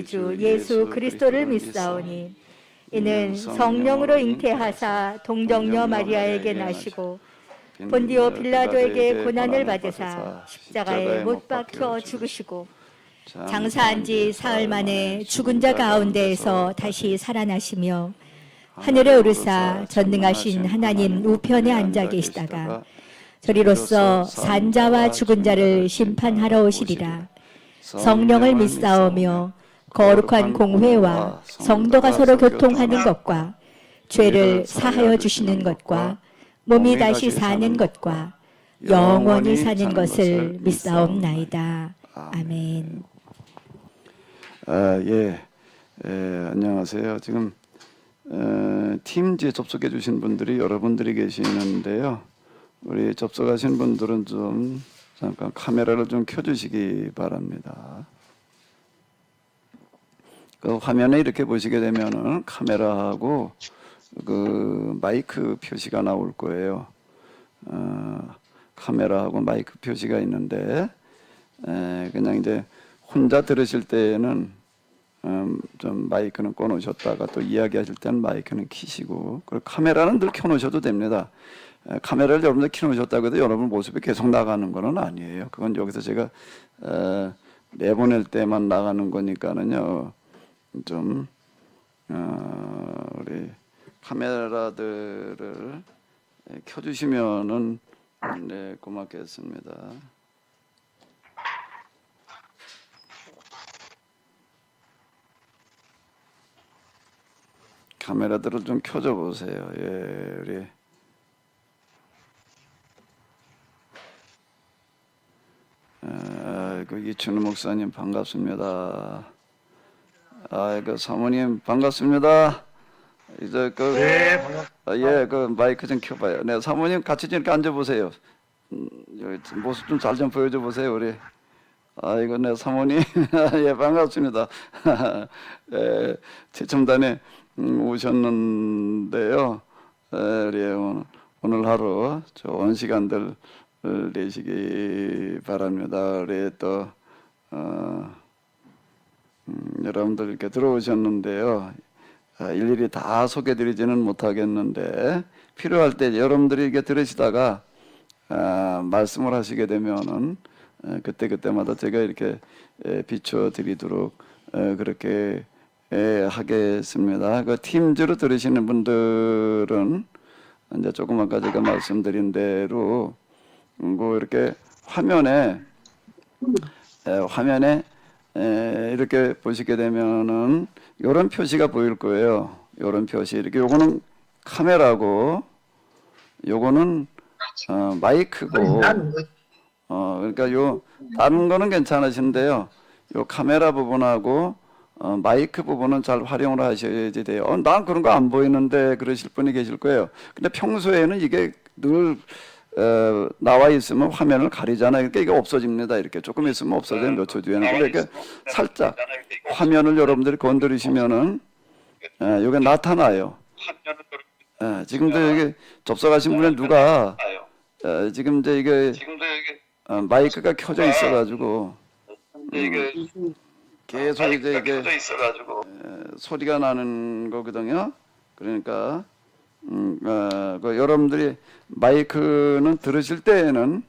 주 예수 그리스도를 믿사오니 이는 성령으로 잉태하사 동정녀 마리아에게 나시고 본디오 빌라도에게 고난을 받으사 십자가에 못 박혀 죽으시고 장사한 지 사흘 만에 죽은 자 가운데에서 다시 살아나시며 하늘에 오르사 전능하신 하나님 우편에 앉아 계시다가 저리로서 산자와 죽은 자를 심판하러 오시리라. 성령을 믿사오며 거룩한 공회와 성도가 서로 교통하는 것과 죄를 사하여 주시는 것과 몸이 다시 사는 것과 영원히 사는 것을 믿사옵나이다. 아멘. 안녕하세요. 지금 팀즈에 접속해 주신 분들이 여러분들이 계시는데요. 우리 접속하신 분들은 좀 잠깐 카메라를 좀 켜주시기 바랍니다. 그 화면에 이렇게 보시게 되면은 카메라하고 그 마이크 표시가 나올 거예요. 카메라하고 마이크 표시가 있는데 그냥 이제 혼자 들으실 때는 좀 마이크는 꺼놓으셨다가 또 이야기하실 때는 마이크는 켜시고, 그리고 카메라는 늘 켜놓으셔도 됩니다. 카메라를 여러분들 켜놓으셨다고 해도 여러분 모습이 계속 나가는 건 아니에요. 그건 여기서 제가 내보낼 때만 나가는 거니까는요. 좀 우리 카메라들을 켜주시면은 네, 고맙겠습니다. 카메라들을 좀 켜줘 보세요. 예, 우리 이춘우 목사님 반갑습니다. 사모님 반갑습니다. 이제 그 마이크 좀 켜봐요. 네, 사모님 같이 좀 이렇게 앉아 보세요. 여기 모습 좀 잘 좀 보여줘 보세요, 우리. 네, 사모님. 예, 반갑습니다. 최첨단에 오셨는데요. 우리 오늘 하루 좋은 시간들 내시기 바랍니다. 우리 또 여러분들 이렇게 들어오셨는데요. 일일이 다 소개드리지는 못하겠는데 필요할 때 여러분들이 이렇게 들으시다가 말씀을 하시게 되면은 그때마다 제가 이렇게 비춰드리도록 그렇게 하겠습니다. 그 팀즈로 들으시는 분들은 이제 조금 아까 제가 말씀드린 대로 이렇게 화면에 이렇게 보시게 되면은 이런 표시가 보일 거예요. 이런 표시. 이렇게 요거는 카메라고, 요거는 마이크고. 그러니까 요 다른 거는 괜찮으신데요. 요 카메라 부분하고 마이크 부분은 잘 활용을 하셔야지 돼요. 난 그런 거 안 보이는데 그러실 분이 계실 거예요. 근데 평소에는 이게 늘 나와 있으면 화면을 가리잖아요. 그러니까 이게 없어집니다. 이렇게 조금 있으면 없어져요. 몇 초 뒤에는. 그러니까 살짝 화면을 여러분들이 건드리시면은 이게 나타나요. 지금도 여기 접속하신 분에 누가 지금 이제 이게 마이크가 켜져 있어가지고 계속 이제 이게 소리가 나는 거거든요. 그러니까 여러분들이 마이크는 들으실 때에는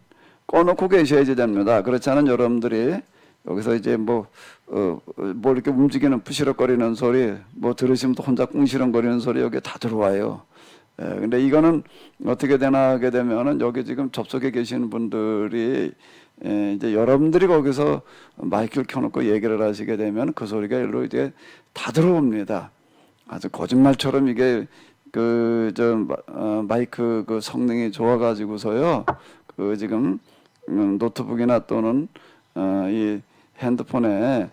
꺼놓고 계셔야지 됩니다. 그렇지 않은 여러분들이 여기서 이제 뭐 이렇게 움직이는 부시럭거리는 소리, 뭐 들으시면 또 혼자 꿍시렁거리는 소리 여기 다 들어와요. 근데 이거는 어떻게 되나 하게 되면은 여기 지금 접속해 계시는 분들이 이제 여러분들이 거기서 마이크를 켜놓고 얘기를 하시게 되면 그 소리가 일로 이제 다 들어옵니다. 아주 거짓말처럼 이게 마이크 그 성능이 좋아가지고서요. 그 지금 노트북이나 또는 이 핸드폰에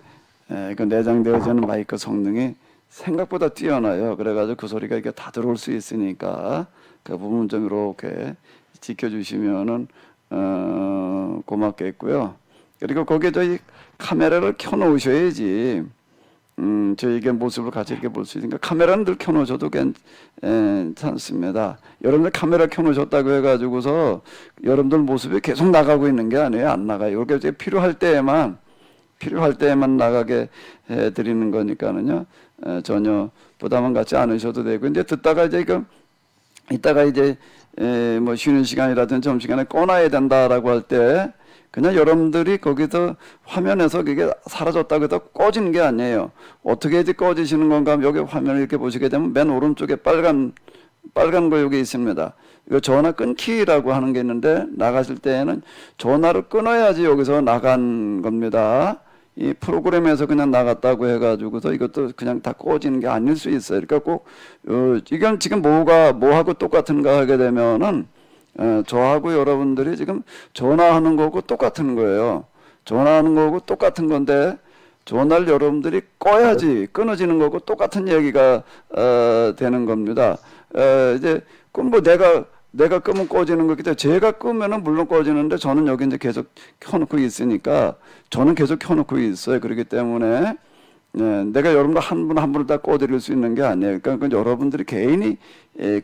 그 내장되어지는 마이크 성능이 생각보다 뛰어나요. 그래가지고 그 소리가 이게 다 들어올 수 있으니까 그 부분 좀 이렇게 지켜주시면은 고맙겠고요. 그리고 거기에 저희 카메라를 켜놓으셔야지 저희의 모습을 같이 이렇게 볼 수 있으니까 카메라는 늘 켜놓으셔도 괜찮습니다. 여러분들 카메라 켜놓으셨다고 해가지고서 여러분들 모습이 계속 나가고 있는 게 아니에요. 안 나가요. 이렇게 필요할 때에만 필요할 때만 나가게 해드리는 거니까는요. 전혀 부담은 갖지 않으셔도 되고, 이제 듣다가 이제 이따가 이제 뭐 쉬는 시간이라든지 점심시간에 꺼놔야 된다라고 할 때 그냥 여러분들이 거기서 화면에서 그게 사라졌다고 해서 꺼지는 게 아니에요. 어떻게 이제 꺼지시는 건가 하면 여기 화면을 이렇게 보시게 되면 맨 오른쪽에 빨간 거 여기 있습니다. 이거 전화 끊기라고 하는 게 있는데 나가실 때에는 전화를 끊어야지 여기서 나간 겁니다. 이 프로그램에서 그냥 나갔다고 해가지고서 이것도 그냥 다 꺼지는 게 아닐 수 있어요. 그러니까 꼭 이건 지금 뭐하고 똑같은가 하게 되면은 저하고 여러분들이 지금 전화하는 거고 똑같은 거예요. 전화하는 거고 똑같은 건데 전화를 여러분들이 꺼야지 끊어지는 거고 똑같은 얘기가 되는 겁니다. 이제 그럼 뭐 내가 끄면 꺼지는 거기 때문에 제가 끄면은 물론 꺼지는데 저는 여기 이제 계속 켜놓고 있으니까 저는 계속 켜놓고 있어요. 그렇기 때문에 내가 여러분들 한 분 한 분을 다 꺼드릴 수 있는 게 아니에요. 그러니까 여러분들이 개인이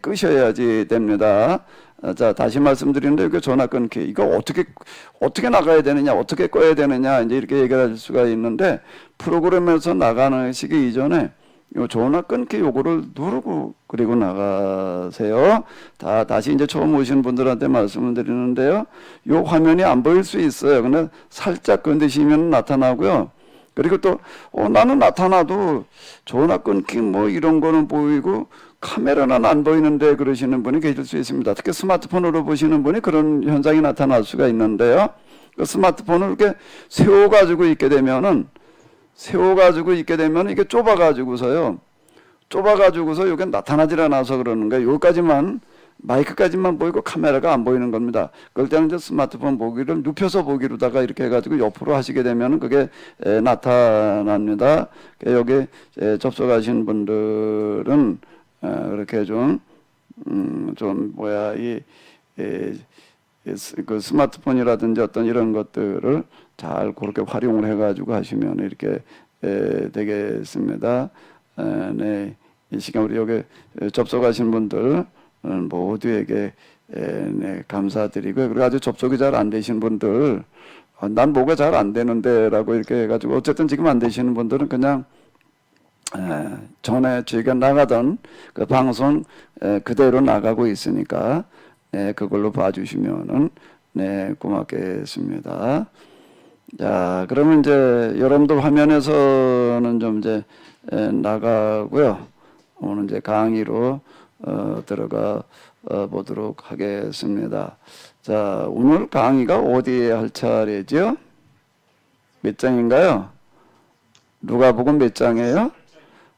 끄셔야지 됩니다. 자, 다시 말씀드리는데 이거 전화 끊기 이거 어떻게 나가야 되느냐, 어떻게 꺼야 되느냐 이제 이렇게 얘기할 수가 있는데 프로그램에서 나가는 시기 이전에 요 전화 끊기 요거를 누르고 그리고 나가세요. 다시 이제 처음 오신 분들한테 말씀을 드리는데요. 요 화면이 안 보일 수 있어요. 근데 살짝 건드시면 나타나고요. 그리고 또 나는 나타나도 전화 끊기 뭐 이런 거는 보이고 카메라는 안 보이는데 그러시는 분이 계실 수 있습니다. 특히 스마트폰으로 보시는 분이 그런 현상이 나타날 수가 있는데요. 그 스마트폰을 이렇게 세워가지고 있게 되면은 이게 좁아가지고서 이게 나타나질 않아서 그러는 거예요. 여기까지만 마이크까지만 보이고 카메라가 안 보이는 겁니다. 그럴 때는 이제 스마트폰 보기를 눕혀서 보기로다가 이렇게 해가지고 옆으로 하시게 되면은 그게 나타납니다. 여기 접속하신 분들은 그렇게 그 스마트폰이라든지 어떤 이런 것들을 잘 그렇게 활용을 해가지고 하시면 이렇게 되겠습니다. 네, 이 시간 우리 여기 접속하신 분들 모두에게 네, 감사드리고요. 그리고 아주 접속이 잘 안 되신 분들, 난 뭐가 잘 안 되는데라고 이렇게 해가지고 어쨌든 지금 안 되시는 분들은 그냥 전에 저희가 나가던 그 방송 그대로 나가고 있으니까 그걸로 봐주시면은 고맙겠습니다. 자, 그러면 이제 여러분들 화면에서는 좀 이제 나가고요. 오늘 이제 강의로 들어가 보도록 하겠습니다. 자, 오늘 강의가 어디에 할 차례죠? 몇 장인가요? 누가복음 몇 장이에요?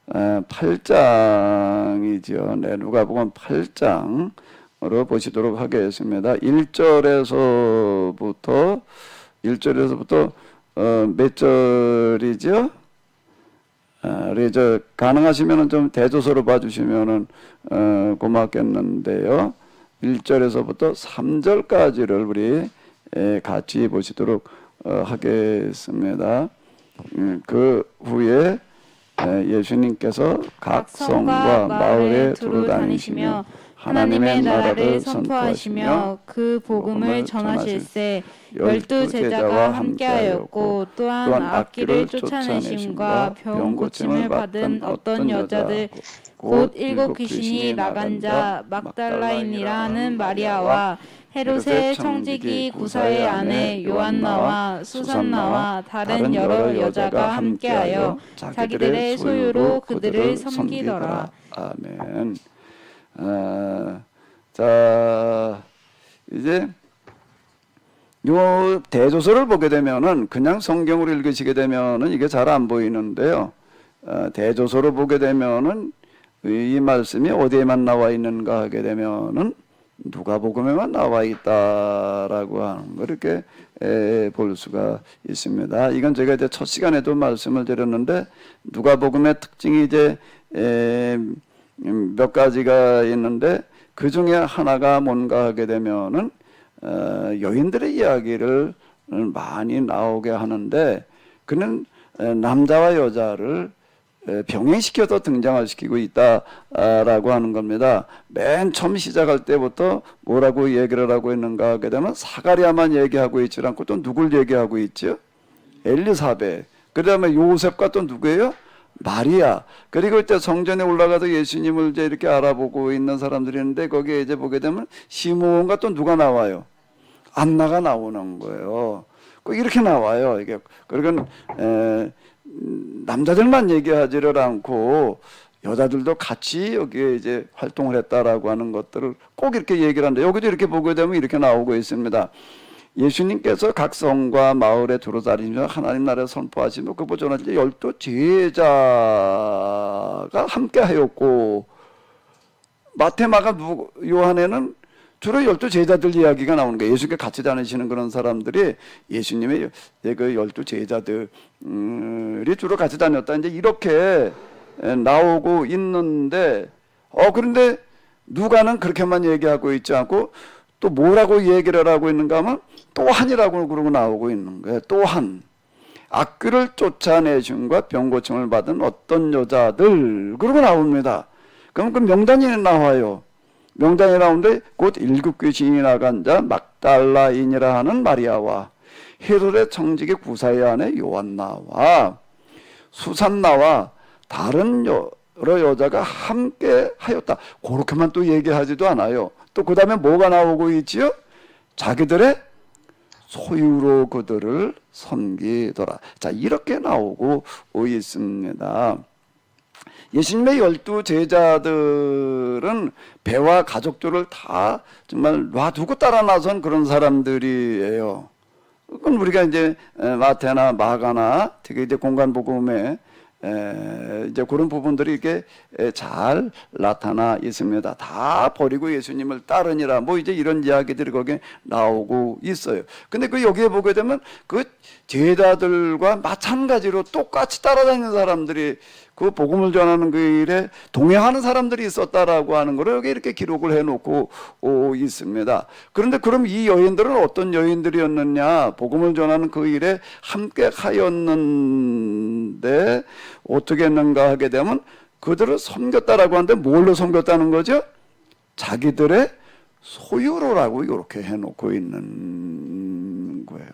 8장이죠. 네, 누가복음 8장으로 보시도록 하겠습니다. 1절에서부터 몇 절이죠? 우리 가능하시면은 좀 대조서로 봐주시면은 고맙겠는데요. 1절에서부터 3절까지를 우리 같이 보시도록 하겠습니다. 그 후에 예수님께서 각 성과 마을에 두루 다니시며 하나님의 나라를 선포하시며 그 복음을 전하실세 12 제자가 함께하였고 또한 악귀를 쫓아내심과 병 고침을 받은 어떤 여자들 곧 7 귀신이 나간 자 막달라인이라는 마리아와 헤롯의 청지기 구사의 아내 요한나와 수산나와 다른 여러 여자가 함께하여 자기들의 소유로 그들을 섬기더라. 아멘. 자, 이제 요 대조서를 보게 되면은 그냥 성경으로 읽으시게 되면은 이게 잘 안 보이는데요. 대조서로 보게 되면은 이 말씀이 어디에만 나와 있는가 하게 되면은 누가복음에만 나와 있다라고 하는 거 이렇게 볼 수가 있습니다. 이건 제가 이제 첫 시간에도 말씀을 드렸는데 누가복음의 특징이 이제 몇 가지가 있는데 그 중에 하나가 뭔가 하게 되면은 여인들의 이야기를 많이 나오게 하는데 그는 남자와 여자를 병행시켜서 등장을 시키고 있다라고 하는 겁니다. 맨 처음 시작할 때부터 뭐라고 얘기를 하고 있는가 하게 되면 사가랴만 얘기하고 있지 않고 또 누굴 얘기하고 있죠? 엘리사벳. 그 다음에 요셉과 또 누구예요? 마리아. 그리고 이제 성전에 올라가서 예수님을 이제 이렇게 알아보고 있는 사람들이 있는데 거기에 이제 보게 되면 시므온과 또 누가 나와요? 안나가 나오는 거예요. 꼭 이렇게 나와요. 이게 그러니까 남자들만 얘기하지를 않고 여자들도 같이 여기에 이제 활동을 했다라고 하는 것들을 꼭 이렇게 얘기를 하는데 여기도 이렇게 보게 되면 이렇게 나오고 있습니다. 예수님께서 각 성과 마을에 두루다니며 하나님 나라를 선포하시며 그 보존한 12 제자가 함께 하였고 마태, 마가, 요한에는 주로 12 제자들 이야기가 나오는 거예요. 예수님께 같이 다니시는 그런 사람들이 예수님의 그 12 제자들이 주로 같이 다녔다. 이제 이렇게 나오고 있는데 그런데 누가는 그렇게만 얘기하고 있지 않고 또 뭐라고 얘기를 하고 있는가 하면 또한이라고 그러고 나오고 있는 거예요. 또한 악귀를 쫓아내심과 병고침을 받은 어떤 여자들 그러고 나옵니다. 그럼 그 명단이 나와요. 명단이 나오는데 곧 7 귀신이 나간 자 막달라인이라 하는 마리아와 헤롯의 청지기 구사의 아내 요한나와 수산나와 다른 여러 여자가 함께 하였다. 그렇게만 또 얘기하지도 않아요. 또 그 다음에 뭐가 나오고 있지요? 자기들의 소유로 그들을 섬기더라. 자, 이렇게 나오고 있습니다. 예수님의 12 제자들은 배와 가족들을 다 정말 놔두고 따라 나선 그런 사람들이에요. 그건 우리가 이제 마태나 마가나 특히 이제 공간복음에 이제 그런 부분들이 이렇게 잘 나타나 있습니다. 다 버리고 예수님을 따르니라 뭐 이제 이런 이야기들이 거기에 나오고 있어요. 근데 그 여기에 보게 되면 그 제자들과 마찬가지로 똑같이 따라다니는 사람들이 그 복음을 전하는 그 일에 동행하는 사람들이 있었다라고 하는 걸 여기 이렇게 기록을 해놓고 있습니다. 그런데 그럼 이 여인들은 어떤 여인들이었느냐? 복음을 전하는 그 일에 함께 하였는데 어떻게 했는가 하게 되면 그들을 섬겼다라고 하는데 뭘로 섬겼다는 거죠? 자기들의 소유로라고 이렇게 해놓고 있는 거예요.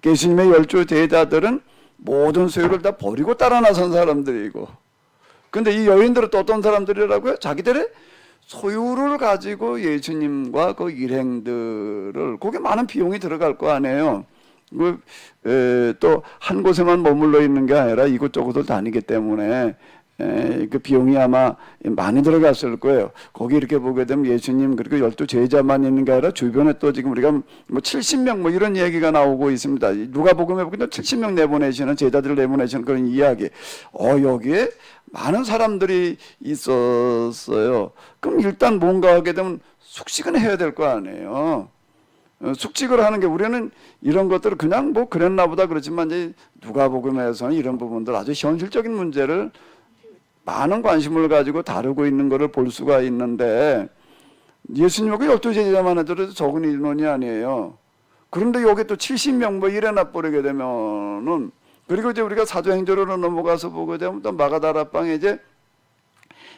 예수님의 12 제자들은 모든 소유를 다 버리고 따라 나선 사람들이고, 근데 이 여인들은 또 어떤 사람들이라고요? 자기들의 소유를 가지고 예수님과 그 일행들을, 거기에 많은 비용이 들어갈 거 아니에요. 또 한 곳에만 머물러 있는 게 아니라 이곳저곳을 다니기 때문에 그 비용이 아마 많이 들어갔을 거예요. 거기 이렇게 보게 되면 예수님 그리고 12 제자만 있는 게 아니라 주변에 또 지금 우리가 뭐 70명 뭐 이런 얘기가 나오고 있습니다. 누가복음에 보면 70명 내보내시는 제자들을 내보내시는 그런 이야기. 여기에 많은 사람들이 있었어요. 그럼 일단 뭔가 하게 되면 숙식은 해야 될 거 아니에요. 숙직을 하는 게, 우리는 이런 것들을 그냥 뭐 그랬나 보다 그렇지만 이제 누가복음에서는 이런 부분들 아주 현실적인 문제를 많은 관심을 가지고 다루고 있는 것을 볼 수가 있는데, 예수님하고 12 제자만 해도 적은 인원이 아니에요. 그런데 여기 또 70명 뭐 이래나 버리게 되면은, 그리고 이제 우리가 사도행전으로 넘어가서 보게 되면 또 마가다라방에 이제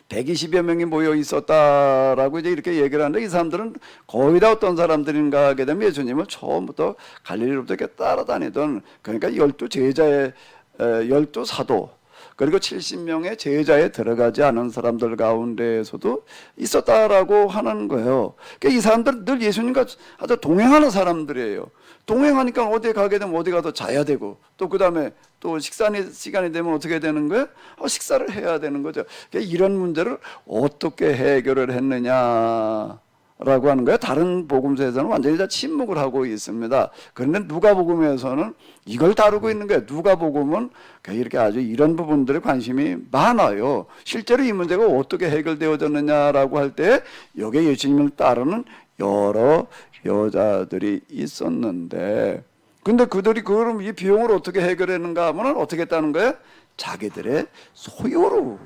120여 명이 모여 있었다라고 이제 이렇게 얘기를 하는데, 이 사람들은 거의 다 어떤 사람들인가 하게 되면 예수님을 처음부터 갈릴리로부터 이렇게 따라다니던, 그러니까 12 제자의 12 사도 그리고 70명의 제자에 들어가지 않은 사람들 가운데에서도 있었다라고 하는 거예요. 그러니까 이 사람들은 늘 예수님과 아주 동행하는 사람들이에요. 동행하니까 어디 가게 되면 어디 가서 자야 되고, 또 그 다음에 또 시간이 되면 어떻게 되는 거예요? 식사를 해야 되는 거죠. 그러니까 이런 문제를 어떻게 해결을 했느냐라고 하는 거예요. 다른 복음서에서는 완전히 다 침묵을 하고 있습니다. 그런데 누가복음에서는 이걸 다루고 있는 거예요. 누가복음은 이렇게 아주 이런 부분들에 관심이 많아요. 실제로 이 문제가 어떻게 해결되어졌느냐라고 할 때 여기에 예수님을 따르는 여러 여자들이 있었는데, 근데 그들이 그럼 이 비용을 어떻게 해결했는가 하면 어떻게 했다는 거예요? 자기들의 소유로.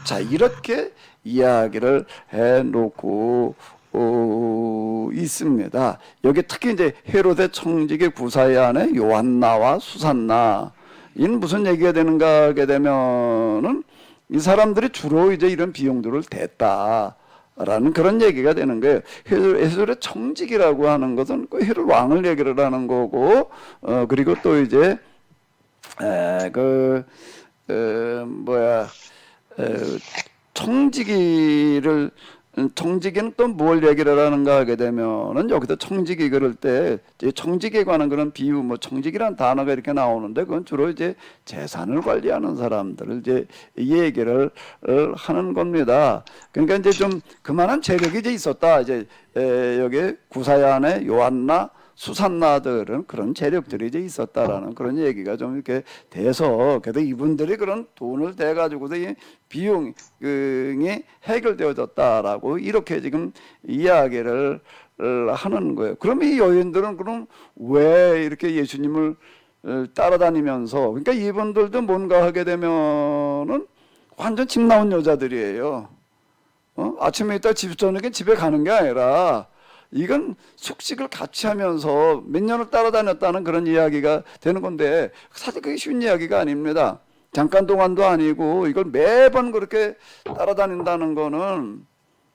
자, 이렇게 이야기를 해놓고 있습니다. 여기 특히 이제 헤롯의 청지기 구사의 아내 요한나와 수산나, 이는 무슨 얘기가 되는가 하게 되면은 이 사람들이 주로 이제 이런 비용들을 댔다라는 그런 얘기가 되는 거예요. 헤롯의 청지기라고 하는 것은 그 헤롯 왕을 얘기를 하는 거고, 그리고 또 이제 그 뭐야 청지기는 또 뭘 얘기를 하는가 하게 되면은 여기서 청지기 그럴 때 이제 청지기에 관한 그런 비유 뭐 청지기란 단어가 이렇게 나오는데 그건 주로 이제 재산을 관리하는 사람들을 이제 이 얘기를 하는 겁니다. 그러니까 이제 좀 그만한 재력이 이제 있었다. 이제 여기 구사야 안에 요한나 수산나들은 그런 재력들이 이제 있었다라는 그런 얘기가 좀 이렇게 돼서 그래도 이분들이 그런 돈을 대 가지고서 이 비용이 해결되어졌다라고 이렇게 지금 이야기를 하는 거예요. 그럼 이 여인들은 그럼 왜 이렇게 예수님을 따라다니면서 그러니까 이분들도 뭔가 하게 되면은 완전 집 나온 여자들이에요. 아침에 있다 저녁에 집에 가는 게 아니라 이건 숙식을 같이 하면서 몇 년을 따라다녔다는 그런 이야기가 되는 건데 사실 그게 쉬운 이야기가 아닙니다. 잠깐 동안도 아니고 이걸 매번 그렇게 따라다닌다는 거는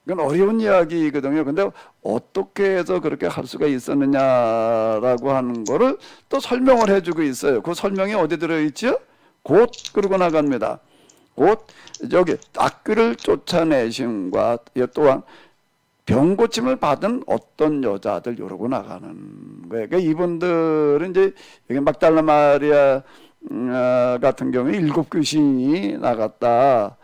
이건 어려운 이야기거든요. 근데 어떻게 해서 그렇게 할 수가 있었느냐라고 하는 거를 또 설명을 해주고 있어요. 그 설명이 어디 들어있죠? 곧 그러고 나갑니다. 곧 여기 악귀를 쫓아내심과 또한 병 고침을 받은 어떤 여자들 이러고 나가는 거예요. 그러니까 이분들은 이제 여기 막달라 마리아 같은 경우에 7 귀신이 나갔다라고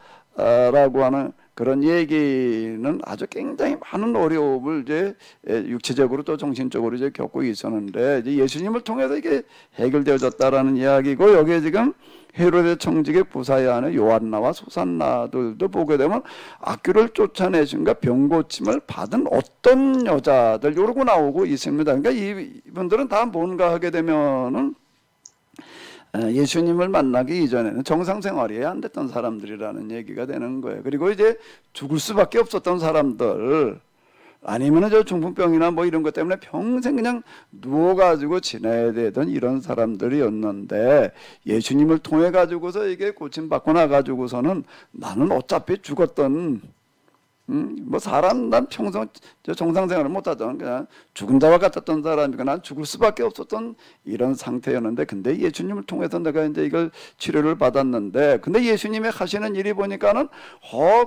하는 그런 얘기는 아주 굉장히 많은 어려움을 이제 육체적으로 또 정신적으로 이제 겪고 있었는데 이제 예수님을 통해서 이게 해결되어졌다라는 이야기고 여기에 지금 헤로데 청지기 구사야 안에 요한나와 수산나들도 보게 되면 악귀를 쫓아내신가 병 고침을 받은 어떤 여자들 이러고 나오고 있습니다. 그러니까 이분들은 다 뭔가 하게 되면은 예수님을 만나기 이전에는 정상생활이 안 됐던 사람들이라는 얘기가 되는 거예요. 그리고 이제 죽을 수밖에 없었던 사람들 아니면 저 중풍병이나 뭐 이런 것 때문에 평생 그냥 누워가지고 지내야 되던 이런 사람들이었는데 예수님을 통해 가지고서 이게 고침받고 나가지고서는 나는 어차피 죽었던 뭐 사람 난 평생 정상생활을 못하던 그냥 죽은 자와 같았던 사람이고 난 죽을 수밖에 없었던 이런 상태였는데 근데 예수님을 통해서 내가 이제 이걸 치료를 받았는데 근데 예수님이 하시는 일이 보니까는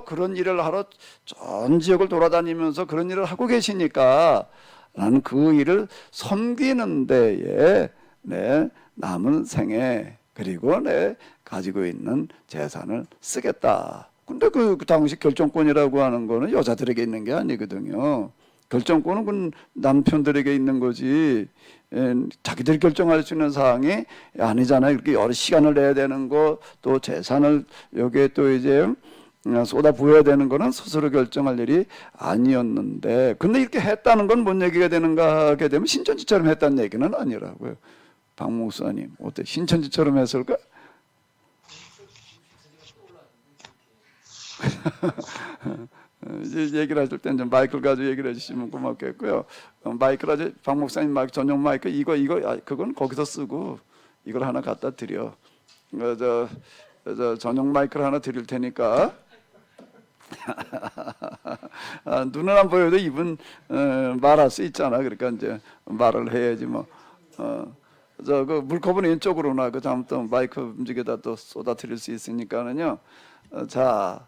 그런 일을 하러 전 지역을 돌아다니면서 그런 일을 하고 계시니까 나는 그 일을 섬기는 데에 내 남은 생에 그리고 내 가지고 있는 재산을 쓰겠다. 근데 그 당시 결정권이라고 하는 거는 여자들에게 있는 게 아니거든요. 결정권은 그 남편들에게 있는 거지. 자기들이 결정할 수 있는 사항이 아니잖아요. 이렇게 여러 시간을 내야 되는 거, 또 재산을 여기에 또 이제 쏟아 부어야 되는 거는 스스로 결정할 일이 아니었는데, 근데 이렇게 했다는 건 뭔 얘기가 되는가 하게 되면 신천지처럼 했다는 얘기는 아니라고요. 박 목사님, 어때? 신천지처럼 했을까? 이제 얘기를 하실 때는 좀 마이크를 가지고 얘기를 해주시면 고맙겠고요. 마이크를 아주 박 목사님 마이크 전용 마이크 이거 그건 거기서 쓰고 이걸 하나 갖다 드려. 저 전용 마이크를 하나 드릴 테니까. 눈은 안 보여도 입은 말할 수 있잖아. 그러니까 이제 말을 해야지 뭐. 그 물컵은 왼쪽으로나 그 다음 또 마이크 움직여다 또 쏟아 드릴 수 있으니까는요. 자.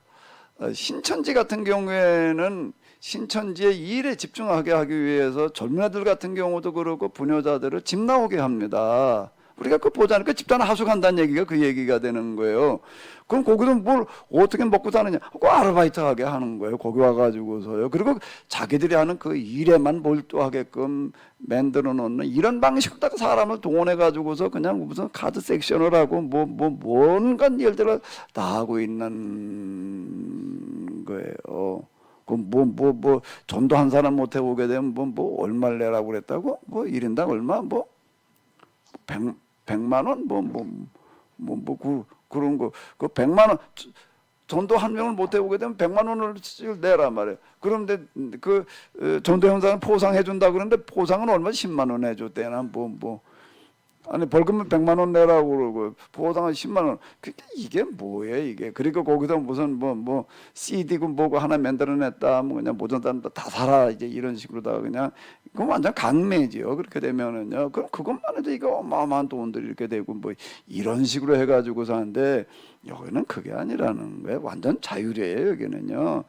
신천지 같은 경우에는 신천지의 일에 집중하게 하기 위해서 젊은 애들 같은 경우도 그렇고 부녀자들을 집 나오게 합니다. 우리가 그 보자니까 그 집단 하숙한다는 얘기가 그 얘기가 되는 거예요. 그럼 거기서 뭘 어떻게 먹고 사느냐? 그 아르바이트 하게 하는 거예요. 거기 와가지고서요. 그리고 자기들이 하는 그 일에만 몰두하게끔 만들어 놓는 이런 방식으로 사람을 동원해 가지고서 그냥 무슨 카드 섹션을 하고 뭔가 일들을 다 하고 있는 거예요. 그 전도 한 사람 못 해보게 되면 뭐 얼마를 내라고 그랬다고? 뭐 1인당 얼마? 뭐 100만 원? 그런 거. 그 100만 원, 전도 한 명을 못 해보게 되면 100만 원을 내라 말이에요. 그런데 그 전도 현상을 포상해 준다 그러는데 포상은 얼마? 10만 원 해줬대나 아니 벌금은 100만 원 내라고 그러고 보호당은 10만 원. 근데 이게 뭐예요 이게? 그리고 거기서 무슨 뭐 CD고 뭐고 하나 만들어냈다. 뭐 그냥 모든 사람 다 사라 이제 이런 식으로다가 그냥 그건 완전 강매지요. 그렇게 되면은요. 그럼 그것만 해도 이거 어마어마한 돈들이 이렇게 되고 뭐 이런 식으로 해가지고 사는데 여기는 그게 아니라는 거예요. 완전 자율이에요 여기는요.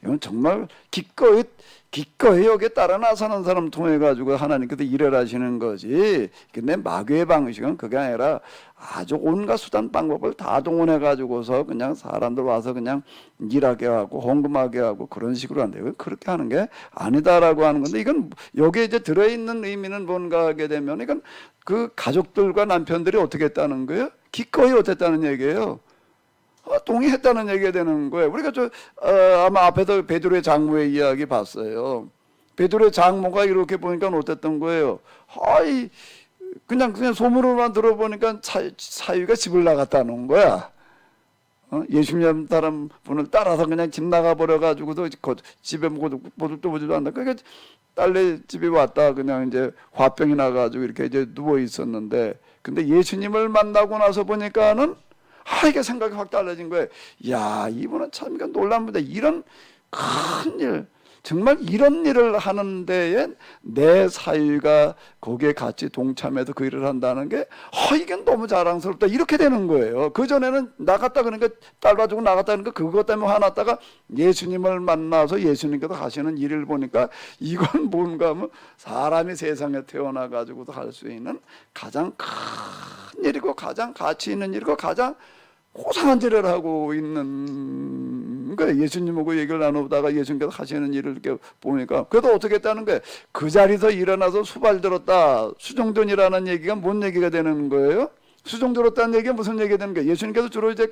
이건 정말 기꺼이 여기에 따라 나서는 사람 통해 가지고 하나님께서 일을 하시는 거지. 근데 마귀의 방식은 그게 아니라 아주 온갖 수단 방법을 다 동원해 가지고서 그냥 사람들 와서 그냥 일하게 하고 헌금하게 하고 그런 식으로 한대요. 그렇게 하는 게 아니다라고 하는 건데 이건 여기에 이제 들어 있는 의미는 뭔가 하게 되면 이건 그 가족들과 남편들이 어떻게 했다는 거예요? 기꺼이 어땠다는 얘기예요. 동의했다는 얘기가 되는 거예요. 우리가 아마 앞에서 베드로의 장모의 이야기 봤어요. 베드로의 장모가 이렇게 보니까 어땠던 거예요? 그냥 소문으로만 들어보니까 사위가 집을 나갔다는 거야. 예수님 다른 분을 따라서 그냥 집 나가 버려 가지고도 집에 모두 보지도 않는다. 그러니까 딸내 집에 왔다 그냥 이제 화병이 나 가지고 이렇게 이제 누워 있었는데, 근데 예수님을 만나고 나서 보니까는 이게 생각이 확 달라진 거예요. 야, 이분은 참 이건 놀랍니다. 이런 큰 일, 정말 이런 일을 하는 데에 내 사위가 거기에 같이 동참해서 그 일을 한다는 게 이게 너무 자랑스럽다. 이렇게 되는 거예요. 그전에는 나갔다 그러니까 딸 가지고 나갔다는 거 그것 때문에 화났다가 예수님을 만나서 예수님께서 하시는 일을 보니까 이건 뭔가 하면 사람이 세상에 태어나 가지고도 할 수 있는 가장 큰 일이고 가장 가치 있는 일이고 가장 고상한 일을 하고 있는 거예요. 예수님하고 얘기를 나누다가 예수님께서 하시는 일을 이렇게 보니까 그래도 어떻게 했다는 거예요. 그 자리에서 일어나서 수발 들었다. 수종전이라는 얘기가 뭔 얘기가 되는 거예요? 수종 들었다는 얘기가 무슨 얘기가 되는 거예요? 예수님께서 주로 이제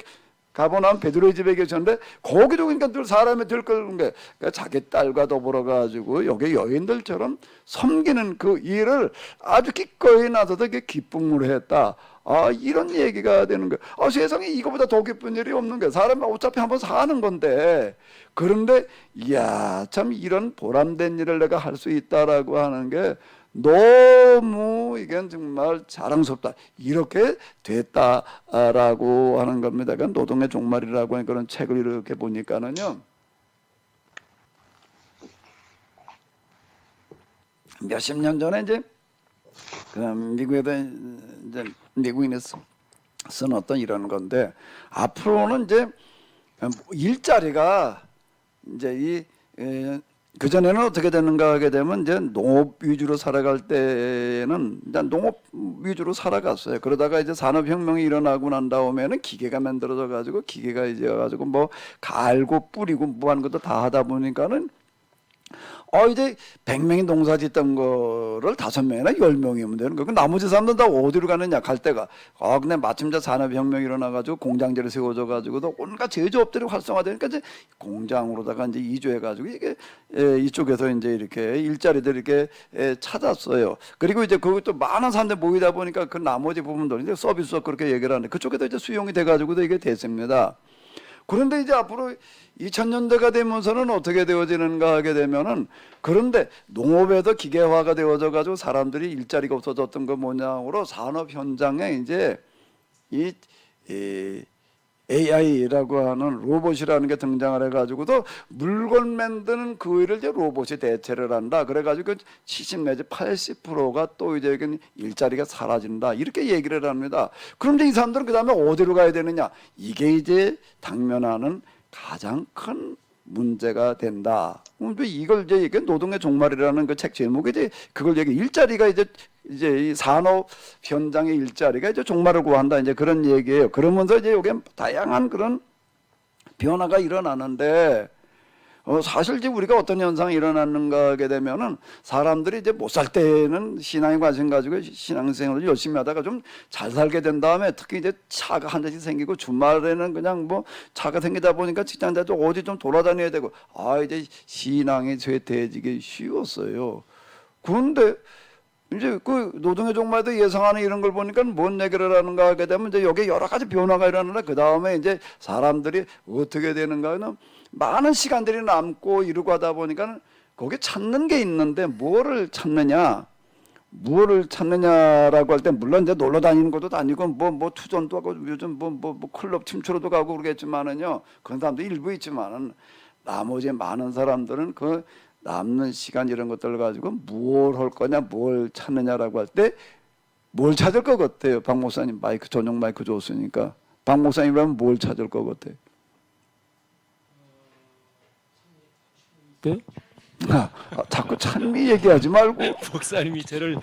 가버나움 베드로의 집에 계셨는데 거기도 그러니까 늘 사람이 들끓는 게 그러니까 자기 딸과 더불어 가지고 여기 여인들처럼 섬기는 그 일을 아주 기꺼이 나서서 기쁨으로 했다. 이런 얘기가 되는 거예요. 세상에 이거보다 더 기쁜 일이 없는 거예요. 사람이 어차피 한번 사는 건데. 그런데 이야 참 이런 보람된 일을 내가 할 수 있다라고 하는 게 너무 이건 정말 자랑스럽다. 이렇게 됐다라고 하는 겁니다. 그러니까 노동의 종말이라고 하는 그런 책을 이렇게 보니까는요. 몇십 년 전에 이제 미국에도 이제 미국인이 쓴 어떤 이런 건데 앞으로는 이제 일자리가 이제 그 전에는 어떻게 되는가 하게 되면 이제 농업 위주로 살아갈 때는 이제 농업 위주로 살아갔어요. 그러다가 이제 산업혁명이 일어나고 난 다음에는 기계가 만들어져 가지고 기계가 이제 가지고 뭐 갈고 뿌리고 뭐 하는 것도 다 하다 보니까는 이제 100명이 농사 짓던 거를 5명이나 10명이면 되는 거고 나머지 사람들은 다 어디로 가느냐 갈 때가 근데 마침 산업혁명이 일어나가지고 공장들이 세워져 가지고도 온갖 제조업들이 활성화되니까 이제 공장으로다가 이제 이주해 가지고 이게 이쪽에서 이제 이렇게 일자리들 이렇게 찾았어요. 그리고 이제 그것도 많은 사람들 모이다 보니까 그 나머지 부분들 이제 서비스업 그렇게 얘기를 하는데 그쪽에도 이제 수용이 돼 가지고도 이게 됐습니다. 그런데 이제 앞으로 2000년대가 되면서는 어떻게 되어지는가 하게 되면은 그런데 농업에도 기계화가 되어져 가지고 사람들이 일자리가 없어졌던 거 모양으로 산업 현장에 이제 이 AI라고 하는 로봇이라는 게 등장을 해가지고도 물건 만드는 그 일을 이제 로봇이 대체를 한다. 그래가지고 70 내지 80%가 또 이제 일자리가 사라진다. 이렇게 얘기를 합니다. 그런데 이 사람들은 그 다음에 어디로 가야 되느냐? 이게 이제 당면하는 가장 큰 문제가 된다. 이걸 이제 노동의 종말이라는 그 책 제목이 이제 그걸 얘기 일자리가 이제 이 산업 현장의 일자리가 이제 종말을 구한다. 이제 그런 얘기예요. 그러면서 이제 여기에 다양한 그런 변화가 일어나는데 사실 이제 우리가 어떤 현상이 일어났는가 하게 되면은 사람들이 이제 못 살 때는 신앙에 관심 가지고 신앙생활을 열심히 하다가 좀 잘 살게 된 다음에 특히 이제 차가 한 대씩 생기고 주말에는 그냥 뭐 차가 생기다 보니까 직장자도 어디 좀 돌아다녀야 되고 이제 신앙이 쇠퇴해지기 쉬웠어요. 그런데 이제 그 노동의 종말도 예상하는 이런 걸 보니까 뭔 얘기를 하는가 하게 되면 이제 여기 여러 가지 변화가 일어나는데 그 다음에 이제 사람들이 어떻게 되는가 하면 많은 시간들이 남고 이러고 하다 보니까 거기 찾는 게 있는데 뭐를 찾느냐? 무엇을 찾느냐라고 할 때 물론 이제 놀러 다니는 것도 다니고 뭐 투전도 하고 요즘 뭐 클럽 춤추러도 가고 그러겠지만은요. 그런 사람도 일부 있지만은 나머지 많은 사람들은 그 남는 시간 이런 것들을 가지고 뭘 할 거냐, 뭘 찾느냐라고 할 때 뭘 찾을 것 같아요? 박 목사님 마이크 전용 마이크 줬으니까 박 목사님이라면 뭘 찾을 것 같아요? 네? 자꾸 찬미 얘기하지 말고. 목사님이 저를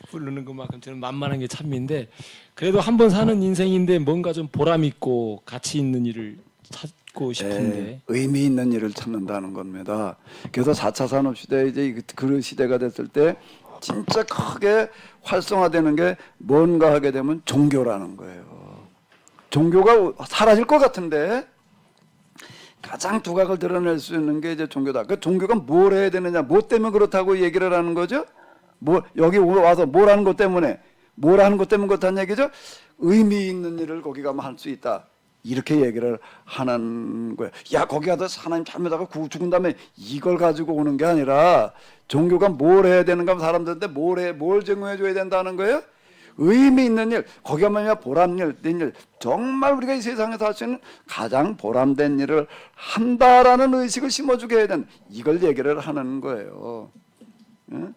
부르는 것만큼 저는 만만한 게 찬미인데 그래도 한 번 사는 인생인데 뭔가 좀 보람 있고 가치 있는 일을 찾고 싶은데 의미 있는 일을 찾는다는 겁니다. 그래서 4차 산업시대 이제 그 시대가 됐을 때 진짜 크게 활성화되는 게 뭔가 하게 되면 종교라는 거예요. 종교가 사라질 것 같은데 가장 두각을 드러낼 수 있는 게 이제 종교다. 그 종교가 뭘 해야 되느냐, 뭐 때문에 그렇다고 얘기를 하는 거죠? 뭐 여기 와서 뭘 하는 것 때문에, 뭘 하는 것 때문에 그렇다는 얘기죠? 의미 있는 일을 거기 가면 할 수 있다. 이렇게 얘기를 하는 거예요. 야, 거기 가서 하나님 잘못하고 죽은 다음에 이걸 가지고 오는 게 아니라 종교가 뭘 해야 되는가, 사람들한테 뭘 증거해 줘야 된다는 거예요? 의미 있는 일, 거기 가면 보람된 일, 정말 우리가 이 세상에서 할 수 있는 가장 보람된 일을 한다라는 의식을 심어주게 해야 된다. 이걸 얘기를 하는 거예요. 응?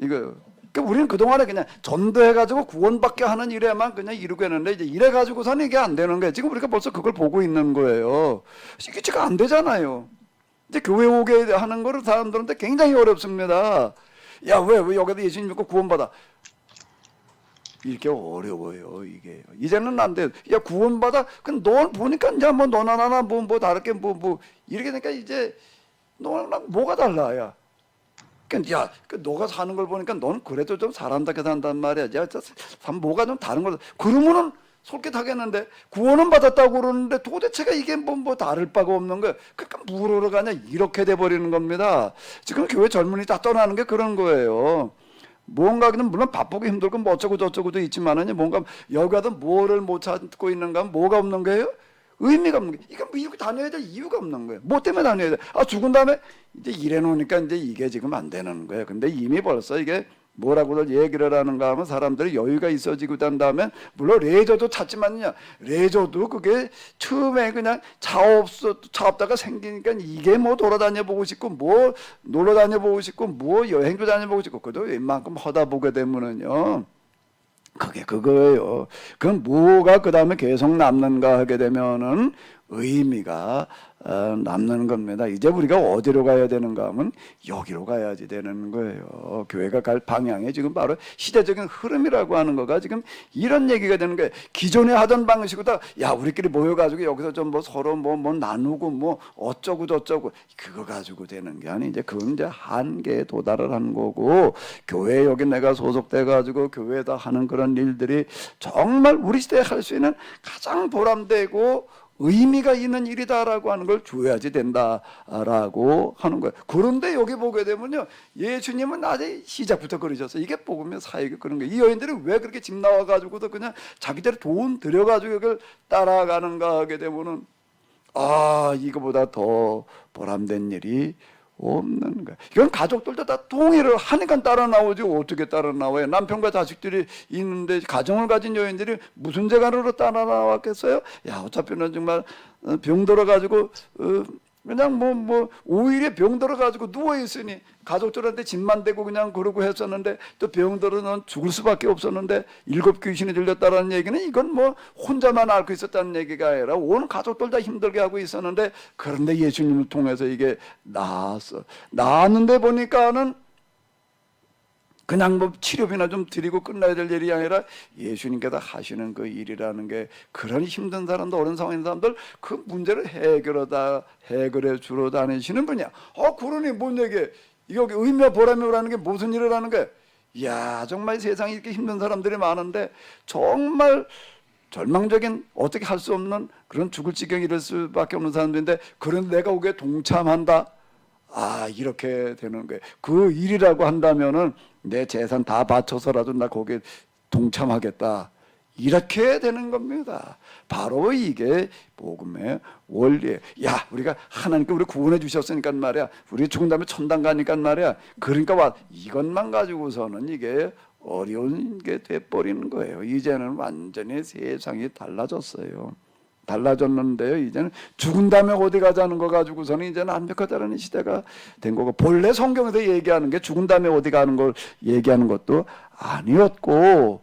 이거. 그러니까 우리는 그동안에 그냥 전도해가지고 구원받게 하는 일에만 그냥 이루고 했는데 이제 이래가지고서는 이게 안 되는 거예요. 지금 우리가 벌써 그걸 보고 있는 거예요. 이게 지금 안 되잖아요. 이제 교회 오게 하는 거를 사람들한테 굉장히 어렵습니다. 야, 왜 여기다 예수님 믿고 구원받아? 이렇게 어려워요, 이게. 이제는 안 돼. 야, 구원받아. 그럼 널 보니까 이제 뭐 너나 나나 뭐 다르게 뭐 이렇게 되니까 이제 너랑 뭐가 달라, 야. 그러니까 야, 너가 사는 걸 보니까 넌 그래도 좀 사람답게 산단 말이야. 야, 뭐가 좀 다른 거. 그러면은 솔깃하겠는데 구원은 받았다고 그러는데 도대체가 이게 뭐 다를 바가 없는 거예요. 그러니까 물으러 가냐 이렇게 돼 버리는 겁니다. 지금 교회 젊은이 다 떠나는 게 그런 거예요. 뭔가는 물론 바쁘고 힘들고 뭐 어쩌고 저쩌고도 있지만은 뭔가 여기 가서 뭐를 못 찾고 있는가, 뭐가 없는 거예요? 의미가 없는 거예요. 이거 미국 다녀야 될 이유가 없는 거예요. 뭐 때문에 다녀야 돼? 아, 죽은 다음에 이제 이래 놓으니까 이제 이게 지금 안 되는 거예요. 근데 이미 벌써 이게 뭐라고들 얘기를 하는가 하면 사람들이 여유가 있어지고 난 다음에 물론 레저도 찾지만요. 레저도 그게 처음에 그냥 차 없다가 생기니까 이게 뭐 돌아다녀 보고 싶고 뭐 놀러 다녀 보고 싶고 뭐 여행도 다녀 보고 싶고 그래도 웬만큼 하다 보게 되면은요. 그게 그거예요. 그럼 뭐가 그 다음에 계속 남는가 하게 되면은 의미가 남는 겁니다. 이제 우리가 어디로 가야 되는가 하면 여기로 가야지 되는 거예요. 교회가 갈 방향이 지금 바로 시대적인 흐름이라고 하는 거가 지금 이런 얘기가 되는 거예요. 기존에 하던 방식보다 야, 우리끼리 모여가지고 여기서 좀 뭐 서로 뭐 나누고 뭐 어쩌고 저쩌고 그거 가지고 되는 게 아니 이제 그건 이제 한계에 도달을 한 거고 교회 여기 내가 소속돼가지고 교회에다 하는 그런 일들이 정말 우리 시대에 할 수 있는 가장 보람되고 의미가 있는 일이다라고 하는 걸 줘야지 된다라고 하는 거예요. 그런데 여기 보게 되면요, 예수님은 아직 시작부터 그러셨어요. 이게 복음의 사역이 그런 거예요. 이 여인들이 왜 그렇게 집 나와가지고도 그냥 자기들 돈 들여가지고 이걸 따라가는가 하게 되면은 아, 이거보다 더 보람된 일이 없는 거야. 이건 가족들도 다 동의를 하니까 따라 나오지 어떻게 따라 나와요? 남편과 자식들이 있는데 가정을 가진 여인들이 무슨 재간으로 따라 나왔겠어요? 야, 어차피는 정말 병 들어가지고 그냥 뭐 오히려 병 들어가지고 누워 있으니 가족들한테 짐만 대고 그냥 그러고 했었는데 또 병 들어는 죽을 수밖에 없었는데 7 귀신이 들렸다라는 얘기는 이건 뭐 혼자만 앓고 있었다는 얘기가 아니라 온 가족들 다 힘들게 하고 있었는데 그런데 예수님을 통해서 이게 나았는데 보니까는 그냥 뭐 치료비나 좀 드리고 끝나야 될 일이 아니라 예수님께서 하시는 그 일이라는 게 그런 힘든 사람들, 어려운 상황에 있는 사람들 그 문제를 해결해 주러 다니시는 분이야. 그러니 뭔 얘기해? 이거 의미와 보람이라는 게 무슨 일을 하는 거야? 이야, 정말 세상에 이렇게 힘든 사람들이 많은데 정말 절망적인 어떻게 할 수 없는 그런 죽을 지경에 이를 수밖에 없는 사람들인데 그런데 내가 거기에 동참한다? 아, 이렇게 되는 거예요. 그 일이라고 한다면은 내 재산 다 바쳐서라도 나 거기에 동참하겠다. 이렇게 되는 겁니다. 바로 이게 복음의 원리예요. 야, 우리가 하나님께 우리 구원해 주셨으니까 말이야. 우리 죽은 다음에 천당 가니까 말이야. 그러니까 이것만 가지고서는 이게 어려운 게 돼버리는 거예요. 이제는 완전히 세상이 달라졌어요. 달라졌는데요. 이제는 죽은 다음에 어디 가자는 거 가지고서는 이제는 완벽하다는 시대가 된 거고, 본래 성경에서 얘기하는 게 죽은 다음에 어디 가는 걸 얘기하는 것도 아니었고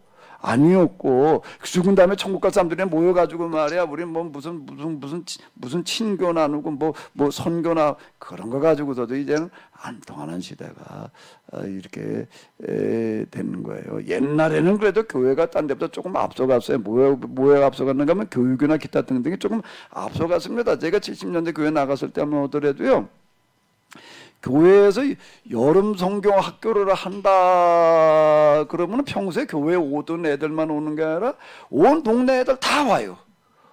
죽은 다음에 천국 갈 사람들이 모여가지고 말이야, 우리 뭐 무슨 친교 나누고 뭐 선교 나 그런 거 가지고서도 이제는 안 통하는 시대가 이렇게 되는 거예요. 옛날에는 그래도 교회가 딴 데보다 조금 앞서갔어요. 뭐에 앞서갔는가 하면 교육이나 기타 등등이 조금 앞서갔습니다. 제가 70년대 교회 나갔을 때 한번 오더라도요, 교회에서 여름 성경 학교를 한다 그러면 평소에 교회에 오던 애들만 오는 게 아니라 온 동네 애들 다 와요.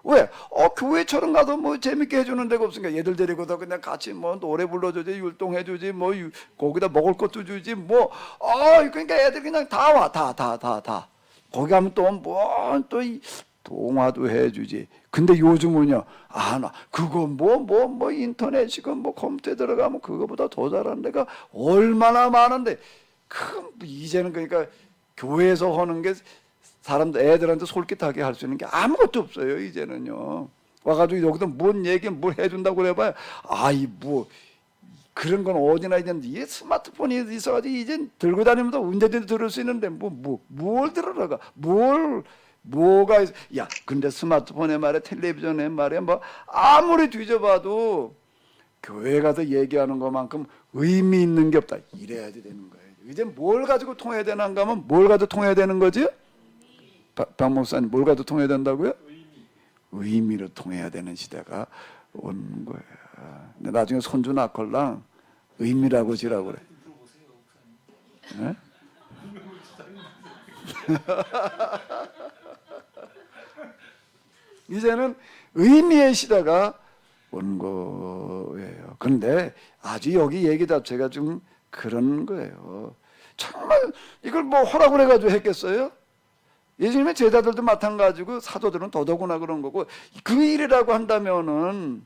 왜? 교회처럼 가도 뭐 재밌게 해주는 데가 없으니까 얘들 데리고도 그냥 같이 뭐 노래 불러주지, 율동해주지, 뭐 거기다 먹을 것도 주지, 그러니까 애들 그냥 다 와, 다. 거기 가면 또 동화도 해주지. 근데 요즘은요, 그거 인터넷이고 컴퓨터에 들어가면 그거보다 더 잘하는 데가 얼마나 많은데, 이제는 그러니까 교회에서 하는 게 사람들, 애들한테 솔깃하게 할 수 있는 게 아무것도 없어요, 이제는요. 와가지고 여기서 뭔 얘기, 뭘 해준다고 그래봐요. 그런 건 어디나 있는데, 이 스마트폰이 있어가지고 이제 들고 다니면서 언제든지 들을 수 있는데, 뭘 들으러가, 뭐가 있어. 야, 근데 스마트폰에 말이야, 텔레비전에 말이야, 아무리 뒤져봐도 교회 가서 얘기하는 것만큼 의미 있는 게 없다. 이래야지 되는 거예요. 이제 뭘 가지고 통해야 되는가 하면 뭘 가지고 통해야 되는 거지? 박 목사님, 뭘 가지고 통해야 된다고요? 의미로 통해야 되는 시대가 오는 거예요. 근데 나중에 손주 낳걸랑 의미라고 지라고 그래. 네? 이제는 의미의 시대가 온 거예요. 그런데 아주 여기 얘기 자체가 좀 그런 거예요. 정말 이걸 허락을 해가지고 했겠어요? 예수님의 제자들도 마찬가지고 사도들은 더더구나 그런 거고, 그 일이라고 한다면은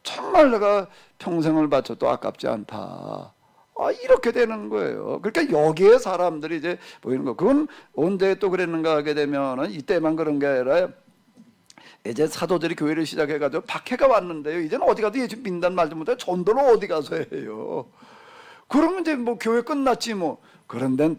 정말 내가 평생을 바쳐도 아깝지 않다. 이렇게 되는 거예요. 그러니까 여기에 사람들이 이제 보이는 거. 그건 언제 또 그랬는가 하게 되면은 이때만 그런 게 아니라 이제 사도들이 교회를 시작해가지고 박해가 왔는데요. 이제는 어디 가도 예수 믿는다는 말도 못해. 전도를 어디 가서 해요. 그러면 이제 교회 끝났지 뭐. 그런데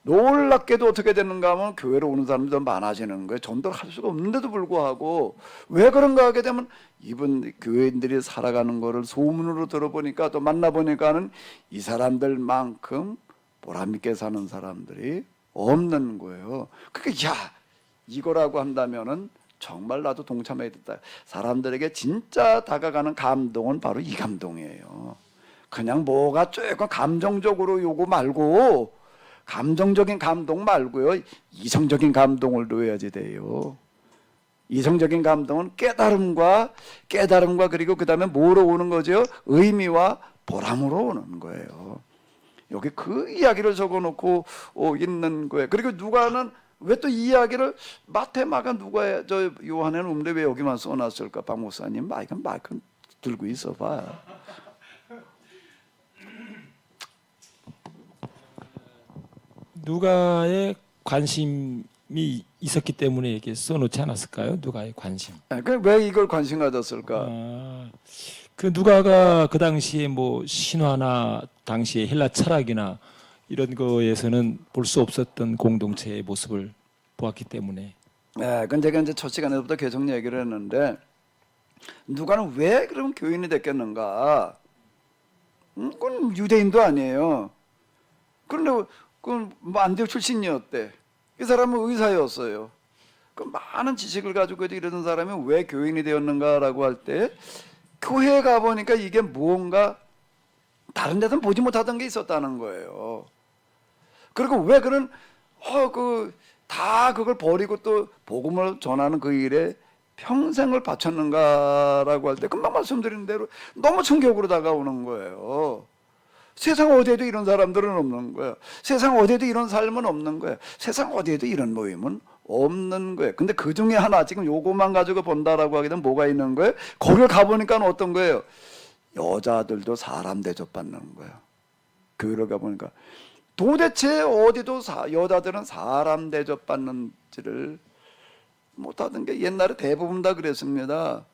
놀랍게도 어떻게 되는가 하면 교회로 오는 사람들이 더 많아지는 거예요. 전도를 할 수가 없는데도 불구하고. 왜 그런가 하게 되면 이분 교회인들이 살아가는 거를 소문으로 들어보니까, 또 만나보니까는 이 사람들만큼 보람있게 사는 사람들이 없는 거예요. 그러니까 이거라고 한다면은 정말 나도 동참해야겠다. 사람들에게 진짜 다가가는 감동은 바로 이 감동이에요. 그냥 뭐가 조금 감정적으로 요거 말고, 감정적인 감동 말고요, 이성적인 감동을 놓아야지 돼요. 이성적인 감동은 깨달음과 그리고 그 다음에 뭐로 오는 거죠? 의미와 보람으로 오는 거예요. 여기 그 이야기를 적어놓고 있는 거예요. 그리고 누가는 왜 또 이 이야기를 마태, 마가, 누가, 요한에는 없는데 왜 여기만 써놨을까? 박 목사님, 마이크 들고 있어봐. 누가의 관심이 있었기 때문에 이렇게 써놓지 않았을까요? 누가의 관심. 왜 이걸 관심 가졌을까? 그 누가가 그 당시에 신화나 당시의 헬라 철학이나 이런 거에서는 볼 수 없었던 공동체의 모습을 보았기 때문에. 근데 제가 이제 첫 시간에부터 계속 얘기를 했는데, 누가는 왜 그럼 교인이 됐겠는가? 그건 유대인도 아니에요. 그런데 그건 안디옥 출신이었대. 이 사람은 의사였어요. 그 많은 지식을 가지고 이러던 사람이 왜 교인이 되었는가라고 할 때, 교회에 가보니까 이게 무언가 다른 데서는 보지 못하던 게 있었다는 거예요. 그리고 왜 그런 다 그걸 버리고 또 복음을 전하는 그 일에 평생을 바쳤는가라고 할 때, 금방 말씀드린 대로 너무 충격으로 다가오는 거예요. 세상 어디에도 이런 사람들은 없는 거예요. 세상 어디에도 이런 삶은 없는 거예요. 세상 어디에도 이런 모임은 없는 거예요. 근데 그 중에 하나, 지금 요거만 가지고 본다라고 하게 되면 뭐가 있는 거예요? 거기를 가보니까 어떤 거예요? 여자들도 사람 대접받는 거예요. 교회를 가보니까 도대체 어디도 여자들은 사람 대접받는지를 못하던 게 옛날에 대부분 다 그랬습니다.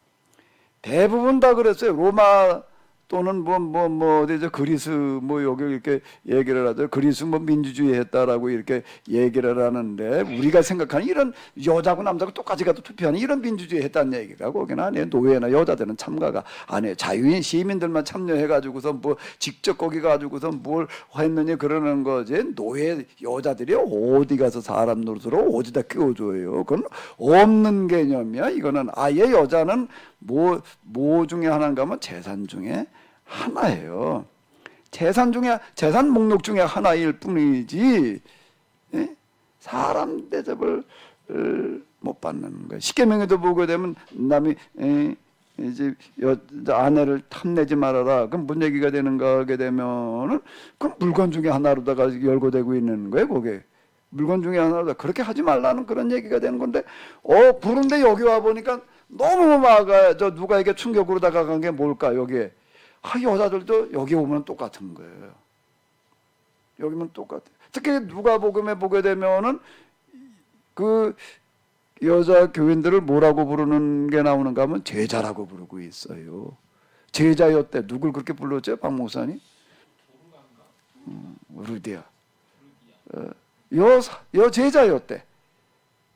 대부분 다 그랬어요. 로마 또는 어디죠? 그리스 여기 이렇게 얘기를 하죠. 그리스 민주주의 했다라고 이렇게 얘기를 하는데 우리가 생각하는 이런 여자고 남자고 똑같이 가도 투표하는 이런 민주주의 했다는 얘기가 거기는 아니에요. 노예나 여자들은 참가가 안 해요. 자유인 시민들만 참여해가지고서 직접 거기 가지고서 뭘 했느냐 그러는 거지. 노예 여자들이 어디 가서 사람 노릇으로 어디다 끼워줘요. 그건 없는 개념이야. 이거는 아예 여자는 뭐 중에 하나인가 하면 재산 중에 하나예요. 재산 목록 중에 하나일 뿐이지, 예? 사람 대접을 못 받는 거예요. 십계명에도 보게 되면 남이 이제 아내를 탐내지 말아라. 그럼 뭔 얘기가 되는가 하게 되면은 그 물건 중에 하나로다가 열거되고 있는 거예요. 그게 물건 중에 하나로다 그렇게 하지 말라는 그런 얘기가 되는 건데, 그런데 여기 와 보니까 너무 누가 이게 충격으로 다가간 게 뭘까 여기에. 여자들도 여기 오면 똑같은 거예요. 여기면 똑같아. 특히 누가복음에 보게 되면은 그 여자 교인들을 뭐라고 부르는 게 나오는가 하면 제자라고 부르고 있어요. 제자였대. 누굴 그렇게 불렀죠? 박 목사님? 루디아. 여 제자였대.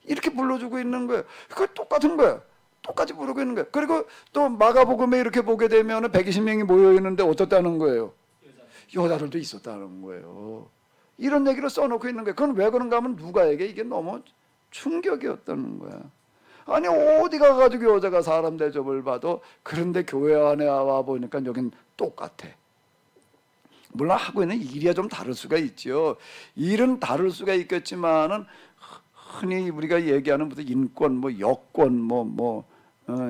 이렇게 불러주고 있는 거예요. 그거 똑같은 거예요. 똑같이 부르고 있는 거예요. 그리고 또 마가복음에 이렇게 보게 되면 120명이 모여 있는데 어떻다는 거예요? 여자들도 있었다는 거예요. 이런 얘기를 써놓고 있는 거예요. 그건 왜 그런가 하면 누가에게 이게 너무 충격이었다는 거야. 아니 어디 가가지고 여자가 사람 대접을 봐도, 그런데 교회 안에 와 보니까 여긴 똑같아. 물론 하고 있는 일이야 좀 다를 수가 있죠. 일은 다를 수가 있겠지만은 흔히 우리가 얘기하는 무슨 인권, 여권,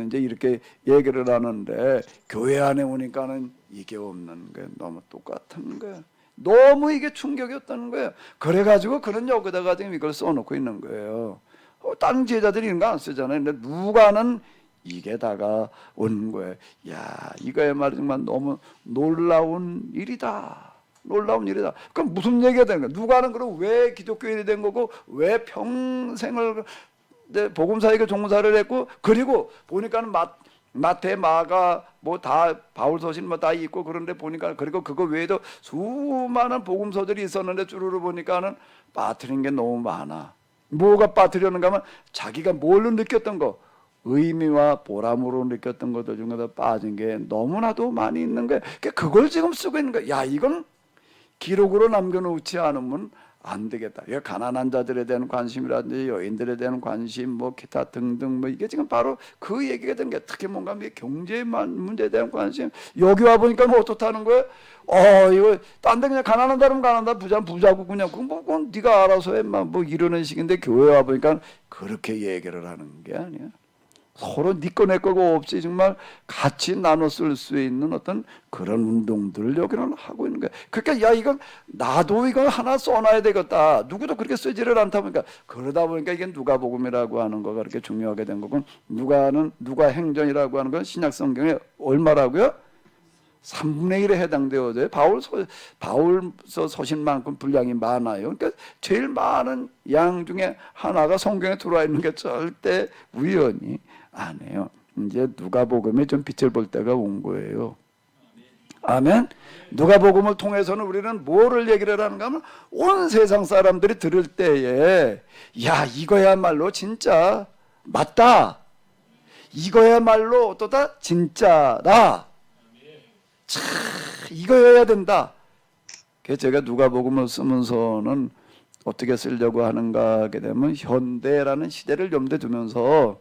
이제 이렇게 얘기를 하는데 교회 안에 오니까는 이게 없는 거예요. 너무 똑같은 거예요. 너무 이게 충격이었다는 거예요. 그래가지고 그런 여기다가 지금 이걸 써놓고 있는 거예요. 다른 제자들이 이런 거 안 쓰잖아요. 근데 누가는 이게 다가온 거예요. 야, 이거야말로 정말 너무 놀라운 일이다. 놀라운 일이다. 그럼 무슨 얘기가 되는 거야? 누가는 그럼 왜 기독교인이 된 거고, 왜 평생을 복음사에게 종사를 했고, 그리고 보니까는 마태, 마가 다 바울서신 다 있고, 그런데 보니까, 그리고 그거 외에도 수많은 복음서들이 있었는데 쭈루루 보니까는 빠뜨린 게 너무 많아. 뭐가 빠뜨렸는가 하면 자기가 뭘로 느꼈던 거, 의미와 보람으로 느꼈던 것들 중에서 빠진 게 너무나도 많이 있는 거예요. 그걸 지금 쓰고 있는 거예요. 야, 이건 기록으로 남겨놓지 않으면 안 되겠다. 이게 가난한 자들에 대한 관심이라든지 여인들에 대한 관심, 기타 등등, 이게 지금 바로 그 얘기가 된 게, 특히 뭔가 경제 문제에 대한 관심. 여기 와 보니까 어떻다는 거예요? 이거 딴 데 그냥 가난한 사람 가난하다, 부자고 그냥 그건 네가 알아서 해, 이러는 식인데, 교회 와 보니까 그렇게 얘기를 하는 게 아니야. 서로 네 거 내 거가 없이 정말 같이 나눠 쓸 수 있는 어떤 그런 운동들을 여기는 하고 있는 거야. 그러니까 이건 나도 이거 하나 써놔야 되겠다. 누구도 그렇게 쓰지를 않다 보니까, 그러다 보니까 이게 누가복음이라고 하는 거가 그렇게 중요하게 된 거고, 누가 행전이라고 하는 건 신약 성경에 얼마라고요? 3분의 1에 해당되어져요. 바울서 서신만큼 분량이 많아요. 그러니까 제일 많은 양 중에 하나가 성경에 들어와 있는 게 절대 우연이 아니에요. 이제 누가복음에 좀 빛을 볼 때가 온 거예요. 아멘. 누가복음을 통해서는 우리는 뭐를 얘기를 하는가 하면, 온 세상 사람들이 들을 때에 야, 이거야말로 진짜 맞다. 이거야말로 어떠다? 진짜다. 참 이거여야 된다. 그래서 제가 누가복음을 쓰면서는 어떻게 쓰려고 하는가 하게 되면, 현대라는 시대를 염두에 두면서,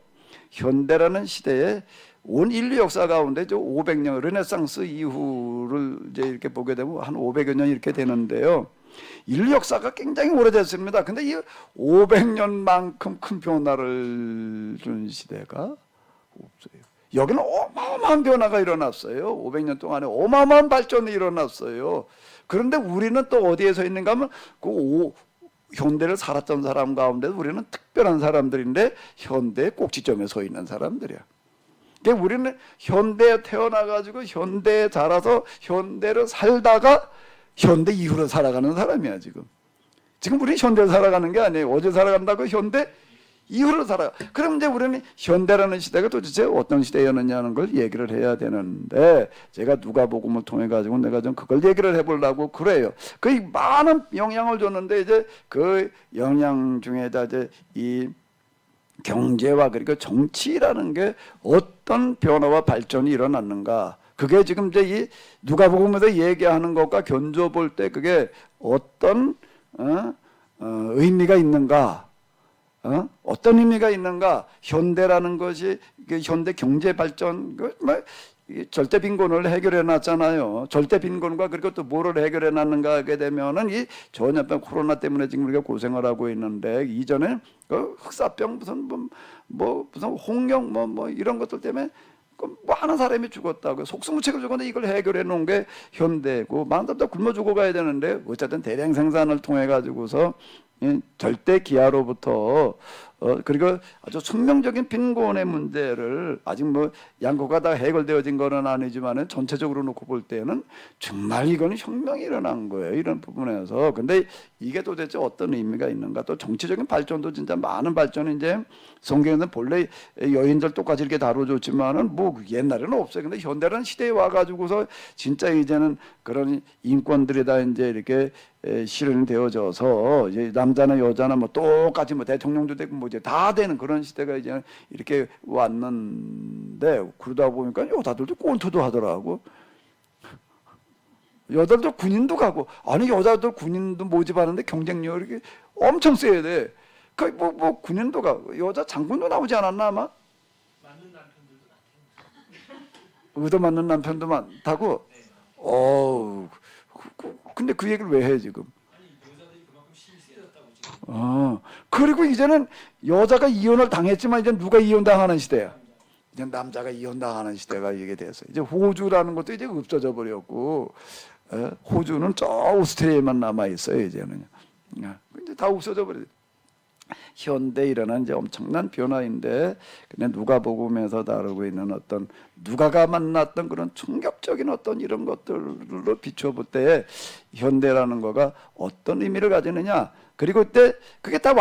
현대라는 시대에 온 인류 역사 가운데 500년 르네상스 이후를 이제 이렇게 보게 되면 한 500여 년 이렇게 되는데요. 인류 역사가 굉장히 오래됐습니다. 근데 이 500년만큼 큰 변화를 준 시대가 없어요. 여기는 어마어마한 변화가 일어났어요. 500년 동안에 어마어마한 발전이 일어났어요. 그런데 우리는 또 어디에 서 있는가 하면, 현대를 살았던 사람 가운데 우리는 특별한 사람들인데, 현대의 꼭지점에 서 있는 사람들이야. 그러니까 우리는 현대에 태어나가지고 현대에 자라서 현대를 살다가 현대 이후로 살아가는 사람이야 지금. 지금 우리 현대를 살아가는 게 아니에요. 어제 살아간다고 현대 이후로 살아. 그럼 이제 우리는 현대라는 시대가 도대체 어떤 시대였느냐는 걸 얘기를 해야 되는데, 제가 누가복음을 통해 가지고 내가 좀 그걸 얘기를 해보려고 그래요. 그 많은 영향을 줬는데 이제 그 영향 중에다 이제 이 경제와 그리고 정치라는 게 어떤 변화와 발전이 일어났는가. 그게 지금 이제 이 누가복음에서 얘기하는 것과 견줘 볼 때 그게 어떤 의미가 있는가. 어떤 의미가 있는가? 현대라는 것이 현대 경제 발전, 절대 빈곤을 해결해 놨잖아요. 절대 빈곤과 그리고 또 뭐를 해결해 놨는가 하게 되면은 이 전염병 코로나 때문에 지금 우리가 고생을 하고 있는데, 이전에 그 흑사병 무슨 홍역 뭐 이런 것들 때문에 뭐 많은 사람이 죽었다고, 속수무책을 죽었는데 이걸 해결해 놓은 게 현대고, 많은 사람도 굶어 죽어가야 되는데 어쨌든 대량 생산을 통해 가지고서 절대 기아로부터 그리고 아주 숙명적인 빈곤의 문제를, 아직 뭐 양국가 다 해결되어진 거는 아니지만은 전체적으로 놓고 볼 때는 정말 이거는 혁명이 일어난 거예요, 이런 부분에서. 근데 이게 도대체 어떤 의미가 있는가? 또 정치적인 발전도 진짜 많은 발전이 이제 성경에는 본래 여인들 똑같이 이렇게 다뤄줬지만은 뭐 옛날에는 없어요. 근데 현대라는 시대에 와가지고서 진짜 이제는 그런 인권들이 다 이제 이렇게 실현이 되어져서 이제 남자나 여자나 뭐 똑같이 뭐 대통령도 되고 뭐 이제 다 되는 그런 시대가 이제 이렇게 왔는데, 그러다 보니까 여자들도 권투도 하더라고. 여자들도 군인도 가고. 아니 여자들 군인도 모집하는데 경쟁력이 엄청 세야 돼. 그 뭐 군인도 가고 여자 장군도 나오지 않았나 아마? 맞는 남편들도 많대요. 의도 맞는 남편도 많다고. 근데 그 얘기를 왜 해 지금? 아니 여자들이 그만큼 힘이 세졌다고 지금. 그리고 이제는 여자가 이혼을 당했지만 이제 누가 이혼당하는 시대야? 이제 남자가 이혼당하는 시대가 이게 됐어요. 이제 호주라는 것도 이제 없어져 버렸고, 호주는 저 오스트레일리아만 남아 있어요 이제는. 이제 다 없어져 버려. 현대에 일어난 이제 엄청난 변화인데, 그냥 누가복음에서 다루고 있는 어떤 누가가 만났던 그런 충격적인 어떤 이런 것들로 비춰볼 때 현대라는 거가 어떤 의미를 가지느냐. 그리고 그때 그게 다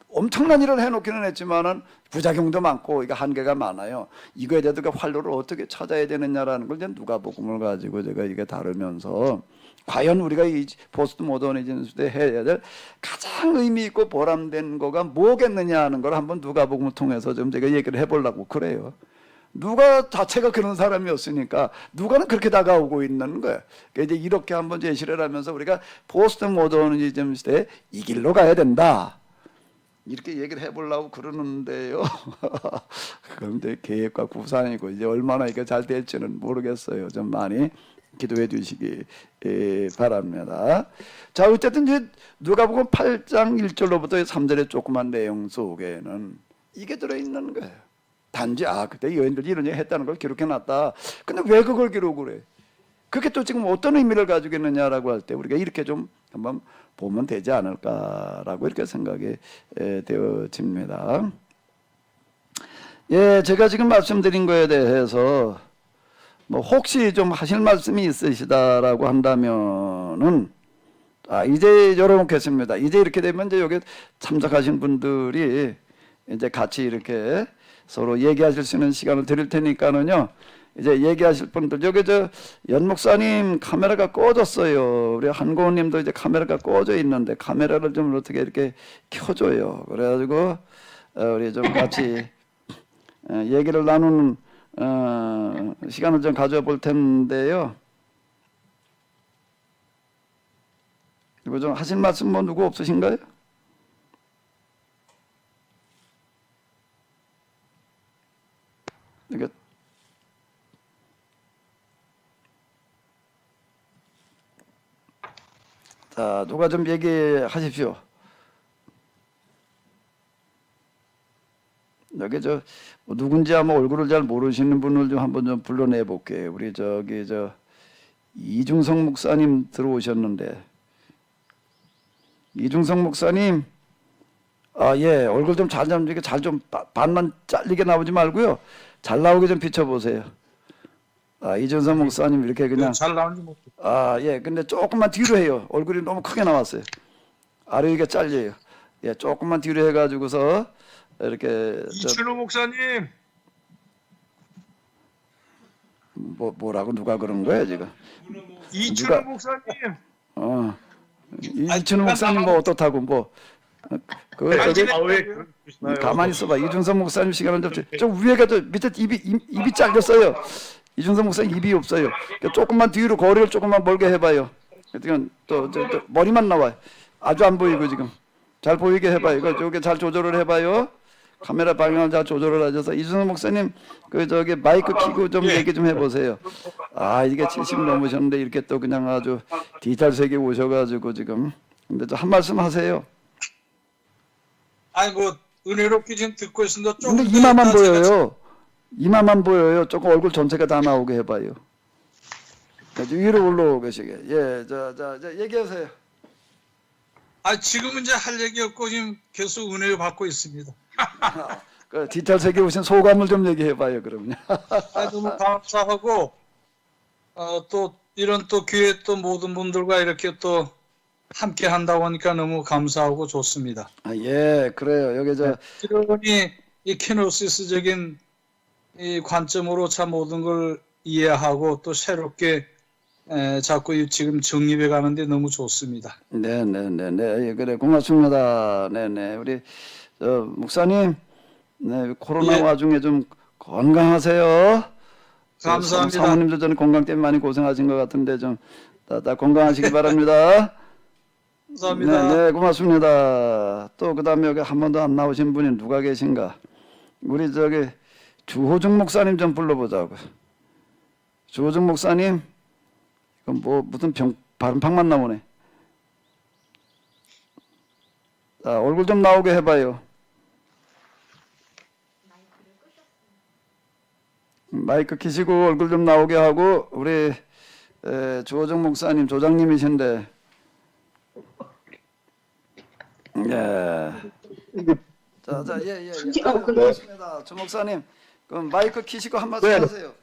엄청난 일을 해놓기는 했지만은 부작용도 많고 이게 한계가 많아요. 이거에 대해서 그 활로를 어떻게 찾아야 되느냐라는 걸 이제 누가복음을 가지고 제가 이게 다루면서, 과연 우리가 이 포스트 모더니즘 시대에 해야 될 가장 의미 있고 보람된 거가 뭐겠느냐 하는 걸 한번 누가복음을 통해서 좀 제가 얘기를 해보려고 그래요. 누가 자체가 그런 사람이었으니까 누가는 그렇게 다가오고 있는 거예요. 그러니까 이제 이렇게 한번 제시를 하면서 우리가 포스트 모더니즘 시대에 이 길로 가야 된다, 이렇게 얘기를 해보려고 그러는데요. 그런데 계획과 구상이고 이제 얼마나 이게 잘 될지는 모르겠어요. 좀 많이 기도해 주시기 바랍니다. 자, 어쨌든 이제 누가복음 8장 1절로부터 3절의 조그만 내용 속에는 이게 들어있는 거예요. 단지 그때 여인들이 이런 얘기 했다는 걸 기록해놨다. 근데 왜 그걸 기록을 해? 그게 또 지금 어떤 의미를 가지고 있느냐라고 할 때 우리가 이렇게 좀 한번 보면 되지 않을까라고 이렇게 생각이 되어집니다. 예, 제가 지금 말씀드린 거에 대해서 뭐 혹시 좀 하실 말씀이 있으시다라고 한다면은 이제 열어놓겠습니다. 이제 이렇게 되면 이제 여기 참석하신 분들이 이제 같이 이렇게 서로 얘기하실 수 있는 시간을 드릴 테니까는요. 이제 얘기하실 분들, 여기 연 목사님 카메라가 꺼졌어요. 우리 한고은님도 이제 카메라가 꺼져 있는데 카메라를 좀 어떻게 이렇게 켜줘요. 그래가지고 우리 좀 같이 얘기를 나누는 시간을 좀 가져볼 텐데요. 그리고 좀 하실 말씀 뭐 누구 없으신가요? 이게 자, 누가 좀 얘기하십시오. 여기 누군지 아마 얼굴을 잘 모르시는 분을 좀 한번 좀 불러내 볼게요. 우리 이중성 목사님 들어오셨는데, 이중성 목사님, 예, 얼굴 좀 잘 좀 반만 잘리게 나오지 말고요, 잘 나오게 좀 비춰보세요. 이준석 목사님 이렇게 그냥 잘 나온지 못. 예. 근데 조금만 뒤로 해요. 얼굴이 너무 크게 나왔어요. 아래 위가 잘려요. 예, 조금만 뒤로 해가지고서 이렇게 이춘호 목사님. 뭐라고 누가 그런 거야 지금? 이춘호 누가- 목사님. 이춘호 목사님 뭐 어떻다고 그 저기 왜 가만히 있어봐. 이준석 목사님 시간은 좀 위에가 저 밑에 입이 잘렸어요. 이준석 목사님 입이 없어요. 그러니까 조금만 뒤로 거리를 조금만 멀게 해봐요. 그러니까 또 머리만 나와요. 아주 안 보이고 지금 잘 보이게 해봐요. 이거 저게 잘 조절을 해봐요. 카메라 방향을 잘 조절을 하셔서 이준석 목사님 그 저기 마이크 켜고 좀 얘기 좀 해보세요. 이게 70 넘으셨는데 이렇게 또 그냥 아주 디지털 세계 오셔가지고 지금 근데 또 한 말씀 하세요. 아니 뭐 은혜롭게 지금 듣고 있습니다. 근데 더 이마만 이따 제가 보여요. 이마만 보여요. 조금 얼굴 전체가 다 나오게 해봐요. 위로 올라오고 계시게. 예, 자, 얘기하세요. 지금은 이제 할 얘기 없고 지금 계속 은혜를 받고 있습니다. 그 디지털 세계 오신 소감을 좀 얘기해봐요. 그러면. 너무 감사하고 또 이런 또 교회 또 모든 분들과 이렇게 또 함께 한다고 하니까 너무 감사하고 좋습니다. 예, 그래요. 여기 이러니 이 케노시스적인 이 관점으로 참 모든 걸 이해하고 또 새롭게 자꾸 지금 정립해 가는데 너무 좋습니다. 네. 예, 그래 고맙습니다. 네네. 우리 목사님, 네 코로나 예. 와중에 좀 건강하세요. 감사합니다. 사모님도 저는 건강 때문에 많이 고생하신 것 같은데 좀 다 건강하시기 바랍니다. 감사합니다. 네, 고맙습니다. 또 그다음에 여기 한 번도 안 나오신 분이 누가 계신가? 우리 저기 주호중 목사님 좀 불러보자고. 주호중 목사님, 이건 뭐 무슨 발음팍만 나오네. 자, 얼굴 좀 나오게 해봐요. 마이크 켜시고 얼굴 좀 나오게 하고 우리 주호중 목사님 조장님이신데. 예. 예. 고맙습니다. 주 목사님, 그럼 마이크 키시고 한 말씀 하세요.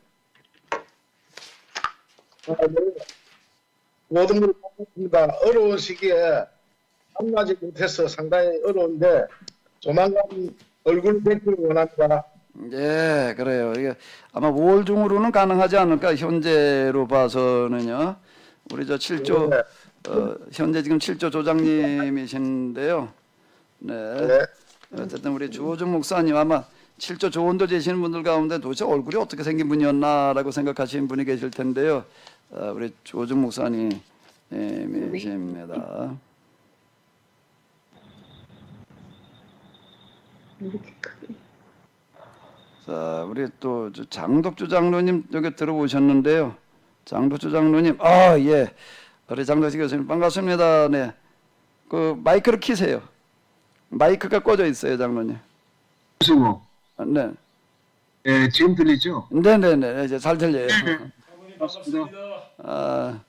모든 걸 반갑습니다. 어려운 시기에 만나지 못해서 상당히 어려운데 조만간 얼굴 뵙기를 원합니다. 예, 그래요. 이게 아마 5월 중으로는 가능하지 않을까 현재로 봐서는요. 우리 저 7조 현재 지금 7조 조장님이신데요. 네. 어쨌든 우리 주호중 목사님 아마 7조 조언도 되시는 분들 가운데 도대체 얼굴이 어떻게 생긴 분이었나라고 생각하시는 분이 계실 텐데요. 우리 주호중 목사님이십니다. 자, 우리 또 장덕주 장로님 여기 들어오셨는데요. 장덕주 장로님, 예. 우리 장덕주 교수님 반갑습니다. 네. 그 마이크를 키세요. 마이크가 꺼져 있어요, 장로님. 수고. 네. 예, 지금 들리죠? 네네네. 이제 잘 들려요. 반갑습니다. 아,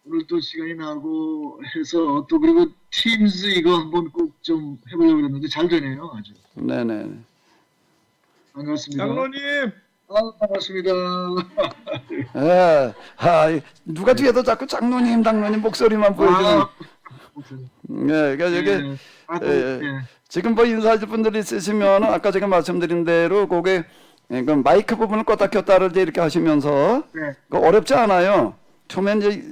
오늘 또 시간이 나고 해서 또 그리고 팀즈 이거 한번 꼭 좀 해보려고 그랬는데 잘 되네요, 아주. 네네. 반갑습니다. 장로님. 반갑습니다. 예. 누가 뒤에도 자꾸 장로님 목소리만 보여주는. 네, 그러니까 여기 지금 뭐 인사하실 분들이 있으시면 아까 제가 말씀드린 대로 그게 그 마이크 부분을 껐다 켰다를 이렇게 하시면서 네. 그거 어렵지 않아요. 처음에 이제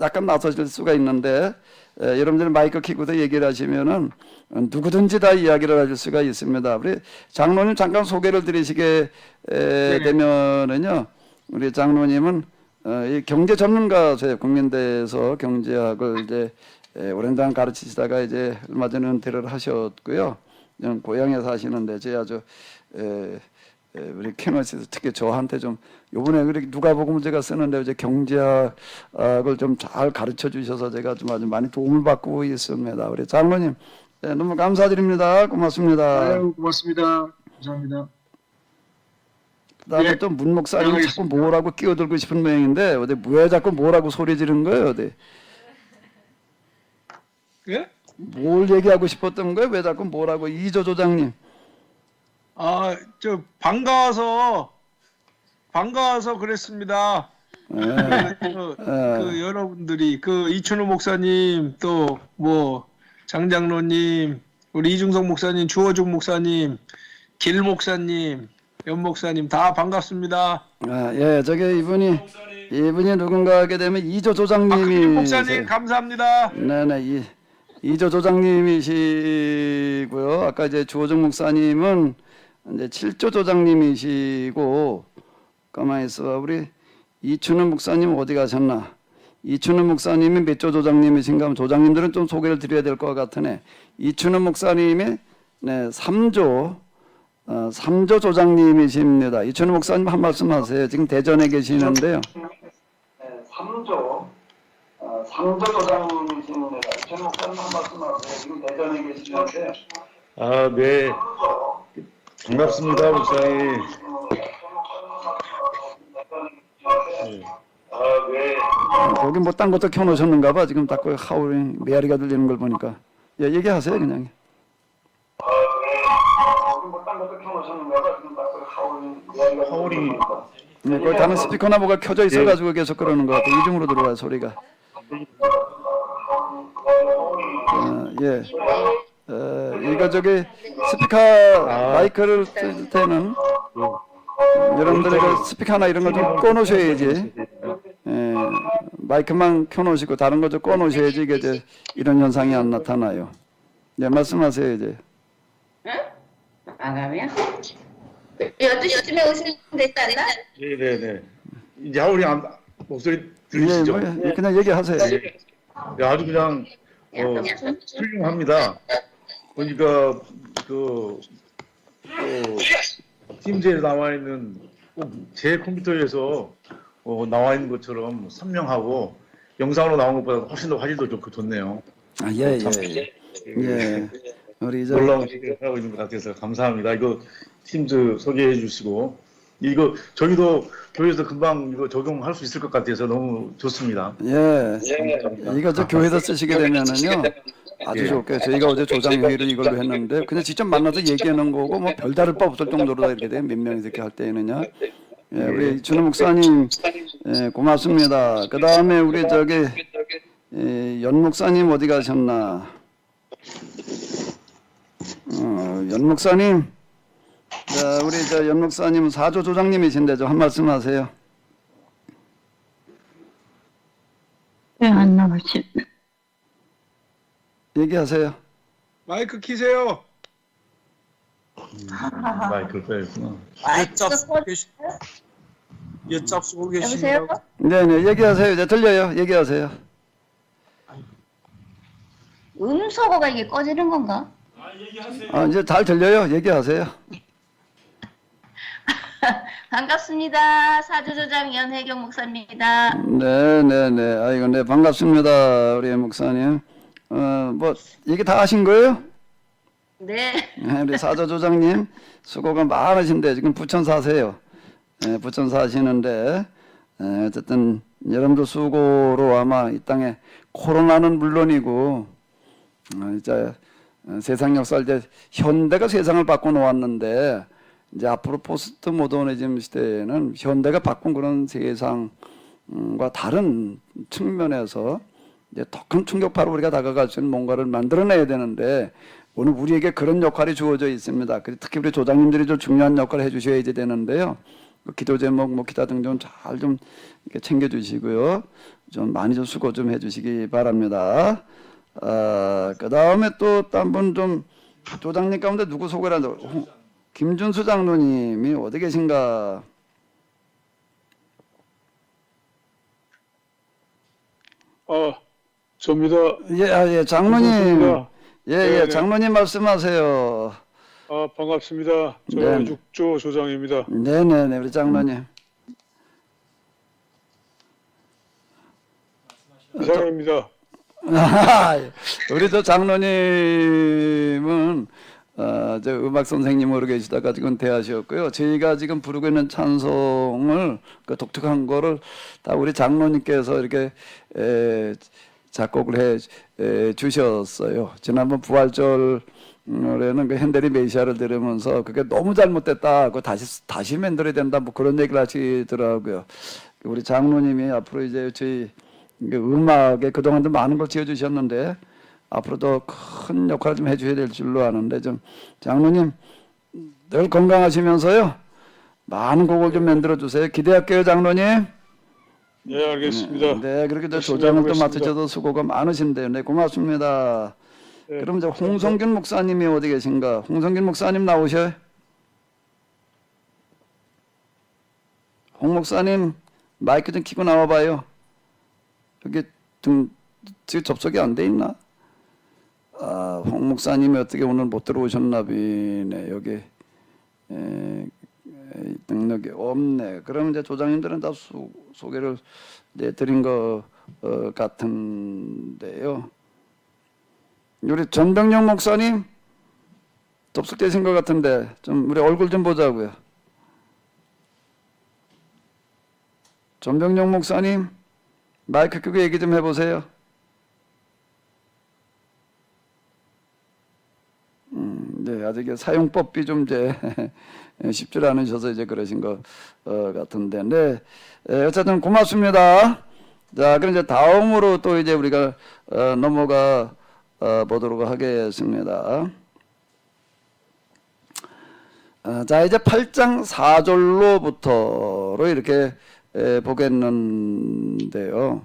약간 나서실 수가 있는데 여러분들 마이크 켜고도 얘기를 하시면은 누구든지 다 이야기를 하실 수가 있습니다. 우리 장로님 잠깐 소개를 드리시게 되면은요, 우리 장로님은 이 경제 전문가세요. 국민대에서 경제학을 이제 오랜 동안 가르치시다가 이제 얼마 전에 은퇴를 하셨고요. 고향에 사시는데 제 아주 우리 캐너시에서 특히 저한테 좀 요번에 그렇게 누가복음을 제가 쓰는데 이제 경제학을 좀 잘 가르쳐 주셔서 제가 좀 아주 많이 도움을 받고 있습니다. 우리 장로님 너무 감사드립니다. 고맙습니다. 아유, 고맙습니다. 감사합니다. 그다음에 또 문 목사님 자꾸 뭐라고 끼어들고 싶은 모양인데 어디 왜 자꾸 뭐라고 소리 지른 거예요? 어디 예? 뭘 얘기하고 싶었던 거예요? 왜 자꾸 뭐라고 이조 조장님? 반가워서 반가워서 그랬습니다. 예. 그 여러분들이 그 이춘호 목사님 또 뭐 장장로님 우리 이중성 목사님 주호중 목사님 길 목사님 연 목사님 다 반갑습니다. 아, 예, 저게 이분이 누군가 하게 되면 이조 박근혜 조장님이 목사님 감사합니다. 네네 이조 조장님이시고요. 아까 이제 주호정 목사님은 이제 7조 조장님이시고 가만히 있어 우리 이춘우 목사님 어디 가셨나? 이춘우 목사님이 몇 조 조장님이신가 하면 조장님들은 좀 소개를 드려야 될 것 같으네. 이춘우 목사님이 네, 3조 3조 조장님이십니다. 이춘우 목사님 한 말씀 하세요. 지금 대전에 계시는데요. 네, 3조 조장님이십니다. 이춘우 목사님 한 말씀 하세요. 지금 대전에 계시는데요. 아, 네. 반갑습니다, 목사님. 거기 뭐 딴 것도 켜놓으셨는가 봐. 지금 자꾸 하울링 메아리가 들리는 걸 보니까. 예, 얘기하세요 그냥. 하울이 네, 거기 다른 스피커나 뭐가 켜져 있어가지고 계속 그러는 것 같아요. 이중으로 들어와요 소리가. 예. 이거 저기 스피커 마이크를 쓸 때는 여러분들이 그 스피커나 이런 걸 좀 꺼놓으셔야지. 예, 마이크만 켜놓으시고 다른 거 좀 꺼놓으셔야지 이게 이제 이런 현상이 안 나타나요. 네, 말씀하세요 이제. 안 가면? 12시쯤에 오시면 되지 않나? 네네네. 이제 하울이 목소리 예, 들리시죠? 뭐, 그냥 얘기하세요. 네, 아주 그냥 훌륭합니다. 보니까 팀즈에 나와 있는 꼭 제 컴퓨터에서 나와 있는 것처럼 선명하고 영상으로 나온 것보다 훨씬 더 화질도 좋고 좋네요. 아, 예. 우리 이제 놀라운 시기를 하고 있는 것 같아서 감사합니다. 이거 팀즈 소개해 주시고 이거 저희도 교회에서 금방 이거 적용할 수 있을 것 같아서 너무 좋습니다. 예. 이거 저 교회에서 쓰시게 되면은요. 아주 좋게 저희가 어제 조장회의를 이걸로 했는데 그냥 직접 만나서 얘기하는 거고 뭐 별다를 바 없을 정도로 이렇게 돼 몇 명이 이렇게 할 때는요. 예, 우리 이춘우 목사님 예, 고맙습니다. 그 다음에 우리 저기 연 목사님 어디 가셨나? 연 목사님, 자, 우리 저 연 목사님은 4조 조장님이신데 좀 한 말씀 하세요. 왜 안 나오지? 얘기하세요. 마이크 키세요. 마이크를 빼야구나. 엿잡 쓰고 여보세요? 계십니다. 네네, 얘기하세요. 이제 들려요. 얘기하세요. 음소거가 이게 꺼지는 건가? 아, 이제 잘 들려요. 얘기하세요. 반갑습니다. 사주조장 연혜경 목사입니다. 네네네. 아이고, 네, 반갑습니다. 우리 목사님. 뭐, 얘기 다 하신 거예요? 네. 네, 우리 사조조장님 수고가 많으신데 지금 부천 사세요. 네, 부천 사시는데 어쨌든 여러분들 수고로 아마 이 땅에 코로나는 물론이고 이제 세상 역사 이제 현대가 세상을 바꿔 놓았는데 이제 앞으로 포스트 모더니즘 시대에는 현대가 바꾼 그런 세상과 다른 측면에서 이제 더 큰 충격파로 우리가 다가갈 수 있는 뭔가를 만들어내야 되는데 오늘 우리에게 그런 역할이 주어져 있습니다. 특히 우리 조장님들이 좀 중요한 역할을 해주셔야 되는데요. 그 기도 제목, 뭐 기타 등 좀 잘 좀 이렇게 챙겨주시고요. 좀 많이 좀 수고 좀 해주시기 바랍니다. 그 다음에 또 딴 분 좀 조장님 가운데 누구 소개를 한다? 김준수 장로님이 어디 계신가? 접니다. 예, 장로님. 반갑습니다. 예, 장로님 말씀하세요. 반갑습니다. 저 네. 6조 조장입니다. 네네네, 우리 장로님. 이상입니다. 우리 저 장로님은 저 음악 선생님으로 계시다가 지금 대하셨고요. 저희가 지금 부르고 있는 찬송을 그 독특한 거를 다 우리 장로님께서 이렇게 작곡을 해 주셨어요. 지난번 부활절 올해는 그 핸델이 메시아를 들으면서 그게 너무 잘못됐다. 그 다시 만들어야 된다. 뭐 그런 얘기를 하시더라고요. 우리 장로님이 앞으로 이제 저희 음악에 그동안도 많은 걸 지어주셨는데 앞으로도 큰 역할 좀 해주셔야 될 줄로 아는데 좀 장로님 늘 건강하시면서요 많은 곡을 좀 만들어 주세요. 기대할게요, 장로님. 예, 알겠습니다. 네, 그렇게 또 열심히 조장을 또 해보겠습니다. 맡으셔도 수고가 많으신데요. 네, 고맙습니다. 네, 그럼 이제 홍성균 목사님이 어디 계신가? 홍성균 목사님 나오셔요. 홍 목사님 마이크 좀 켜고 나와봐요. 여기 지금 접속이 안 돼 있나? 아, 홍 목사님이 어떻게 오늘 못 들어오셨나 보네. 여기 등록이 없네. 그럼 이제 조장님들은 다 소개를 드린 것 같은데요. 우리 전병영 목사님 접속되신 것 같은데 좀 우리 얼굴 좀 보자고요. 전병영 목사님 마이크 끄고 얘기 좀 해보세요. 네, 아직 사용법이 좀 이제 쉽지 않으셔서 이제 그러신 것 같은데, 네, 어쨌든 고맙습니다. 자, 그럼 이제 다음으로 또 이제 우리가 넘어가 보도록 하겠습니다. 자, 이제 8장 4절로부터로 이렇게 보겠는데요.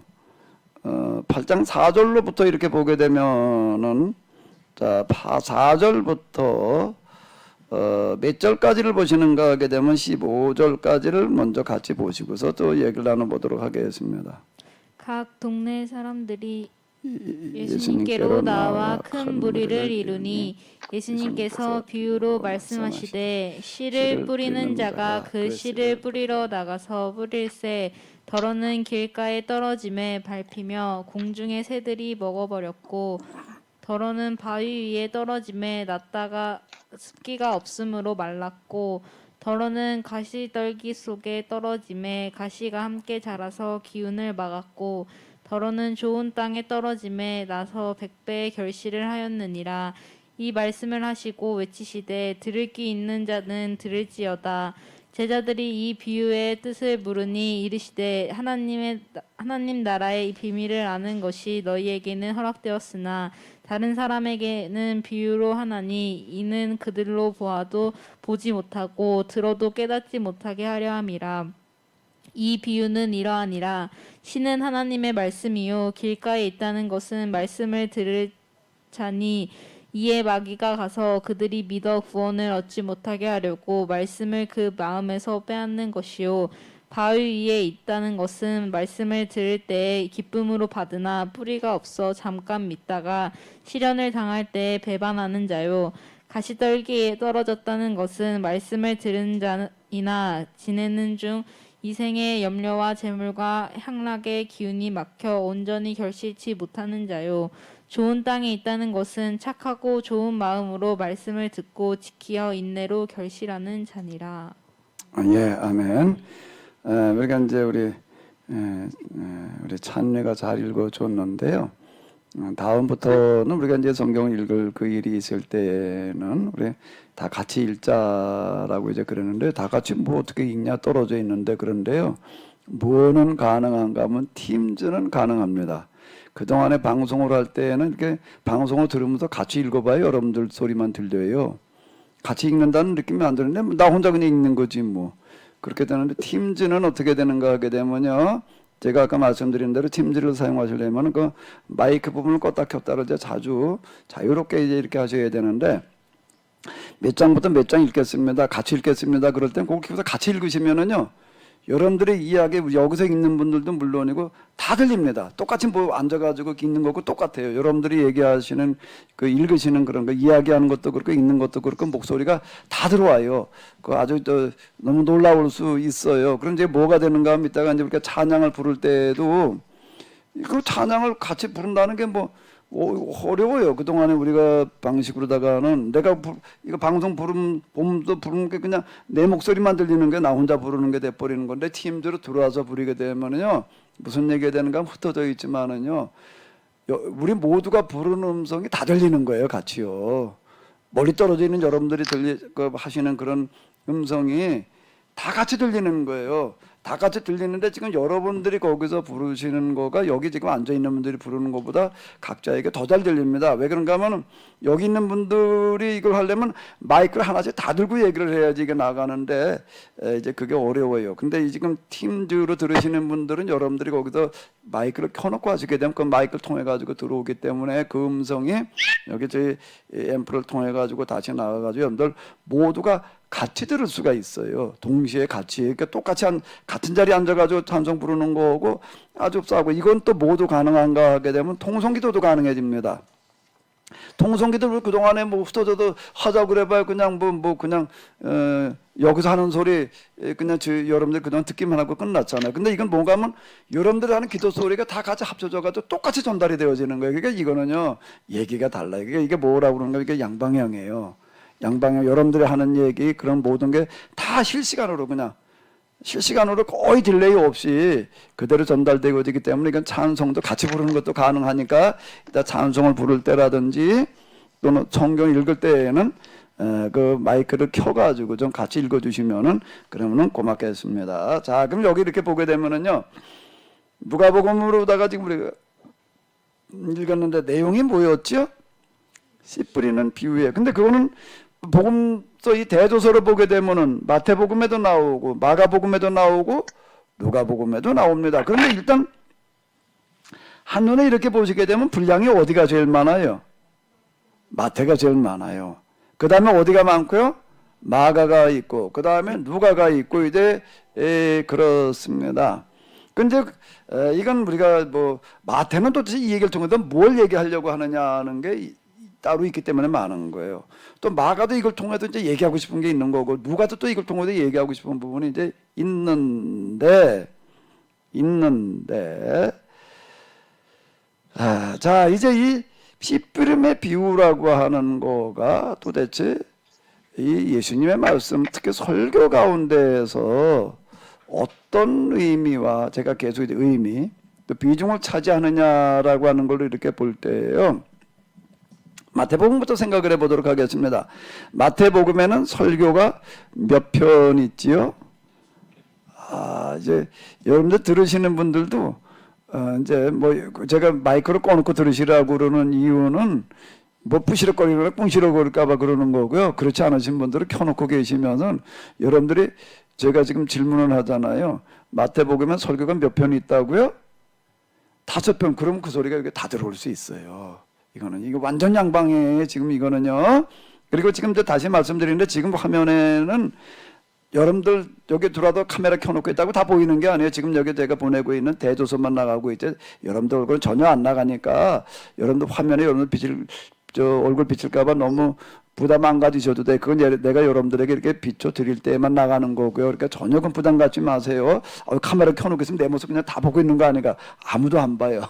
8장 4절로부터 이렇게 보게 되면은 자, 4절부터 몇 절까지를 보시는가 하게 되면 15절까지를 먼저 같이 보시고서 또 얘기를 나눠보도록 하겠습니다. 각 동네 사람들이 예수님께로 나와 큰 무리를 이루니 예수님께서 비유로 말씀하시되 씨를 뿌리는 자가 그 씨를 뿌리러 나가서 뿌릴새 더러는 길가에 떨어짐에 밟히며 공중의 새들이 먹어버렸고 더러는 바위 위에 떨어짐에 났다가 습기가 없으므로 말랐고 더러는 가시떨기 속에 떨어짐에 가시가 함께 자라서 기운을 막았고 더러는 좋은 땅에 떨어짐에 나서 100배의 결실을 하였느니라. 이 말씀을 하시고 외치시되 들을 귀 있는 자는 들을지어다. 제자들이 이 비유의 뜻을 물으니 이르시되 하나님 나라의 비밀을 아는 것이 너희에게는 허락되었으나 다른 사람에게는 비유로 하나니 이는 그들로 보아도 보지 못하고 들어도 깨닫지 못하게 하려 함이라. 이 비유는 이러하니라. 신은 하나님의 말씀이요 길가에 있다는 것은 말씀을 들을 자니 이에 마귀가 가서 그들이 믿어 구원을 얻지 못하게 하려고 말씀을 그 마음에서 빼앗는 것이요 바위 위에 있다는 것은 말씀을 들을 때에 기쁨으로 받으나 뿌리가 없어 잠깐 믿다가 시련을 당할 때에 배반하는 자요 가시떨기에 떨어졌다는 것은 말씀을 들은 자이나 지내는 중 이생의 염려와 재물과 향락의 기운이 막혀 온전히 결실치 못하는 자요 좋은 땅에 있다는 것은 착하고 좋은 마음으로 말씀을 듣고 지키어 인내로 결실하는 자니라. 예, 아멘. 우리가 이제 우리 찬미가 잘 읽어줬는데요. 다음부터는 우리가 이제 성경을 읽을 그 일이 있을 때는 우리 다 같이 읽자라고 이제 그러는데 다 같이 뭐 어떻게 읽냐 떨어져 있는데 그런데요. 뭐는 가능한가 하면 팀즈는 가능합니다. 그동안에 방송을 할 때는 이렇게 방송을 들으면서 같이 읽어봐요. 여러분들 소리만 들려요. 같이 읽는다는 느낌이 안 드는데 나 혼자 그냥 읽는 거지 뭐. 그렇게 되는데 팀즈는 어떻게 되는가 하게 되면요. 제가 아까 말씀드린 대로 팀즈를 사용하시려면 그 마이크 부분을 껐다 켰다를 이제 자주 자유롭게 이제 이렇게 하셔야 되는데 몇 장부터 몇 장 읽겠습니다. 같이 읽겠습니다. 그럴 땐 그걸 같이 읽으시면은요. 여러분들의 이야기 여기서 읽는 분들도 물론이고 다 들립니다. 똑같이 뭐 앉아가지고 읽는 거고 똑같아요. 여러분들이 얘기하시는 그 읽으시는 그런 거 이야기하는 것도 그렇고 읽는 것도 그렇고 목소리가 다 들어와요. 그 아주 너무 놀라울 수 있어요. 그럼 이제 뭐가 되는가 하면 이따가 이제 우리가 찬양을 부를 때도 그 찬양을 같이 부른다는 게 뭐 어려워요. 그동안에 우리가 방식으로다가는 내가 이거 방송 봄도 부르는 게 그냥 내 목소리만 들리는 게 나 혼자 부르는 게 돼버리는 건데 팀들로 들어와서 부르게 되면은요 무슨 얘기가 되는가 흩어져 있지만은요 우리 모두가 부르는 음성이 다 들리는 거예요. 같이요. 멀리 떨어져 있는 여러분들이 하시는 그런 음성이 다 같이 들리는 거예요. 다 같이 들리는데 지금 여러분들이 거기서 부르시는 거가 여기 지금 앉아 있는 분들이 부르는 것보다 각자에게 더 잘 들립니다. 왜 그런가 하면 여기 있는 분들이 이걸 하려면 마이크를 하나씩 다 들고 얘기를 해야지 이게 나가는데 이제 그게 어려워요. 근데 지금 팀즈로 들으시는 분들은 여러분들이 거기서 마이크를 켜놓고 하시게 되면 그 마이크를 통해 가지고 들어오기 때문에 그 음성이 여기 저희 앰프를 통해 가지고 다시 나가 가지고 여러분들 모두가 같이 들을 수가 있어요. 동시에 같이. 그러니까 똑같이 같은 자리에 앉아가지고 찬송 부르는 거고 아주 싸고 이건 또 모두 가능한가 하게 되면 통성기도도 가능해집니다. 통성기도를 그동안에 뭐 흩어져도 하자 그래봐요. 그냥 그냥 여기서 하는 소리 그냥 여러분들 그동안 듣기만 하고 끝났잖아요. 근데 이건 뭔가 하면 여러분들이 하는 기도 소리가 다 같이 합쳐져가지고 똑같이 전달이 되어지는 거예요. 그러니까 이거는요 얘기가 달라요. 이게 뭐라고 그러는가 이게 양방향이에요. 양방향 여러분들이 하는 얘기 그런 모든 게 다 실시간으로 그냥 실시간으로 거의 딜레이 없이 그대로 전달되고 있기 때문에 이건 찬송도 같이 부르는 것도 가능하니까 일단 찬송을 부를 때라든지 또는 성경 읽을 때에는 그 마이크를 켜가지고 좀 같이 읽어주시면은 그러면은 고맙겠습니다. 자, 그럼 여기 이렇게 보게 되면은요 누가복음으로다가 지금 우리가 읽었는데 내용이 뭐였죠? 씨 뿌리는 비유예요. 근데 그거는 복음서 이 대조서를 보게 되면은 마태복음에도 나오고 마가복음에도 나오고 누가복음에도 나옵니다. 그런데 일단 한눈에 이렇게 보시게 되면 분량이 어디가 제일 많아요? 마태가 제일 많아요. 그 다음에 어디가 많고요? 마가가 있고 그 다음에 누가가 있고 이제 그렇습니다. 근데 이건 우리가 뭐 마태는 도대체 이 얘기를 통해서 뭘 얘기하려고 하느냐는 게 따로 있기 때문에 많은 거예요. 또 마가도 이걸 통해서 이제 얘기하고 싶은 게 있는 거고 누가도 또 이걸 통해서 얘기하고 싶은 부분이 이제 있는데 자 이제 이 씨뿌림의 비유라고 하는 거가 도대체 이 예수님의 말씀 특히 설교 가운데에서 어떤 의미와 제가 계속 이제 의미 또 비중을 차지하느냐라고 하는 걸 이렇게 볼 때요. 마태복음부터 생각을 해보도록 하겠습니다. 마태복음에는 설교가 몇 편 있지요? 이제 여러분들 들으시는 분들도 이제 뭐 제가 마이크를 꺼놓고 들으시라고 그러는 이유는 뭐 부시럭거리거나 꿍시럭거릴까봐 그러는 거고요. 그렇지 않으신 분들은 켜놓고 계시면은 여러분들이 제가 지금 질문을 하잖아요. 마태복음엔 설교가 몇 편 있다고요? 5편. 그러면 그 소리가 이렇게 다 들어올 수 있어요. 이거 완전 양방이에요. 지금 이거는요. 그리고 지금 이제 다시 말씀드리는데 지금 화면에는 여러분들 여기 들어와도 카메라 켜놓고 있다고 다 보이는 게 아니에요. 지금 여기 제가 보내고 있는 대조서만 나가고 있지 여러분들 얼굴은 전혀 안 나가니까 여러분들 화면에 여러분들 얼굴 비칠까봐 너무 부담 안 가지셔도 돼. 그건 내가 여러분들에게 이렇게 비춰 드릴 때만 나가는 거고요. 그러니까 전혀 그 부담 갖지 마세요. 카메라 켜놓고 있으면 내 모습 그냥 다 보고 있는 거 아니까 아무도 안 봐요.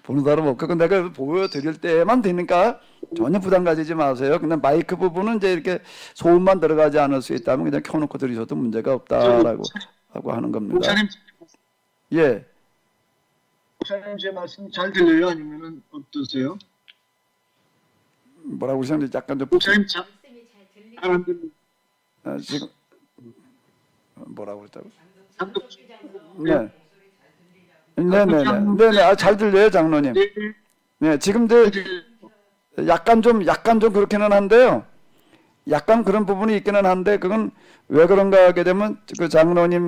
보는 사람 없고. 그건 내가 보여드릴 때만 되니까 전혀 부담 가지지 마세요. 그냥 마이크 부분은 이제 이렇게 소음만 들어가지 않을 수 있다면 그냥 켜놓고 들으셔도 문제가 없다라고 하는 겁니다. 목사님, 예. 목사님 제 말씀 잘 들려요? 아니면은 어떠세요? 뭐라고 그러셨는지 약간 좀 목사님 잘안 들려요. 지금 뭐라고 그랬다고? 네네네. 잘 들려요, 장로님. 네, 지금도 약간 좀 그렇게는 한데요. 약간 그런 부분이 있기는 한데 그건 왜 그런가 하게 되면 그 장로님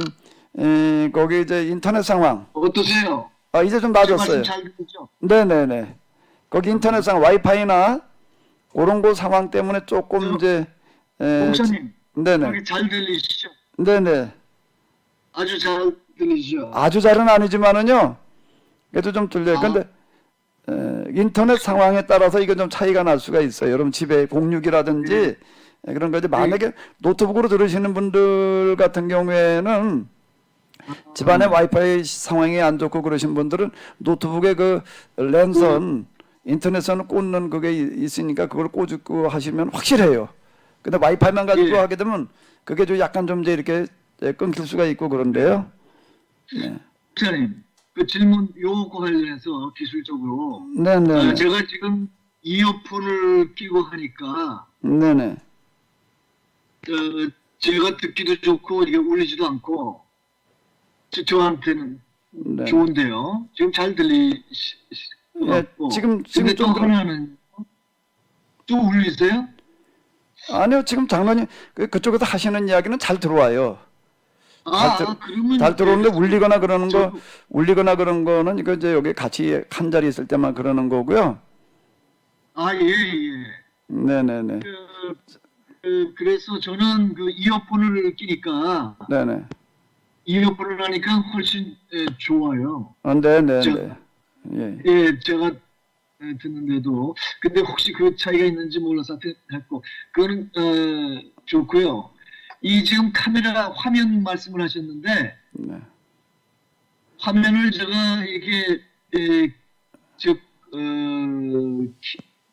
거기 이제 인터넷 상황 어떠세요? 이제 좀 나아졌어요. 잘 들리죠? 네네네. 거기 인터넷 상황 와이파이나 그런 거 상황 때문에 조금 이제 목사님, 네네. 거기 잘 들리시죠? 네네. 아주 잘 들리시죠? 아주 잘은 아니지만은요. 그래도 좀 들려요. 근데 인터넷 상황에 따라서 이건 좀 차이가 날 수가 있어요. 여러분 집에 공유기라든지 그런 거지. 만약에 노트북으로 들으시는 분들 같은 경우에는 집안에 와이파이 상황이 안 좋고 그러신 분들은 노트북에 그 랜선 인터넷선을 꽂는 그게 있으니까 그걸 꽂고 하시면 확실해요. 근데 와이파이만 가지고 하게 되면 그게 좀 약간 좀 이제 이렇게 끊길 수가 있고 그런데요. 네. 목사님, 그 질문 요거 관련해서 기술적으로 네네. 제가 지금 이어폰을 끼고 하니까 네네. 제가 듣기도 좋고 이게 울리지도 않고 저한테는 네. 좋은데요. 지금 잘 들리고 예, 지금 근데 또 좀 하나는 좀 울리세요? 아니요, 지금 장로님 그쪽에서 하시는 이야기는 잘 들어와요. 그러면 잘 들어오는데 울리거나 그러는 저- 거, 울리거나 그런 거는 이거 이제 여기 같이 한 자리 있을 때만 그러는 거고요. 예. 네네네. 그래서 저는 그 이어폰을 끼니까 네네. 이어폰을 하니까 훨씬 좋아요. 네네네. 예. 예, 제가 듣는데도 근데 혹시 그 차이가 있는지 몰라서 했고 그거는 좋고요. 이 지금 카메라 화면 말씀을 하셨는데 네. 화면을 제가 이렇게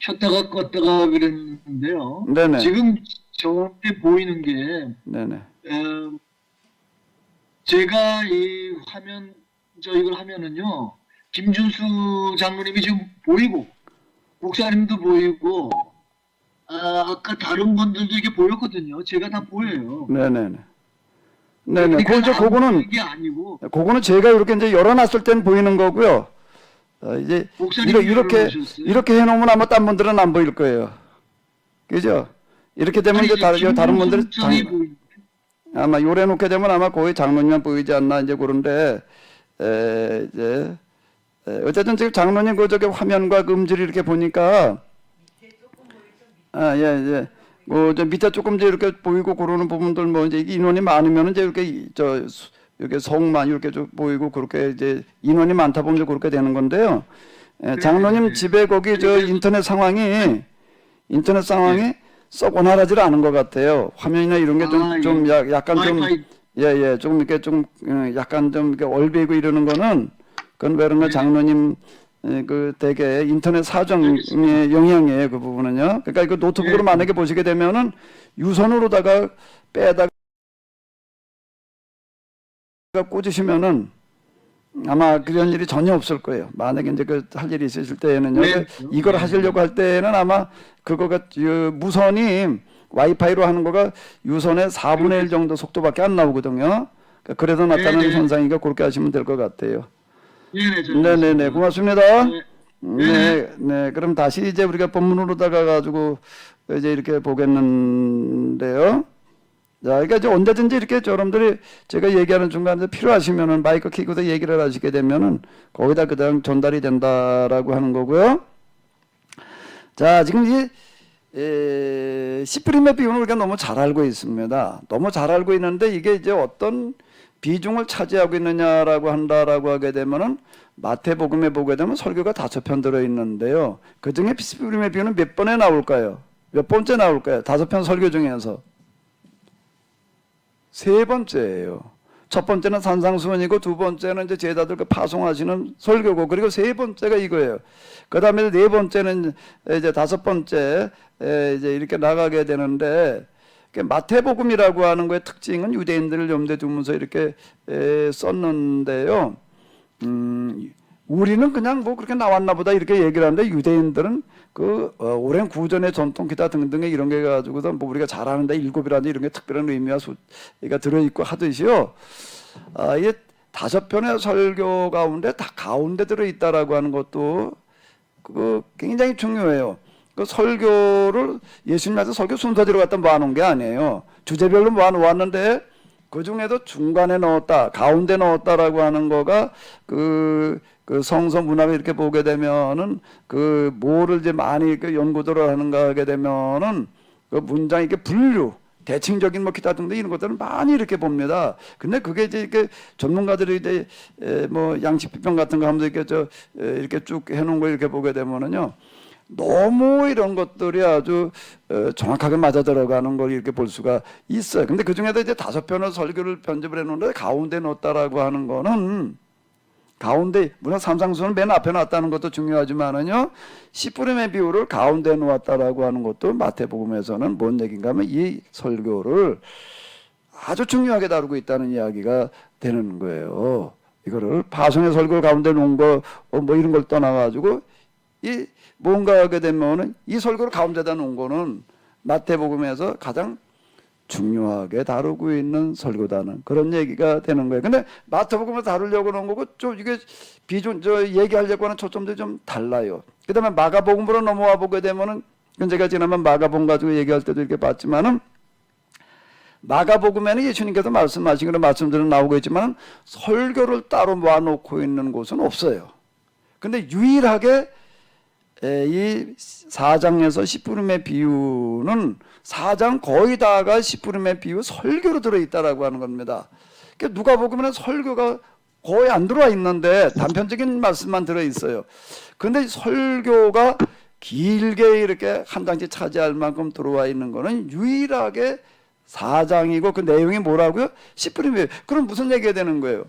켰다가 껐다가 그랬는데요. 네네. 지금 저한테 보이는 게 네네. 제가 이 화면 이걸 하면은요 김준수 장로님이 지금 보이고 목사님도 보이고 아까 다른 분들도 이게 보였거든요. 제가 다 보여요. 네네네. 네네. 그러니까 그죠, 그거는 이게 아니고 그거는 제가 이렇게 이제 열어놨을 땐 보이는 거고요. 이제 목사님이 열어놓으셨어요? 이렇게 해놓으면 아마 딴 분들은 안 보일 거예요. 그죠? 이렇게 되면 이제 다른 분들이 장이 보이는 아마 요래 놓게 되면 아마 거의 장로님만 보이지 않나 이제 그런데 이제 어쨌든 지금 장로님 그 저기 화면과 그 음질을 이렇게 보니까 예. 저 밑에 조금 이제 이렇게 보이고 그러는 부분들 뭐 이제 인원이 많으면 이제 이렇게 이렇게 성만 이렇게 좀 보이고 그렇게 이제 인원이 많다 보면 그렇게 되는 건데요. 장로님 집에 거기 저 인터넷 상황이 썩 원활하지 않은 것 같아요. 화면이나 이런 게 좀 약간 좀 와이파이 좀 이렇게 좀 약간 좀 이렇게 얼비고 이러는 거는 그건 왜 그런가 장로님 그 대개 인터넷 사정의 영향이에요. 그 부분은요. 그러니까 이거 노트북으로 만약에 보시게 되면은 유선으로다가 빼다가 꽂으시면은 아마 그런 일이 전혀 없을 거예요. 만약에 이제 그 할 일이 있으실 때에는요. 이걸 하시려고 할 때는 아마 그거가 무선이 와이파이로 하는 거가 유선의 4분의 1 정도 속도밖에 안 나오거든요. 그래서 나타나는 현상이니까 그렇게 하시면 될 것 같아요. 네네네, 고맙습니다. 네. 그럼 다시 이제 우리가 본문으로다가 가지고 이제 이렇게 보겠는데요. 자, 그러니까 이제 언제든지 이렇게 여러분들이 제가 얘기하는 중간에 필요하시면은 마이크 켜고서 얘기를 하시게 되면은 거기다 그냥 전달이 된다라고 하는 거고요. 자, 지금 이 시프림의 비유는 우리가 너무 잘 알고 있습니다. 너무 잘 알고 있는데 이게 이제 어떤 비중을 차지하고 있느냐라고 한다라고 하게 되면은 마태복음에 보게 되면 설교가 5편 들어 있는데요. 그 중에 시프림의 비유는 몇 번에 나올까요? 몇 번째 나올까요? 5편 설교 중에서 3번째예요. 첫 번째는 산상수훈이고 두 번째는 이제 제자들 그 파송하시는 설교고 그리고 세 번째가 이거예요. 그 다음에 네 번째는 이제 5번째 이제 이렇게 나가게 되는데 마태복음이라고 하는 거의 특징은 유대인들을 염두에 두면서 이렇게 썼는데요. 우리는 그냥 뭐 그렇게 나왔나 보다 이렇게 얘기를 하는데 유대인들은 그 오랜 구전의 전통 기타 등등의 이런 게 가지고서 뭐 우리가 잘 아는데 7이라든지 이런 게 특별한 의미와 수가 들어있고 하듯이요. 이게 5편의 설교 가운데 다 가운데 들어있다라고 하는 것도 그거 굉장히 중요해요. 그 설교를 예수님께서 설교 순서대로 갖다 모아놓은 게 아니에요. 주제별로 모아놓았는데 그 중에도 중간에 넣었다, 가운데 넣었다라고 하는 거가 그 성서 문학을 이렇게 보게 되면은 그 뭐를 이제 많이 그 연구들을 하는가 하게 되면은 그 문장 이렇게 분류, 대칭적인 뭐 기타 등등 이런 것들은 많이 이렇게 봅니다. 근데 그게 이제 이렇게 전문가들이 이제 뭐 양식 비평 같은 거 하면서 이렇게 이렇게 쭉 해놓은 거 이렇게 보게 되면은요. 너무 이런 것들이 아주 정확하게 맞아 들어가는 걸 이렇게 볼 수가 있어요. 근데 그 중에도 이제 5편의 설교를 편집을 해놓는데 가운데 넣었다라고 하는 거는 가운데, 물론 삼상수는 맨 앞에 놨다는 것도 중요하지만은요, 시프림의 비유를 가운데 놓았다라고 하는 것도 마태복음에서는 뭔 얘기인가 하면 이 설교를 아주 중요하게 다루고 있다는 이야기가 되는 거예요. 이거를 파송의 설교를 가운데 놓은 거, 뭐 이런 걸 떠나가지고 이 뭔가 하게 되면은 이 설교를 가운데다 놓은 거는 마태복음에서 가장 중요하게 다루고 있는 설교다는 그런 얘기가 되는 거예요. 근데 마태복음을 다루려고 하는 거고 좀 이게 얘기하려고 하는 초점들이 좀 달라요. 그 다음에 마가복음으로 넘어와 보게 되면은 제가 지난번 마가복음 가지고 얘기할 때도 이렇게 봤지만은 마가복음에는 예수님께서 말씀하신 그런 말씀들은 나오고 있지만 설교를 따로 모아놓고 있는 곳은 없어요. 근데 유일하게 이 4장에서 10부름의 비유는 4장 거의 다가 10부름의 비유 설교로 들어있다라고 하는 겁니다. 그러니까 누가복음에는 설교가 거의 안 들어와 있는데 단편적인 말씀만 들어있어요. 근데 설교가 길게 이렇게 한 장씩 차지할 만큼 들어와 있는 거는 유일하게 4장이고 그 내용이 뭐라고요? 10부름이에요. 그럼 무슨 얘기가 되는 거예요?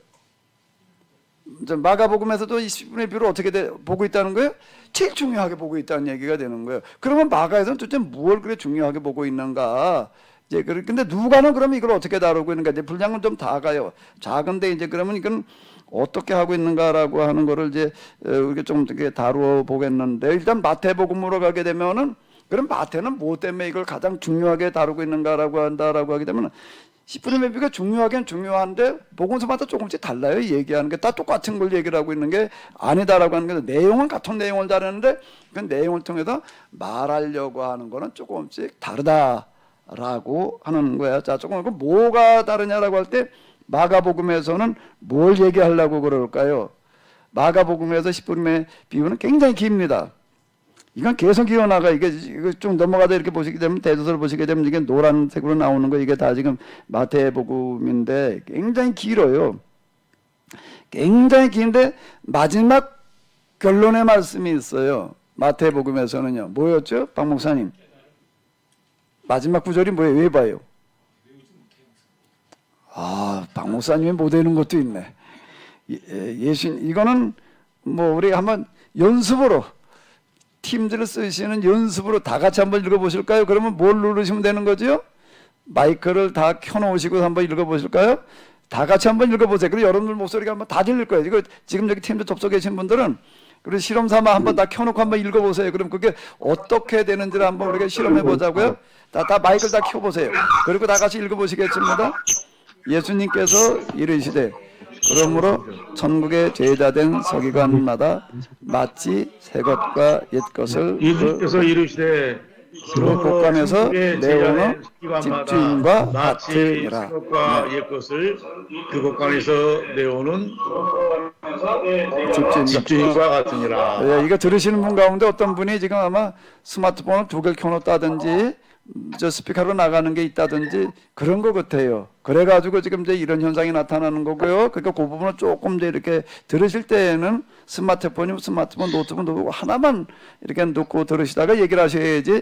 마가복음에서도 이 10분의 비유를 어떻게 보고 있다는 거예요? 제일 중요하게 보고 있다는 얘기가 되는 거예요. 그러면 마가에서는 도대체 무엇을 그렇게 중요하게 보고 있는가? 이제 근데 누가는 그러면 이걸 어떻게 다루고 있는가? 이제 분량은 좀 다가요. 작은데 이제 그러면 이건 어떻게 하고 있는가라고 하는 거를 이제 우리가 좀 이렇게 다루어 보겠는데 일단 마태복음으로 가게 되면은 그럼 마태는 뭐 때문에 이걸 가장 중요하게 다루고 있는가라고 한다라고 하게 되면 10분의 비유가 중요하긴 중요한데 복음서마다 조금씩 달라요. 얘기하는 게 다 똑같은 걸 얘기를 하고 있는 게 아니다라고 하는 게 내용은 같은 내용을 다루는데 그 내용을 통해서 말하려고 하는 거는 조금씩 다르다라고 하는 거야. 자, 조금 뭐가 다르냐라고 할 때 마가복음에서는 뭘 얘기하려고 그럴까요? 마가복음에서 10분의 비유는 굉장히 깁니다. 이건 계속 이어나가. 이거 좀 넘어가다 이렇게 보시게 되면 대도서를 보시게 되면 이게 노란색으로 나오는 거 이게 다 지금 마태복음인데 굉장히 길어요. 굉장히 긴데 마지막 결론의 말씀이 있어요. 마태복음에서는요. 뭐였죠? 박 목사님. 마지막 구절이 뭐예요? 왜 봐요? 아, 박 목사님이 못 외우는 것도 있네. 이거는 뭐 우리 한번 연습으로 팀들을 쓰시는 연습으로 다 같이 한번 읽어보실까요? 그러면 뭘 누르시면 되는 거죠? 마이크를 다 켜놓으시고 한번 읽어보실까요? 다 같이 한번 읽어보세요. 그리고 여러분들 목소리가 한번 다 들릴 거예요. 이거 지금 여기 팀들 접속해 계신 분들은 그리고 실험 삼아 한번 다 켜놓고 한번 읽어보세요. 그럼 그게 어떻게 되는지를 한번 우리가 실험해 보자고요. 다 마이크를 다 켜보세요. 그리고 다 같이 읽어보시겠습니다. 예수님께서 이르시되 그러므로 천국의 제자된 서기관마다 마치 새 것과 옛 것을 예수께서 이르시되 그 곳간에서 내오는 집주인과 마치 같으니라. 새 것과 옛 것을 그 곳간에서 내오는 집주인과 같으니라. 이거 들으시는 분 가운데 어떤 분이 지금 아마 스마트폰을 두 개를 켜놓다든지 저 스피커로 나가는 게 있다든지 그런 것 같아요. 그래가지고 지금 이제 이런 현상이 나타나는 거고요. 그러니까 그 부분을 조금 더 이렇게 들으실 때에는 스마트폰, 노트북 하나만 이렇게 놓고 들으시다가 얘기를 하셔야지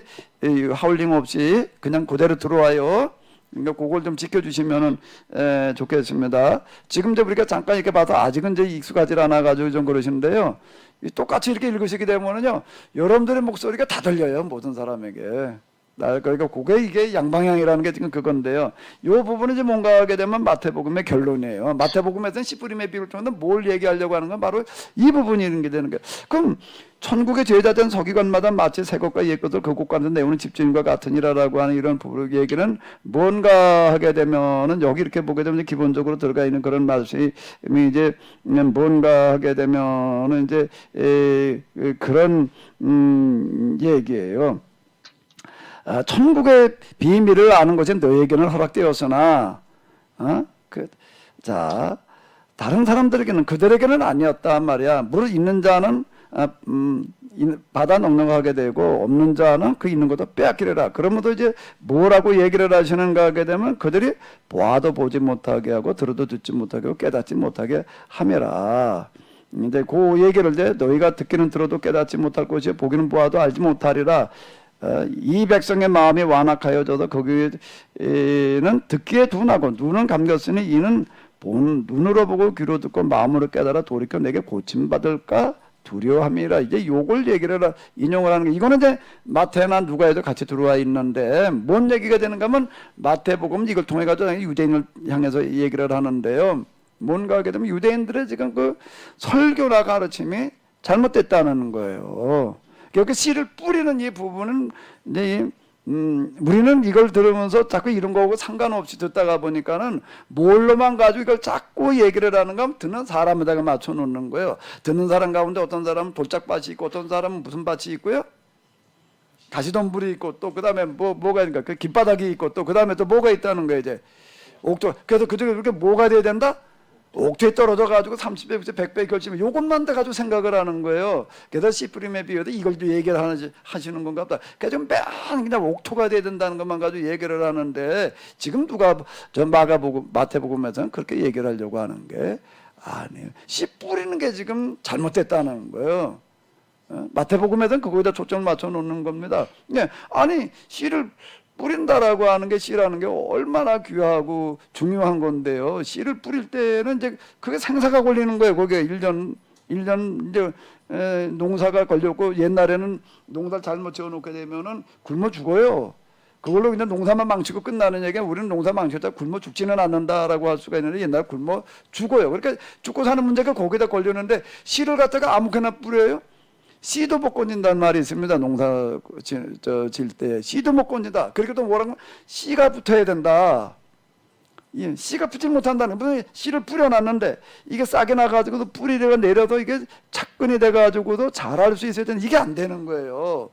하울링 없이 그냥 그대로 들어와요. 그러니까 그걸 좀 지켜주시면은 좋겠습니다. 지금 이제 우리가 잠깐 이렇게 봐도 아직은 이제 익숙하지 않아가지고 좀 그러시는데요. 똑같이 이렇게 읽으시게 되면은요, 여러분들의 목소리가 다 들려요, 모든 사람에게. 그러니까 그게 이게 양방향이라는 게 지금 그건데요. 이 부분은 이제 뭔가 하게 되면 마태복음의 결론이에요. 마태복음에서는 10부림의 비유를 통해서 뭘 얘기하려고 하는 건 바로 이 부분이 있는 게 되는 거예요. 그럼 천국의 제자된 서기관마다 마치 새 것과 옛 것을 그 곳간에서 내오는 집주인과 같으니라라고 하는 이런 부분 얘기는 뭔가 하게 되면은 여기 이렇게 보게 되면 기본적으로 들어가 있는 그런 말씀이 이제 뭔가 하게 되면은 이제 그런 얘기예요. 천국의 비밀을 아는 것이 너에게는 허락되었으나, 다른 사람들에게는 그들에게는 아니었단 말이야. 물을 있는 자는 받아 넉넉하게 되고 없는 자는 그 있는 것도 빼앗기리라. 그러면도 이제 뭐라고 얘기를 하시는가 하게 되면 그들이 보아도 보지 못하게 하고 들어도 듣지 못하게 하고 깨닫지 못하게 함이라. 이제 그 얘기를 이제 너희가 듣기는 들어도 깨닫지 못할 것이요 보기는 보아도 알지 못하리라. 이 백성의 마음이 완악하여져도 거기에는 듣기에 둔하고 눈은 감겼으니 이는 눈으로 보고 귀로 듣고 마음으로 깨달아 돌이켜 내게 고침받을까 두려워함이라. 이제 요걸 얘기를 인용을 하는 게 이거는 이제 마태나 누가에도 같이 들어와 있는데 뭔 얘기가 되는가 하면 마태복음 이걸 통해 가지고 유대인을 향해서 얘기를 하는데요. 뭔가 하게 되면 유대인들의 지금 그 설교나 가르침이 잘못됐다는 거예요. 그러니까 씨를 뿌리는 이 부분은 이제 우리는 이걸 들으면서 자꾸 이런 거하고 상관없이 듣다가 보니까는 뭘로만 가지고 이걸 자꾸 얘기를 하는가 하면 듣는 사람에다가 맞춰 놓는 거예요. 듣는 사람 가운데 어떤 사람은 돌짝밭이 있고 어떤 사람은 무슨 밭이 있고요. 가시덤불이 있고 또 그다음에 뭐가 있는가 그 길바닥이 있고 또 그다음에 또 뭐가 있다는 거예요. 이제 옥토. 그래서 그중에 그렇게 뭐가 돼야 된다? 옥토에 떨어져 가지고 30배, 100배 결심을 요것만 돼 가지고 생각을 하는 거예요. 그래서 씨 뿌림에 비유도 이걸 또 얘기를 하시는 건가 보다. 그래서 맨 그냥 옥토가 돼야 된다는 것만 가지고 얘기를 하는데 지금 누가 저 마태복음에서는 그렇게 얘기를 하려고 하는 게 아니에요. 씨 뿌리는 게 지금 잘못됐다는 거예요. 마태복음에서는 그거에다 초점을 맞춰 놓는 겁니다. 네, 아니 씨를 뿌린다라고 하는 게 씨라는 게 얼마나 귀하고 중요한 건데요. 씨를 뿌릴 때는 이제 그게 생사가 걸리는 거예요. 거기에 1년 이제 농사가 걸렸고 옛날에는 농사를 잘못 지어놓게 되면은 굶어 죽어요. 그걸로 그냥 농사만 망치고 끝나는 얘기는 우리는 농사 망쳤다 굶어 죽지는 않는다라고 할 수가 있는데 옛날 굶어 죽어요. 그러니까 죽고 사는 문제가 거기다 걸렸는데 씨를 갖다가 아무거나 뿌려요. 씨도 못 건진다는 말이 있습니다. 농사 질 때 씨도 못 건진다. 그렇게 또 뭐라고 씨가 붙어야 된다. 예, 씨가 붙지 못한다는 무슨 씨를 뿌려놨는데 이게 싹이 나가지고도 뿌리가 내려도 이게 착근이 돼가지고도 자랄 수 있어야 되는 이게 안 되는 거예요.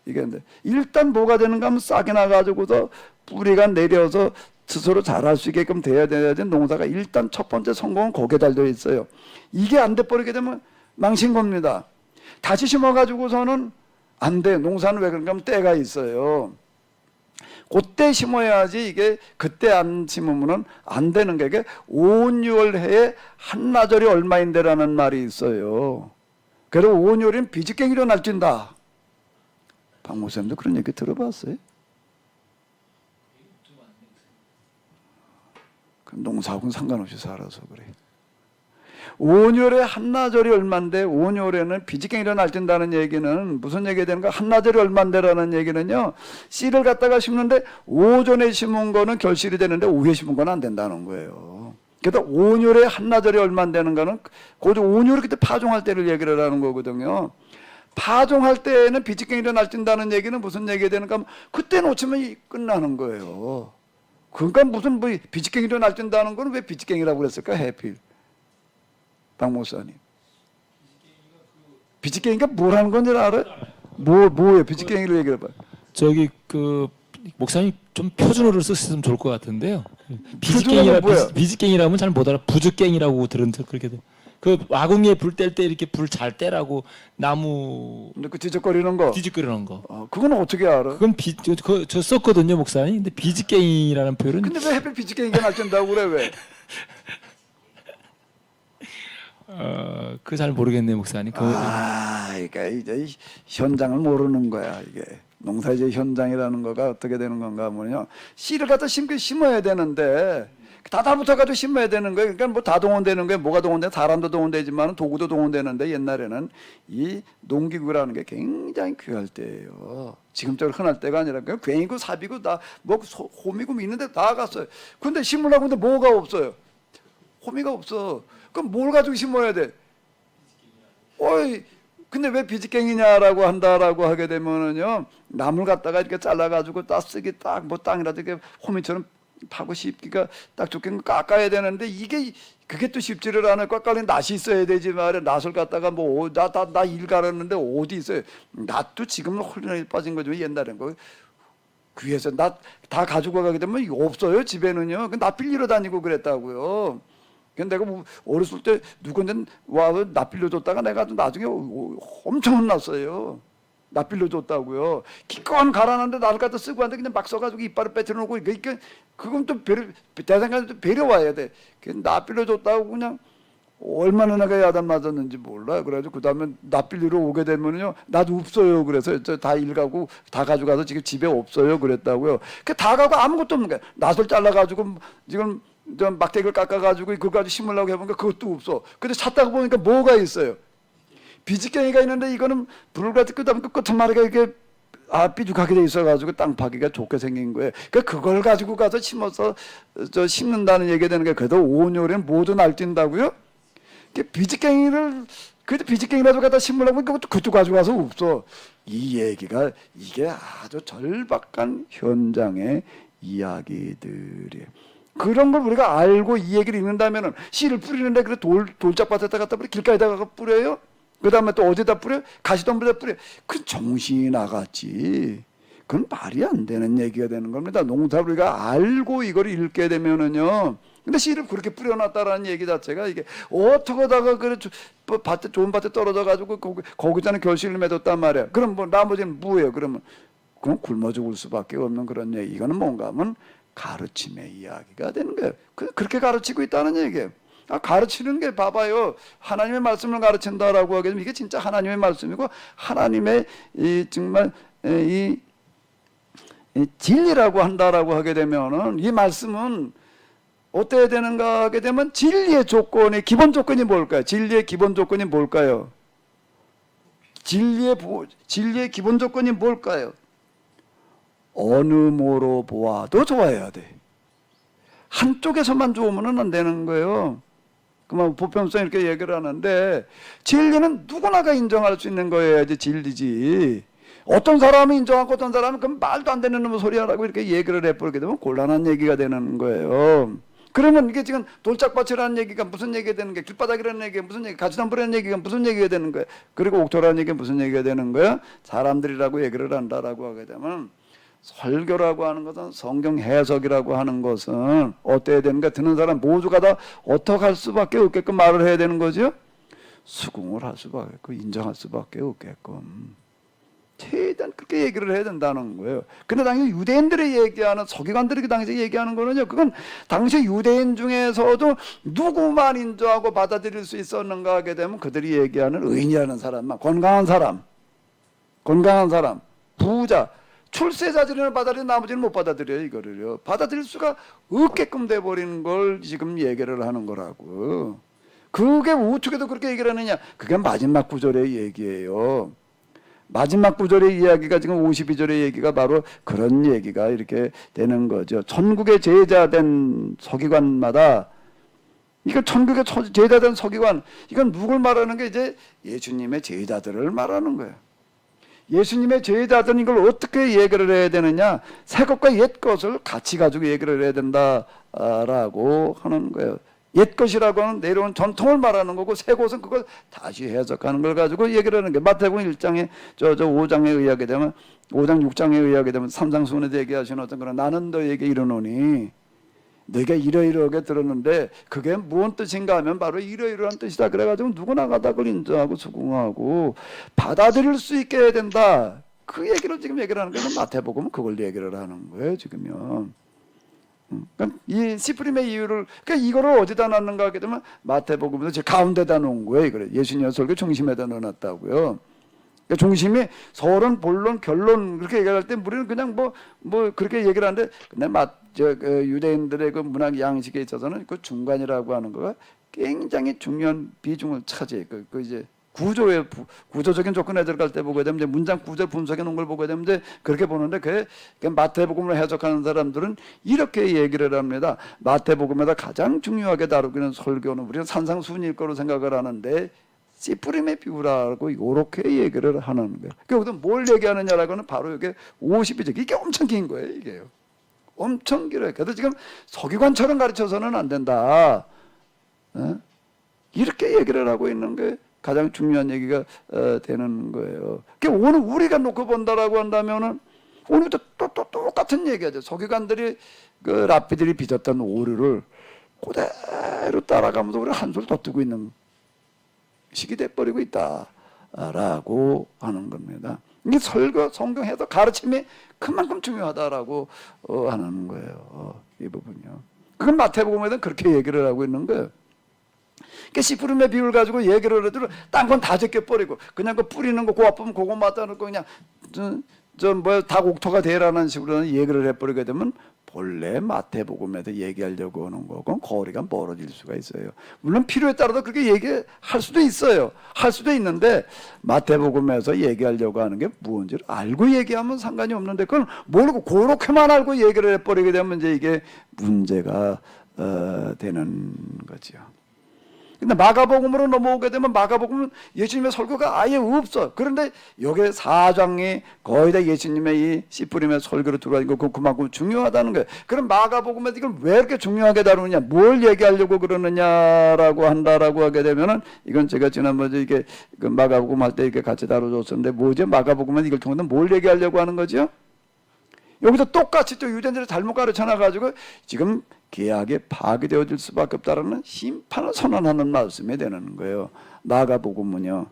이게 근데 일단 뭐가 되는가 하면 싹이 나가지고도 뿌리가 내려서 스스로 자랄 수 있게끔 돼야 되는 농사가 일단 첫 번째 성공은 거기에 달려 있어요. 이게 안 돼 버리게 되면 망신 겁니다. 다시 심어가지고서는 안 돼. 농사는 왜 그런가 하면 때가 있어요. 그때 심어야지 이게 그때 안 심으면 안 되는 게 이게 5월 6월 해에 한나절이 얼마인데라는 말이 있어요. 그래서 5월 6월엔 비지깽이로 날뛴다. 박 목사님도 그런 얘기 들어봤어요? 그 농사하고는 상관없이 살아서 그래. 5월에 한나절이 얼만데 5월에는 비지깽이로 날뛴다는 얘기는 무슨 얘기가 되는가? 한나절이 얼만데라는 얘기는요. 씨를 갖다가 심는데 오전에 심은 거는 결실이 되는데 오후에 심은 건 안 된다는 거예요. 그래서 5월에 한나절이 얼만되는가는 그 5월에 그때 파종할 때를 얘기를 하는 거거든요. 파종할 때는 비지깽이로 날뛴다는 얘기는 무슨 얘기가 되는가 하면 그때 놓치면 끝나는 거예요. 그러니까 무슨 뭐 비지깽이로 날뛴다는 거는 왜 비지깽이라고 그랬을까? 해필. 박 목사님. 비지깽이가 뭐라는 건지 알아요? 뭐예요? 비지깽이로 얘기해 봐요. 저기 그 목사님 좀 표준어를 쓰시면 좋을 것 같은데요. 비지깽이라면 잘 못 알아. 부즈깽이라고 들은 그렇게 돼. 그 와궁에 불 뗄 때 이렇게 불 잘 떼라고 나무. 근데 그 뒤적거리는 거. 뒤적거리는 거. 그건 어떻게 알아? 그건 저 썼거든요, 목사님. 근데 비지깽이라는 표현은. 근데 왜 하필 비지깽이가 날뛴다고 그래 왜? 그 잘 모르겠네요, 목사님. 그러니까 이제 현장을 모르는 거야 이게. 농사의 현장이라는 거가 어떻게 되는 건가 하면요. 씨를 갖다 심어야 되는데 다 붙어가지고 심어야 되는 거예요. 그러니까 뭐 다 동원되는 거예요. 뭐가 동원돼? 사람도 동원되지만 도구도 동원되는데 옛날에는 이 농기구라는 게 굉장히 귀할 때예요. 지금처럼 흔할 때가 아니라 그냥 괜히고 삽이고 다 뭐 호미고 있는데 다 갔어요. 근데 심으려고 하는데 뭐가 없어요. 호미가 없어. 그럼 뭘 가지고 심어야 돼? 근데 왜 비지깽이냐라고 한다라고 하게 되면은요, 나물 갖다가 이렇게 잘라가지고 딱 쓰기 딱 뭐 땅이라도 이렇게 호미처럼 파고 씹기가 딱 좋게 깎아야 되는데 그게 또 쉽지를 않아요. 깎아는 낫이 있어야 되지 말이야. 낫을 갖다가 뭐 나 일 갈았는데 어디 있어요? 낫도 지금은 홀리나게 빠진 거죠. 옛날엔 거 귀에서 낫 다 가지고 가게 되면 없어요. 집에는요. 낫 빌리러 다니고 그랬다고요. 근데 내가 뭐 어렸을 때 누구한테 와서 나 빌려줬다가 내가 나중에 엄청 혼났어요. 나 빌려줬다고요. 기껏 갈아놨는데 나를 갖다 쓰고 왔는데 그냥 막 써가지고 이빨을 빼트려놓고 그건 또 대생각에 또 배려와야 돼. 나 빌려줬다고 그냥 얼마나 내가 야단 맞았는지 몰라. 그래가지고 그 다음에 나 빌리러 오게 되면요 나도 없어요. 그래서 다 일가고 다 가져가서 지금 집에 없어요. 그랬다고요. 다 가고 아무것도 없는 거야. 낫을 잘라가지고 지금 막대기를 깎아가지고 그거 가지고 심으려고 해보니까 그것도 없어. 근데 찾다가 보니까 뭐가 있어요? 비지깽이가 있는데 이거는 불을 가지고 끄다 보니까 끝마리가 이렇게 삐죽하게 돼 있어가지고 땅 파기가 좋게 생긴 거예요. 그러니까 그걸 가지고 가서 심어서 심는다는 얘기가 되는 게 그래도 5월엔 모두 날뛴다고요? 비지깽이를 그래도 비직갱이라도 갖다 심으려고 그것도 가져가서 없어. 이 얘기가 이게 아주 절박한 현장의 이야기들이에요. 그런 걸 우리가 알고 이 얘기를 읽는다면은 씨를 뿌리는데 그래 돌짝밭에다 갖다 뿌려 길가에다가 뿌려요. 그 다음에 또 어디다 뿌려? 가시덤불에다 뿌려. 그 정신이 나갔지. 그건 말이 안 되는 얘기가 되는 겁니다. 농사를 우리가 알고 이걸 읽게 되면은요. 근데 씨를 그렇게 뿌려놨다라는 얘기 자체가 이게 어떡하다가 그래 밭에 좋은 밭에 떨어져 가지고 거기다는 결실을 맺었단 말이야. 그럼 뭐 나머지는 뭐예요? 그러면 그럼 굶어 죽을 수밖에 없는 그런 얘기. 이거는 뭔가 하면 가르침의 이야기가 되는 거예요. 그렇게 가르치고 있다는 얘기예요. 가르치는 게 봐봐요. 하나님의 말씀을 가르친다라고 하게 되면 이게 진짜 하나님의 말씀이고 하나님의 정말 이 진리라고 한다라고 하게 되면은 이 말씀은 어때야 되는가 하게 되면 진리의 조건이 기본 조건이 뭘까요? 진리의 기본 조건이 뭘까요? 진리의 기본 조건이 뭘까요? 어느 모로 보아도 좋아해야 돼. 한쪽에서만 좋으면 안 되는 거예요. 그만 보편성 이렇게 얘기를 하는데 진리는 누구나가 인정할 수 있는 거여야지 진리지. 어떤 사람은 인정하고 어떤 사람은 그 말도 안 되는 놈의 소리하라고 이렇게 얘기를 해버리게 되면 곤란한 얘기가 되는 거예요. 그러면 이게 지금 돌짝밭이라는 얘기가 무슨 얘기가 되는 거야? 길바닥이라는 얘기가 무슨 얘기? 가지덤불이라는 얘기가 무슨 얘기가 되는 거야? 그리고 옥토라는 얘기가 무슨 얘기가 되는 거야? 사람들이라고 얘기를 한다라고 하게 되면 설교라고 하는 것은 성경 해석이라고 하는 것은 어때야 되는가? 듣는 사람 모두가 다 어떻게 할 수밖에 없게끔 말을 해야 되는 거죠? 수긍을 할 수밖에 없고 인정할 수밖에 없게끔 최대한 그렇게 얘기를 해야 된다는 거예요. 근데 당연히 유대인들이 얘기하는 서기관들이 그 당시에 얘기하는 거는요. 그건 당시 유대인 중에서도 누구만 인정하고 받아들일 수 있었는가 하게 되면 그들이 얘기하는 의인이라는 사람만 건강한 사람, 부자, 출세자들을 받아들이는 나머지는 못 받아들여요. 이거를요. 받아들일 수가 없게끔 돼버리는 걸 지금 얘기를 하는 거라고. 그게 어떻게도 그렇게 얘기를 하느냐. 그게 마지막 구절의 얘기예요. 마지막 구절의 이야기가 지금 52절의 얘기가 바로 그런 얘기가 이렇게 되는 거죠. 천국의 제자된 서기관마다 이거 천국의 제자된 서기관 이건 누굴 말하는 게 이제 예수님의 제자들을 말하는 거예요. 예수님의 제자들은 이걸 어떻게 얘기를 해야 되느냐? 새 것과 옛 것을 같이 가지고 얘기를 해야 된다라고 하는 거예요. 옛 것이라고 하는 내려온 전통을 말하는 거고 새 것은 그걸 다시 해석하는 걸 가지고 얘기를 하는 게 마태복음 1장에 저 5장에 의하게 되면 5장 6장에 의하게 되면 삼상수훈에서 얘기하시는 어떤 그런 나는 너에게 이르노니 너희가 이러이러하게 들었는데 그게 무슨 뜻인가 하면 바로 이러이러한 뜻이다. 그래가지고 누구나 가다 그걸 인정하고 수긍하고 받아들일 수 있게 해야 된다. 그 얘기를 지금 얘기를 하는 거예요. 마태복음은 그걸 얘기를 하는 거예요. 지금요. 그러니까 이 시프림의 이유를 그러니까 이거를 어디다 놨는가 하게 되면 마태복음에서 제 가운데다 놓은 거예요. 이거를 예수님의 설교 중심에다 넣어놨다고요. 그러니까 중심이 서론, 본론, 결론 그렇게 얘기할 때 우리는 그냥 뭐 그렇게 얘기를 하는데 근데 유대인들의 그 문학 양식에 있어서는 그 중간이라고 하는 거가 굉장히 중요한 비중을 차지해. 그 이제 구조적인 조건에 들어갈 때 보게 되면 이제 문장 구조 분석해 놓은 걸 보게 되면 이제 그렇게 보는데 그 마태복음을 해석하는 사람들은 이렇게 얘기를 합니다. 마태복음에다 가장 중요하게 다루기는 설교는 우리는 산상수훈일 거로 생각을 하는데 씨뿌림의 비유라고 이렇게 얘기를 하는 거예요. 그러니까 뭘 얘기하느냐라고는 바로 이게 52절. 이게 엄청 긴 거예요. 이게요. 엄청 길어요. 그래도 지금 서기관처럼 가르쳐서는 안 된다. 이렇게 얘기를 하고 있는 게 가장 중요한 얘기가 되는 거예요. 그러니까 오늘 우리가 놓고 본다라고 한다면은 오늘도 또 똑같은 얘기하죠. 서기관들이 그 랍비들이 빚었던 오류를 그대로 따라가면서 우리 한술 더 뜨고 있는 식이 돼버리고 있다라고 하는 겁니다. 이게 설교, 성경 해석, 가르침이 그만큼 중요하다라고 하는 거예요. 이 부분이요. 그건 마태복음에도 그렇게 얘기를 하고 있는 거예요. 그러니까 씨뿌림의 비유를 가지고 얘기를 해도 딴 건 다 제껴버리고 그냥 그 뿌리는 거 고아프면 그거 맞다 놓고 그냥 닭 옥토가 되라는 식으로 얘기를 해버리게 되면 본래 마태복음에도 얘기하려고 하는 거고 거리가 멀어질 수가 있어요. 물론 필요에 따라서 그렇게 얘기할 수도 있어요. 할 수도 있는데 마태복음에서 얘기하려고 하는 게 무언지를 알고 얘기하면 상관이 없는데 그걸 모르고 그렇게만 알고 얘기를 해버리게 되면 이제 이게 문제가 되는 거죠. 근데 마가복음으로 넘어오게 되면 마가복음은 예수님의 설교가 아예 없어. 그런데 여기 4장이 거의 다 예수님의 이 씨 뿌림의 설교로 들어와 있고 그만큼 중요하다는 거예요. 그럼 마가복음에서 이걸 왜 이렇게 중요하게 다루느냐, 뭘 얘기하려고 그러느냐라고 한다라고 하게 되면은 이건 제가 지난번에 이게 그 마가복음 할 때 이렇게 같이 다뤄줬었는데 뭐죠? 마가복음은 이걸 통해서 뭘 얘기하려고 하는 거죠? 여기서 똑같이 또 유대인들을 잘못 가르쳐 놔가지고 지금 계약이 파괴되어질 수밖에 없다라는 심판을 선언하는 말씀이 되는 거예요. 마가복음은요.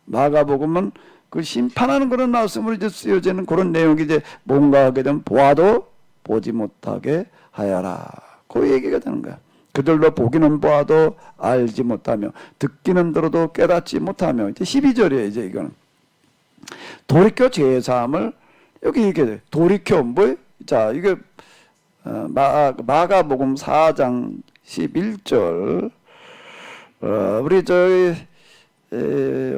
마가복음은 그 심판하는 그런 말씀으로 이제 쓰여지는 그런 내용이 이제 뭔가 하게 되면 보아도 보지 못하게 하여라. 그 얘기가 되는 거야. 그들로 보기는 보아도 알지 못하며 듣기는 들어도 깨닫지 못하며 이제 12절이에요. 이제 이거는 돌이켜 죄사함을 여기 이게 돼. 돌이켜 뭐? 자 이게 마가복음 4장 11절 우리 저희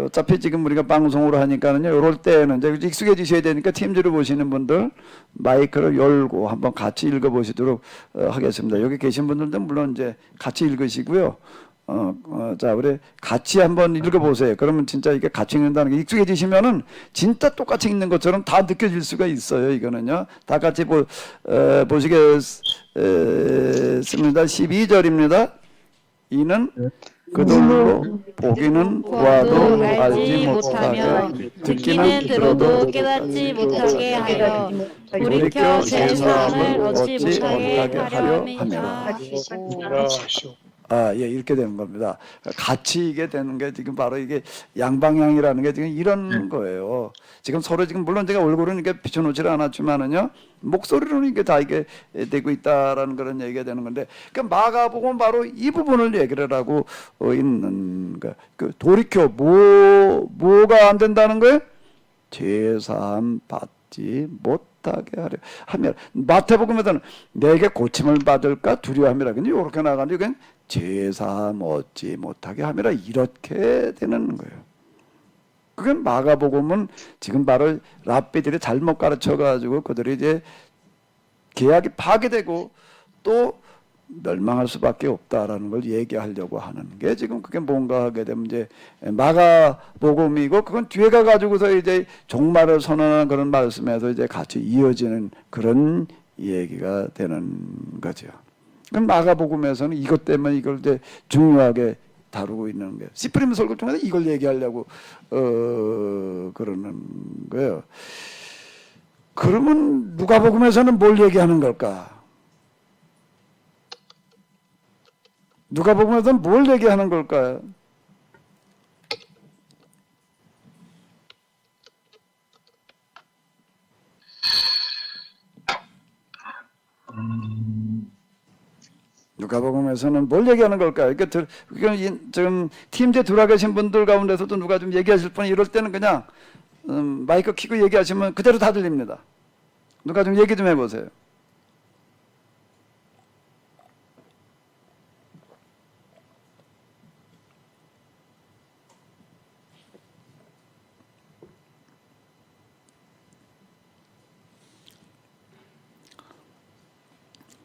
어차피 지금 우리가 방송으로 하니까는요 이럴 때는 이제 익숙해지셔야 되니까 팀즈를 보시는 분들 마이크를 열고 한번 같이 읽어보시도록 하겠습니다. 여기 계신 분들도 물론 이제 같이 읽으시고요. 자, 우리 같이 한번 읽어보세요. 그러면 진짜 이게 같이 읽는다는 게 익숙해지시면은 진짜 똑같이 읽는 것처럼 다 느껴질 수가 있어요. 이거는요. 다 같이 보시겠습니다. 12절입니다. 이는 그들로 보기는 보아도 알지 못하며 듣기는 들어도 깨닫지 못하게 하여 돌이켜 죄사함을 얻지 못하게 하려 함이라. 함이라. 아, 예, 이렇게 되는 겁니다. 같이 이게 되는 게 지금 바로 이게 양방향이라는 게 지금 이런 거예요. 지금 서로 지금 물론 제가 얼굴은 이게 비춰놓지를 않았지만은요, 목소리로는 이게 다 이게 되고 있다라는 그런 얘기가 되는 건데, 그 마가복음 바로 이 부분을 얘기를 하고 있는 거. 그 돌이켜 뭐가 안 된다는 거예요? 죄사함 받지 못하게 하며 마태복음에서는 내게 고침을 받을까 두려워함이라. 근데 이렇게 나가는데 이건 죄사함 얻지 못하게 함이라 이렇게 되는 거예요. 그건 마가복음은 지금 바로 랍비들이 잘못 가르쳐가지고 그들이 이제 계약이 파괴되고 또 멸망할 수밖에 없다라는 걸 얘기하려고 하는 게 지금 그게 뭔가 하게 되면 이제 마가복음이고 그건 뒤에 가가지고서 이제 종말을 선언하는 그런 말씀에서 이제 같이 이어지는 그런 얘기가 되는 거죠. 그럼 마가복음에서는 이것 때문에 이걸 이제 중요하게 다루고 있는 거예요. 씨 뿌리는 설교 통해서 이걸 얘기하려고 그러는 거예요. 그러면 누가복음에서는 뭘 얘기하는 걸까? 누가복음에서는 뭘 얘기하는 걸까요? 누가복음에서는 뭘 얘기하는 걸까요? 그러니까 지금 팀제 들어와 계신 분들 가운데서도 누가 좀 얘기하실 분이 이럴 때는 그냥 마이크 켜고 얘기하시면 그대로 다 들립니다. 누가 좀 얘기 좀 해보세요.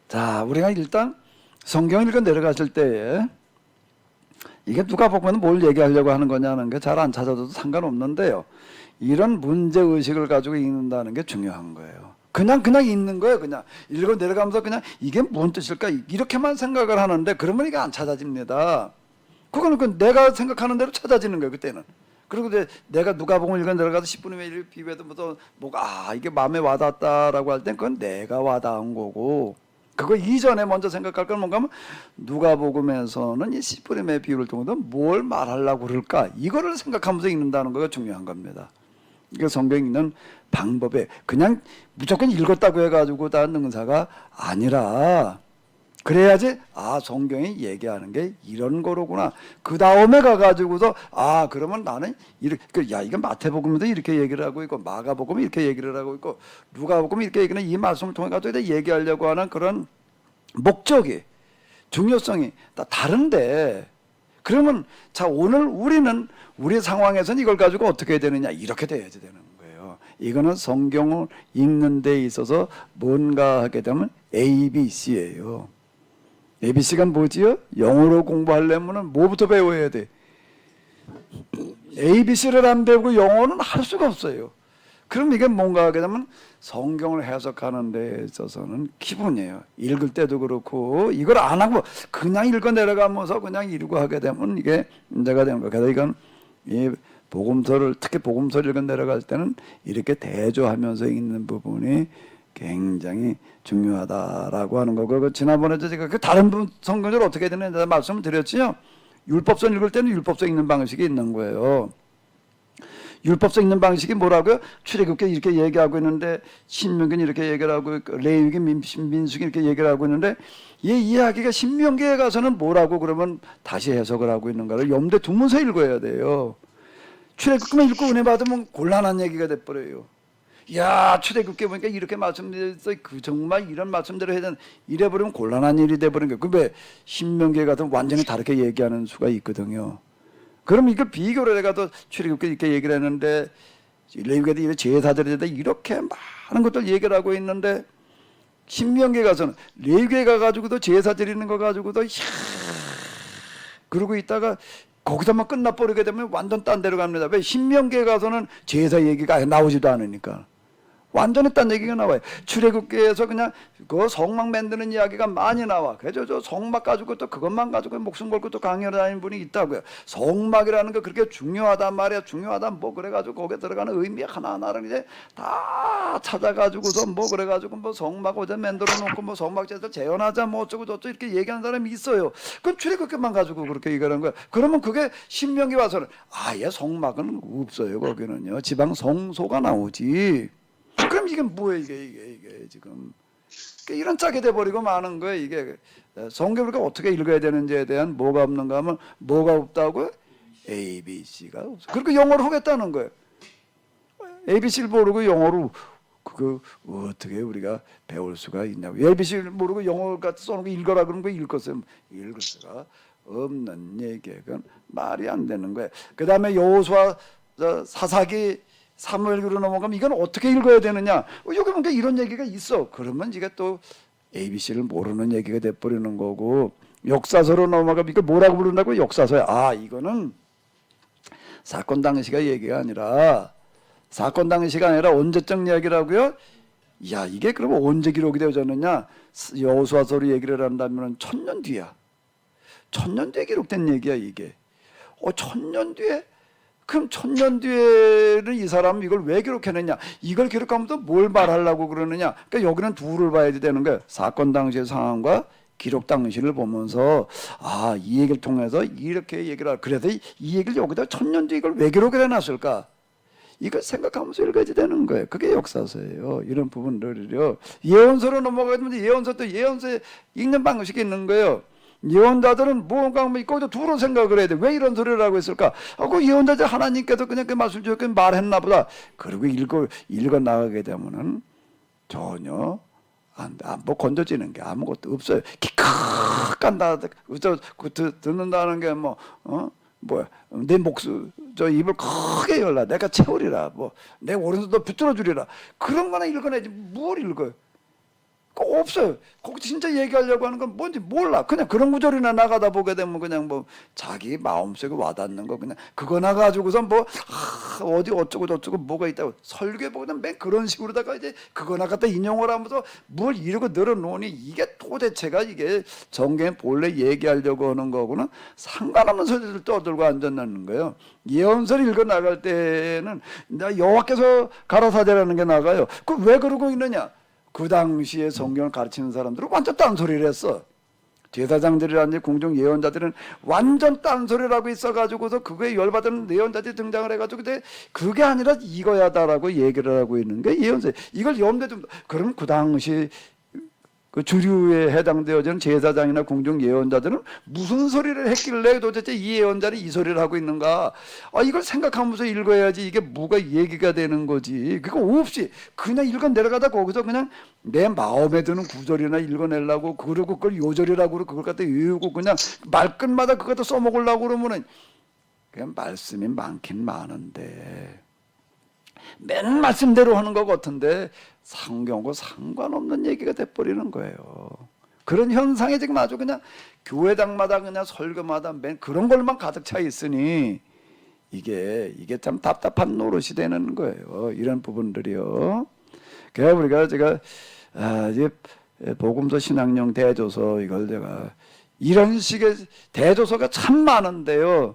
자, 우리가 일단 성경 읽어 내려갔을 때에 이게 누가복음은 뭘 얘기하려고 하는 거냐는 게 잘 안 찾아도 상관없는데요. 이런 문제의식을 가지고 읽는다는 게 중요한 거예요. 그냥 읽는 거예요. 그냥 읽어 내려가면서 그냥 이게 무슨 뜻일까 이렇게만 생각을 하는데 그러면 이게 안 찾아집니다. 그거는 그 내가 생각하는 대로 찾아지는 거예요. 그때는. 그리고 이제 내가 누가복음을 읽어 내려가서 10분의 1을 비교해도 뭐가 이게 마음에 와닿았다라고 할 땐 그건 내가 와닿은 거고 그거 이전에 먼저 생각할 건 뭔가 하면 누가복음에서는 이 씨 뿌림의 비유를 통해서 뭘 말하려고 그럴까 이거를 생각하면서 읽는다는 거가 중요한 겁니다. 이게 성경 읽는 방법에 그냥 무조건 읽었다고 해가지고 다 능사가 아니라 그래야지 성경이 얘기하는 게 이런 거로구나. 그 다음에 가가지고서 그러면 나는 이건 마태복음에도 이렇게 얘기를 하고 있고 마가복음이 이렇게 얘기를 하고 있고 누가복음이 이렇게 얘기는 이 말씀을 통해 가지고 얘기하려고 하는 그런 목적이 중요성이 다 다른데 그러면 자 오늘 우리는 우리 상황에서는 이걸 가지고 어떻게 해야 되느냐 이렇게 돼야지 되는 거예요. 이거는 성경을 읽는 데 있어서 뭔가 하게 되면 A, B, C예요. ABC가 뭐지요? 영어로 공부하려면 뭐부터 배워야 돼? ABC를 안 배우고 영어는 할 수가 없어요. 그럼 이게 뭔가 하게 되면 성경을 해석하는 데 있어서는 기본이에요. 읽을 때도 그렇고 이걸 안 하고 그냥 읽어 내려가면서 그냥 이루고 하게 되면 이게 문제가 되는 거예요. 그래서 이건 이 복음서를 특히 복음서를 읽어 내려갈 때는 이렇게 대조하면서 읽는 부분이 굉장히 중요하다라고 하는 거고, 지난번에 제가 그 다른 성경을 어떻게 되는지 말씀을 드렸지요. 율법서 읽을 때는 율법서 읽는 방식이 있는 거예요. 율법서 읽는 방식이 뭐라고요? 출애굽기 이렇게 얘기하고 있는데 신명기는 이렇게 얘기를 하고 레위기 민수기 이렇게 얘기를 하고 있는데 이 이야기가 신명기에 가서는 뭐라고 그러면 다시 해석을 하고 있는 거를 염두에 두면서 읽어야 돼요. 출애굽기만 읽고 은혜 받으면 곤란한 얘기가 돼버려요. 야, 출애굽기 보니까 이렇게 말씀드렸어. 그 정말 이런 말씀대로 해야 되는, 이래버리면 곤란한 일이 돼버린 거예요. 그 왜 신명기에 가서 완전히 다르게 얘기하는 수가 있거든요. 그럼 이거 비교를 해가도 출애굽기 이렇게 얘기를 했는데 레위기에도 이렇게 제사들에 대해 이렇게 많은 것들 얘기를 하고 있는데 신명기에 가서는 레위기에 가가지고도 제사 드리는 거 가지고도 그러고 있다가 거기서만 끝나버리게 되면 완전 딴 데로 갑니다. 왜? 신명기에 가서는 제사 얘기가 나오지도 않으니까. 완전히 딴 얘기가 나와요. 출애굽기에서 그냥 그 성막 만드는 이야기가 많이 나와. 그래서 저 성막 가지고 또 그것만 가지고 목숨 걸고 또 강연을 하는 분이 있다고요. 성막이라는 거 그렇게 중요하단 말이야. 중요하다 뭐 그래가지고 거기에 들어가는 의미 하나하나를 이제 다 찾아가지고서 뭐 그래가지고 뭐 성막 어제 만들어 놓고 뭐 성막제에서 재현하자 뭐 어쩌고 저쩌고 이렇게 얘기하는 사람이 있어요. 그건 출애굽기만 가지고 그렇게 얘기하는 거야. 그러면 그게 신명기 와서는 아예 성막은 없어요. 거기는요. 지방 성소가 나오지. 그럼 이게 뭐예요? 이게 지금 이런 짜게 돼버리고 마는 거예요. 이게 성경을 어떻게 읽어야 되는지에 대한 뭐가 없는가 하면 뭐가 없다고요? ABC가 없어. 그렇게 영어로 하겠다는 거예요. ABC를 모르고 영어로 그거 어떻게 우리가 배울 수가 있냐고. ABC를 모르고 영어 같은 써놓은 거 읽어라 그런 거 읽을 수가 없는 얘기예요. 그건 말이 안 되는 거예요. 그 다음에 여호수아 사사기 사무엘기로 넘어가면 이건 어떻게 읽어야 되느냐? 여기 보니까 이런 얘기가 있어. 그러면 이게 또 ABC를 모르는 얘기가 돼버리는 거고, 역사서로 넘어가면 이거 뭐라고 부른다고? 역사서야. 아, 이거는 사건 당시가 얘기가 아니라 언제적 이야기라고요? 야, 이게 그러면 언제 기록이 되어졌느냐? 여호수아서로 얘기를 한다면 1000년 뒤야. 1000년 뒤에 기록된 얘기야 이게. 1000년 뒤에? 그럼 1000년 뒤에는 이 사람은 이걸 왜 기록했느냐? 이걸 기록하면서 뭘 말하려고 그러느냐? 그러니까 여기는 둘을 봐야 되는 거예요. 사건 당시의 상황과 기록 당시를 보면서 아, 이 얘기를 통해서 이렇게 얘기를 하고, 그래서 이 얘기를 여기다 1000년 뒤에 이걸 왜 기록을 해놨을까? 이걸 생각하면서 읽어야 되는 거예요. 그게 역사서예요. 이런 부분들이요. 예언서로 넘어가면 예언서도 예언서에 읽는 방식이 있는 거예요. 예언자들은 뭔가 거기서 두루 생각을 해야 돼. 왜 이런 소리를 하고 있을까? 그 예언자들 하나님께서 그냥 그 말씀 주셨고 말했나 보다. 그리고 읽어 나가게 되면은 전혀 뭐 건져지는 게 아무것도 없어요. 기칵 간다. 듣는다는 게 뭐야? 내 목숨 저 입을 크게 열라. 내가 채우리라. 뭐 내 오른손도 붙들어 주리라. 그런 거나 읽어내지 뭘 읽어요? 없어요. 거기 진짜 얘기하려고 하는 건 뭔지 몰라. 그냥 그런 구절이나 나가다 보게 되면 그냥 뭐 자기 마음속에 와닿는 거 그냥 그거 나가지고서 뭐 어디 어쩌고 저쩌고 뭐가 있다고 설교해 보거든 맨 그런 식으로다가 이제 그거 나갔다 인용을 하면서 뭘 이러고 늘어놓으니 이게 도대체가 이게 정경에 본래 얘기하려고 하는 거고는 상관없는 소리를 떠들고 앉았는 거예요. 예언서를 읽어 나갈 때는 여호와께서 가라사대라는 게 나가요. 그 왜 그러고 있느냐? 그 당시에 성경을 가르치는 사람들은 완전 딴소리를 했어. 제사장들이라든지 공중 예언자들은 완전 딴소리라고 있어가지고서 그거에 열받은 예언자들이 등장을 해가지고 그게 아니라 이거야다라고 얘기를 하고 있는 게 예언서. 이걸 염두에 좀 그럼 그 당시 그 주류에 해당되어지는 제사장이나 공중 예언자들은 무슨 소리를 했길래 도대체 이 예언자는 이 소리를 하고 있는가? 이걸 생각하면서 읽어야지 이게 뭐가 얘기가 되는 거지. 그거 없이 그냥 읽어 내려가다 거기서 그냥 내 마음에 드는 구절이나 읽어내려고 그러고 그걸 요절이라고 그걸 갖다 외우고 그냥 말끝마다 그거 갖다 써먹으려고 그러면은 그냥 말씀이 많긴 많은데 맨 말씀대로 하는 것 같은데 성경과 상관없는 얘기가 돼버리는 거예요. 그런 현상이 지금 아주 그냥 교회당마다 그냥 설교마다 맨 그런 걸만 가득 차 있으니 이게 참 답답한 노릇이 되는 거예요. 이런 부분들이요. 그래서 우리가 제가 이제 복음서 신학용 대조서 이걸 제가 이런 식의 대조서가 참 많은데요.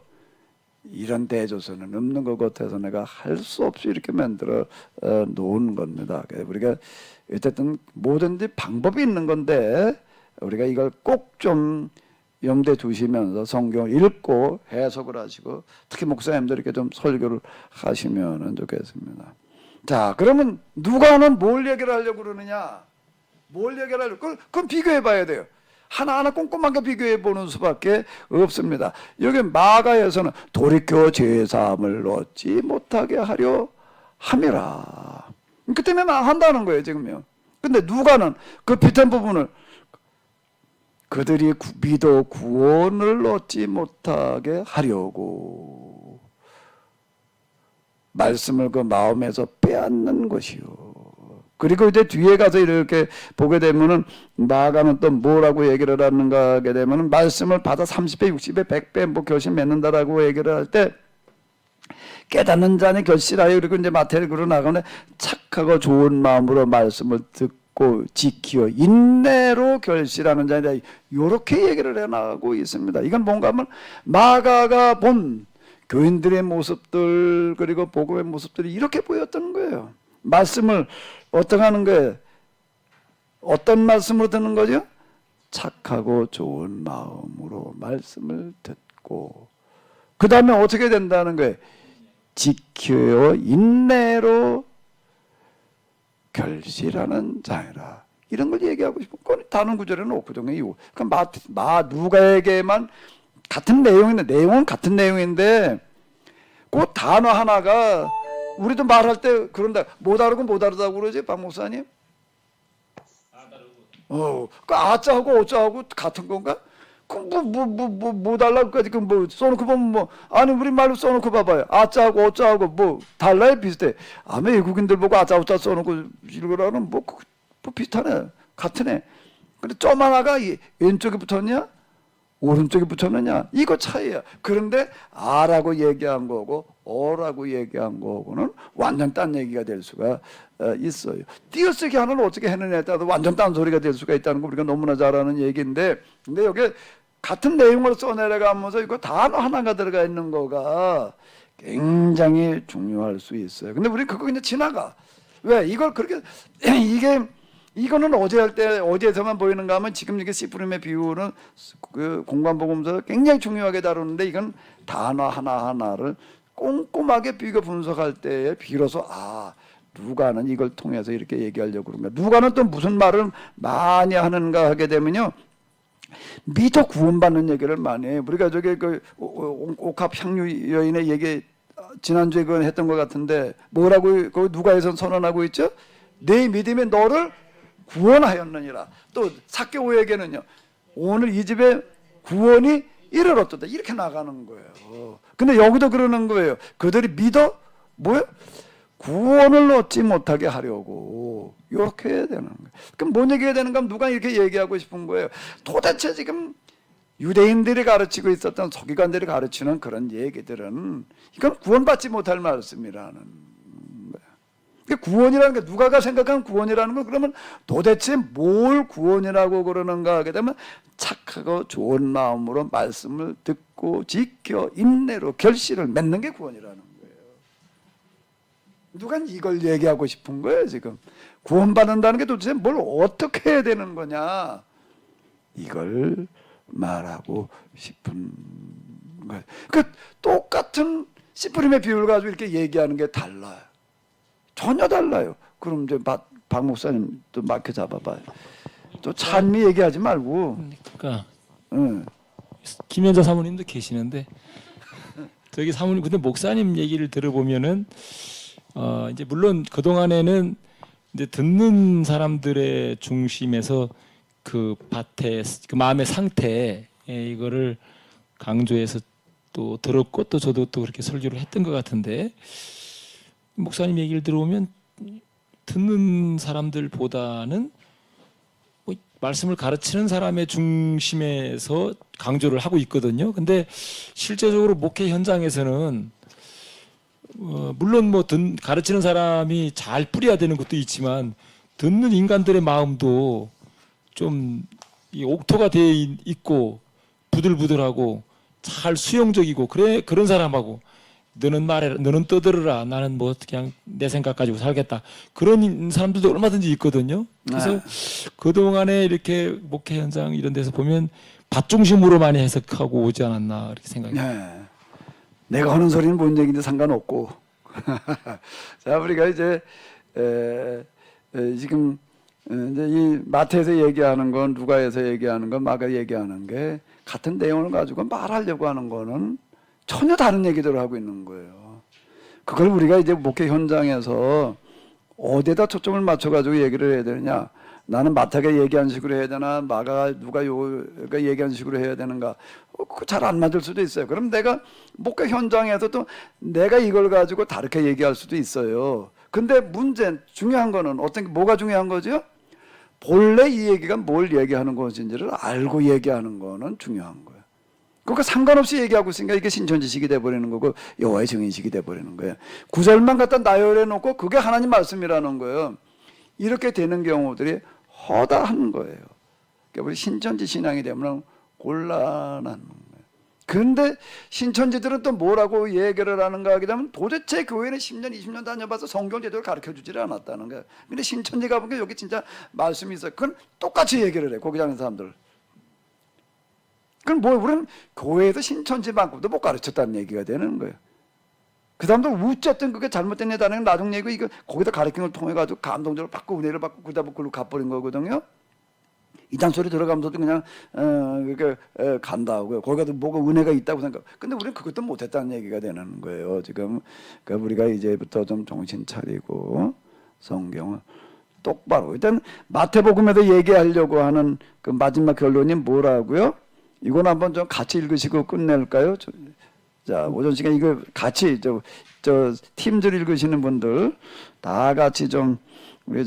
이런 대조서는 없는 것 같아서 내가 할 수 없이 이렇게 만들어 놓은 겁니다. 그래서 우리가 어쨌든 뭐든지 방법이 있는 건데 우리가 이걸 꼭 좀 염두에 두시면서 성경을 읽고 해석을 하시고 특히 목사님들 이렇게 좀 설교를 하시면 좋겠습니다. 자, 그러면 누가는 뭘 얘기를 하려고 그러느냐? 뭘 얘기를 하려고? 그럼 비교해 봐야 돼요. 하나하나 꼼꼼하게 비교해 보는 수밖에 없습니다. 여기 마가에서는 돌이켜 죄사함을 얻지 못하게 하려 함이라. 그 때문에 한다는 거예요, 지금요. 근데 누가는 그 비슷한 부분을 그들이 믿어 구원을 얻지 못하게 하려고 말씀을 그 마음에서 빼앗는 것이요. 그리고 이제 뒤에 가서 이렇게 보게 되면은 마가는 또 뭐라고 얘기를 하는가 하게 되면은 말씀을 받아 30배, 60배, 100배 뭐 결실 맺는다라고 얘기를 할 때 깨닫는 자는 결실하여 그리고 이제 마태를 그러 나가는데 착하고 좋은 마음으로 말씀을 듣고 지키어 인내로 결실하는 자이다. 이렇게 얘기를 해나가고 있습니다. 이건 뭔가 하면 마가가 본 교인들의 모습들 그리고 복음의 모습들이 이렇게 보였던 거예요. 말씀을 어떻게 하는 거예요? 어떤 말씀으로 듣는 거죠? 착하고 좋은 마음으로 말씀을 듣고 그 다음에 어떻게 된다는 거예요? 지켜요 인내로 결실하는 자이라. 이런 걸 얘기하고 싶은 건 다른 구절에는 없거든요. 그러니까 누가에게만 같은 내용인데 내용은 같은 내용인데 그 단어 하나가 우리도 말할 때 그런다. 못 다르다고 그러지, 박 목사님? 그 아자하고 어자하고 같은 건가? 뭐 달라고 까지 뭐 써놓고 보면 뭐 아니 우리 말로 써놓고 봐봐요. 아자하고 어자하고 뭐 달라요, 비슷해. 아마 외국인들 보고 아자 어자 써놓고 읽으라는 뭐 비슷하네, 같으네. 근데 점 하나가 왼쪽에 붙었냐? 오른쪽에 붙였느냐? 이거 차이야. 그런데 아라고 얘기한 거고 어라고 얘기한 거고는 완전 딴 얘기가 될 수가 있어요. 띄어쓰기 하나를 어떻게 해느냐에 따라서 완전 딴 소리가 될 수가 있다는 거 우리가 너무나 잘 아는 얘기인데 근데 여기 같은 내용을 써내려가면서 이거 단어 하나가 들어가 있는 거가 굉장히 중요할 수 있어요. 근데 우리 그거 그냥 지나가. 왜? 이걸 그렇게 이거는 어디에서만 보이는가 하면 지금 이게 씨푸림의 비유는 그 공관복음서 굉장히 중요하게 다루는데 이건 단어 하나하나를 꼼꼼하게 비교 분석할 때에 비로소 누가는 이걸 통해서 이렇게 얘기하려고 그런가. 누가는 또 무슨 말을 많이 하는가 하게 되면요. 믿어 구원받는 얘기를 많이 해요. 우리가 저기 그 옥합 향유 여인의 얘기 지난주에 그건 했던 것 같은데 뭐라고 그 누가에서 선언하고 있죠? 내 믿음이 너를 구원하였느니라. 또 삭개오에게는요. 오늘 이 집에 구원이 이르렀다. 이렇게 나가는 거예요. 근데 여기도 그러는 거예요. 그들이 믿어 뭐요? 구원을 얻지 못하게 하려고 이렇게 해야 되는 거예요. 그럼 뭔 얘기해야 되는가 하면 누가 이렇게 얘기하고 싶은 거예요. 도대체 지금 유대인들이 가르치고 있었던 서기관들이 가르치는 그런 얘기들은 이건 구원받지 못할 말씀이라는 거예요. 구원이라는 게 누가가 생각하는 구원이라는 건 그러면 도대체 뭘 구원이라고 그러는가 하게 되면 착하고 좋은 마음으로 말씀을 듣고 지켜 인내로 결실을 맺는 게 구원이라는 거예요. 누가 이걸 얘기하고 싶은 거예요 지금. 구원받는다는 게 도대체 뭘 어떻게 해야 되는 거냐 이걸 말하고 싶은 거예요. 그 똑같은 씨푸림의 비유를 가지고 이렇게 얘기하는 게 달라요. 전혀 달라요. 그럼 이제 박 목사님 또 마크 잡아봐요. 또 찬미 얘기하지 말고. 그러니까 김현자 사모님도 계시는데 저기 사모님 근데 목사님 얘기를 들어보면은 이제 물론 그 동안에는 이제 듣는 사람들의 중심에서 그 밭의 그 마음의 상태 이거를 강조해서 또 들었고 또 저도 또 그렇게 설교를 했던 것 같은데 목사님 얘기를 들어보면 듣는 사람들보다는 뭐 말씀을 가르치는 사람의 중심에서 강조를 하고 있거든요. 근데 실제적으로 목회 현장에서는 물론 뭐 가르치는 사람이 잘 뿌려야 되는 것도 있지만 듣는 인간들의 마음도 좀 이 옥토가 되어 있고 부들부들하고 잘 수용적이고 그런 사람하고 너는 말해라, 너는 떠들어라, 나는 뭐 그냥 내 생각 가지고 살겠다, 그런 사람들도 얼마든지 있거든요. 그래서 그동안에 이렇게 목회 현장 이런 데서 보면 밭 중심으로 많이 해석하고 오지 않았나 이렇게 생각해요. 내가 하는 소리는 뭔 얘기인지 상관없고. 자, 우리가 이제 지금 이제 이 마태에서 얘기하는 건, 누가에서 얘기하는 건, 마가 얘기하는 게 같은 내용을 가지고 말하려고 하는 거는 전혀 다른 얘기들을 하고 있는 거예요. 그걸 우리가 이제 목회 현장에서 어디에다 초점을 맞춰가지고 얘기를 해야 되느냐? 나는 마태가 얘기한 식으로 해야 되나? 마가 누가가 얘기한 식으로 해야 되는가? 잘 안 맞을 수도 있어요. 그럼 내가 목회 현장에서도 내가 이걸 가지고 다르게 얘기할 수도 있어요. 근데 중요한 거는 어떤 게 뭐가 중요한 거죠? 본래 이 얘기가 뭘 얘기하는 것인지를 알고 얘기하는 거는 중요한 거예요. 그러니까 상관없이 얘기하고 있으니까 이게 신천지식이 돼버리는 거고 여호와의 증인식이 돼버리는 거예요. 구절만 갖다 나열해 놓고 그게 하나님 말씀이라는 거예요. 이렇게 되는 경우들이 허다한 거예요. 그러니까 우리 신천지 신앙이 되면 곤란한 거예요. 그런데 신천지들은 또 뭐라고 얘기를 하는가 하게 되면 도대체 교회는 10년, 20년 다녀봐서 성경 제대로 가르쳐주지를 않았다는 거예요. 근데 신천지 가보니까 여기 진짜 말씀이 있어요. 그건 똑같이 얘기를 해, 거기 사는 사람들. 그럼 뭐 우리는 교회에서 신천지만큼도 못 가르쳤다는 얘기가 되는 거예요. 그 사람들 어쨌든 그게 잘못된 예다는 나중 얘기고 이거 거기다 가르침을 걸 통해 가지고 감동적으로 받고 은혜를 받고 그다 그걸로 갚버린 거거든요. 이단 소리 들어가면서도 그냥 그렇게 간다고요. 거기가도 뭐가 은혜가 있다고 생각. 근데 우리는 그것도 못했다는 얘기가 되는 거예요. 지금 그러니까 우리가 이제부터 좀 정신 차리고 성경을 똑바로. 일단 마태복음에도 얘기하려고 하는 그 마지막 결론이 뭐라고요? 이건 한번 좀 같이 읽으시고 끝낼까요? 자, 오전 시간 이거 같이 저 팀들 읽으시는 분들 다 같이 좀 우리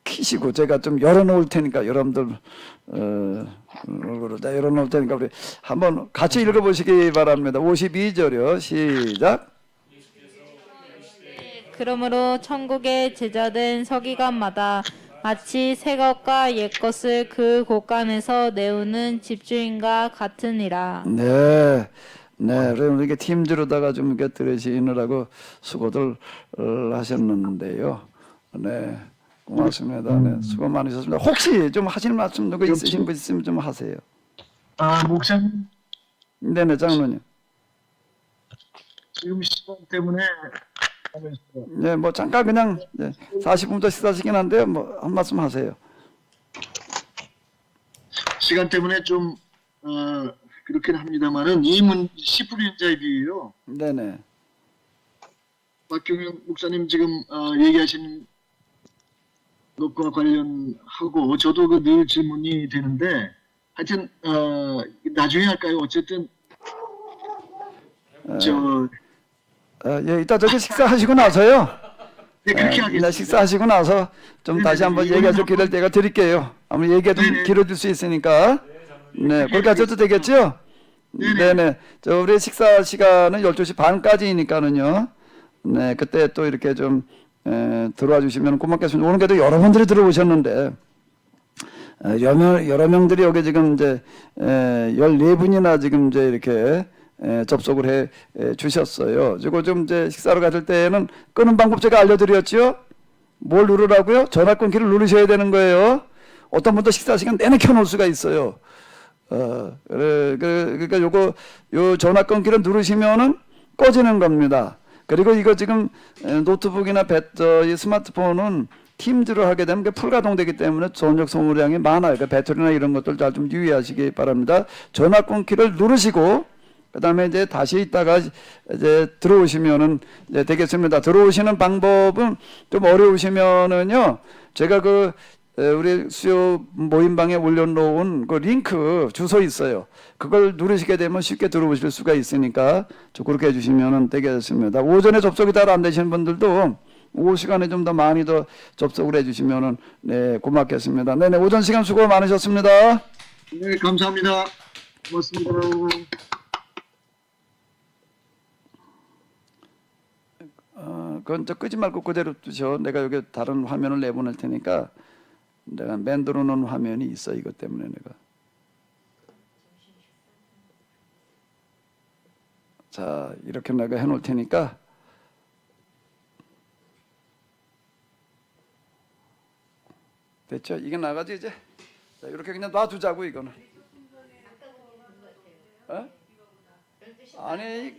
키시고 제가 좀 열어놓을 테니까 여러분들 얼굴을 다 열어놓을 테니까 우리 한번 같이 읽어보시기 바랍니다. 52절이요. 시작. 그러므로 천국에 제자된 서기관마다 마치 새 것과 옛 것을 그 곳간에서 내우는 집주인과 같으니라. 네. 그럼 이렇게 팀즈로다가 좀 이렇게 들으시느라고 수고들 하셨는데요. 네. 고맙습니다. 네, 수고 많으셨습니다. 혹시 좀 하실 말씀 누구 있으신 분 있으면 좀 하세요. 목사님. 네네, 장로님. 지금 시간 때문에 네, 뭐 잠깐 그냥 40분부터 식사시긴 한데요. 뭐 한 말씀 하세요. 시간 때문에 좀 그렇긴 합니다만은 이문 시프리엔자이비예요. 네네. 박경영 목사님 지금 얘기하신 것과 관련하고 저도 그 늘 질문이 되는데 하여튼 나중에 할까요? 어쨌든 예, 이따 저기 식사하시고 나서요. 네, 그렇게 하겠습니다. 식사하시고 나서 좀 다시 한번 얘기하실 기회를 제가 드릴게요. 아무 얘기가 좀 길어질 수 있으니까. 네, 그렇게 하셔도 되겠죠? 네네. 우리 식사 시간은 12시 반까지니까는요. 네, 그때 또 이렇게 좀 들어와 주시면 고맙겠습니다. 오늘께도 여러분들이 들어오셨는데 여러 명들이 여기 지금 이제 14분이나 지금 이제 이렇게 접속을 해 주셨어요. 그리고 좀 이제 식사로 가실 때에는 끄는 방법 제가 알려드렸죠. 뭘 누르라고요? 전화 끊기를 누르셔야 되는 거예요. 어떤 분도 식사 시간 내내 켜놓을 수가 있어요. 그러니까 요 전화 끊기를 누르시면은 꺼지는 겁니다. 그리고 이거 지금 노트북이나 이 스마트폰은 팀즈로 하게 되면 풀가동되기 때문에 전력 소모량이 많아요. 그러니까 배터리나 이런 것들 잘 좀 유의하시기 바랍니다. 전화 끊기를 누르시고 그다음에 이제 다시 있다가 이제 들어오시면은 이제 되겠습니다. 들어오시는 방법은 좀 어려우시면은요. 제가 우리 수요 모임방에 올려놓은 그 링크 주소 있어요. 그걸 누르시게 되면 쉽게 들어오실 수가 있으니까 좀 그렇게 해주시면 되겠습니다. 오전에 접속이 잘 안 되시는 분들도 오후 시간에 좀 더 많이 더 접속을 해주시면은 네 고맙겠습니다. 네네 오전 시간 수고 많으셨습니다. 네, 감사합니다. 고맙습니다. 그건 저 끄지 말고 그대로 두셔. 내가 여기 다른 화면을 내보낼 테니까 내가 만들어 놓은 화면이 있어. 이것 때문에 내가. 자, 이렇게 내가 해놓을 테니까 됐죠? 이게 나가지 이제. 자, 이렇게 그냥 놔두자고 이거는. 어? 아니.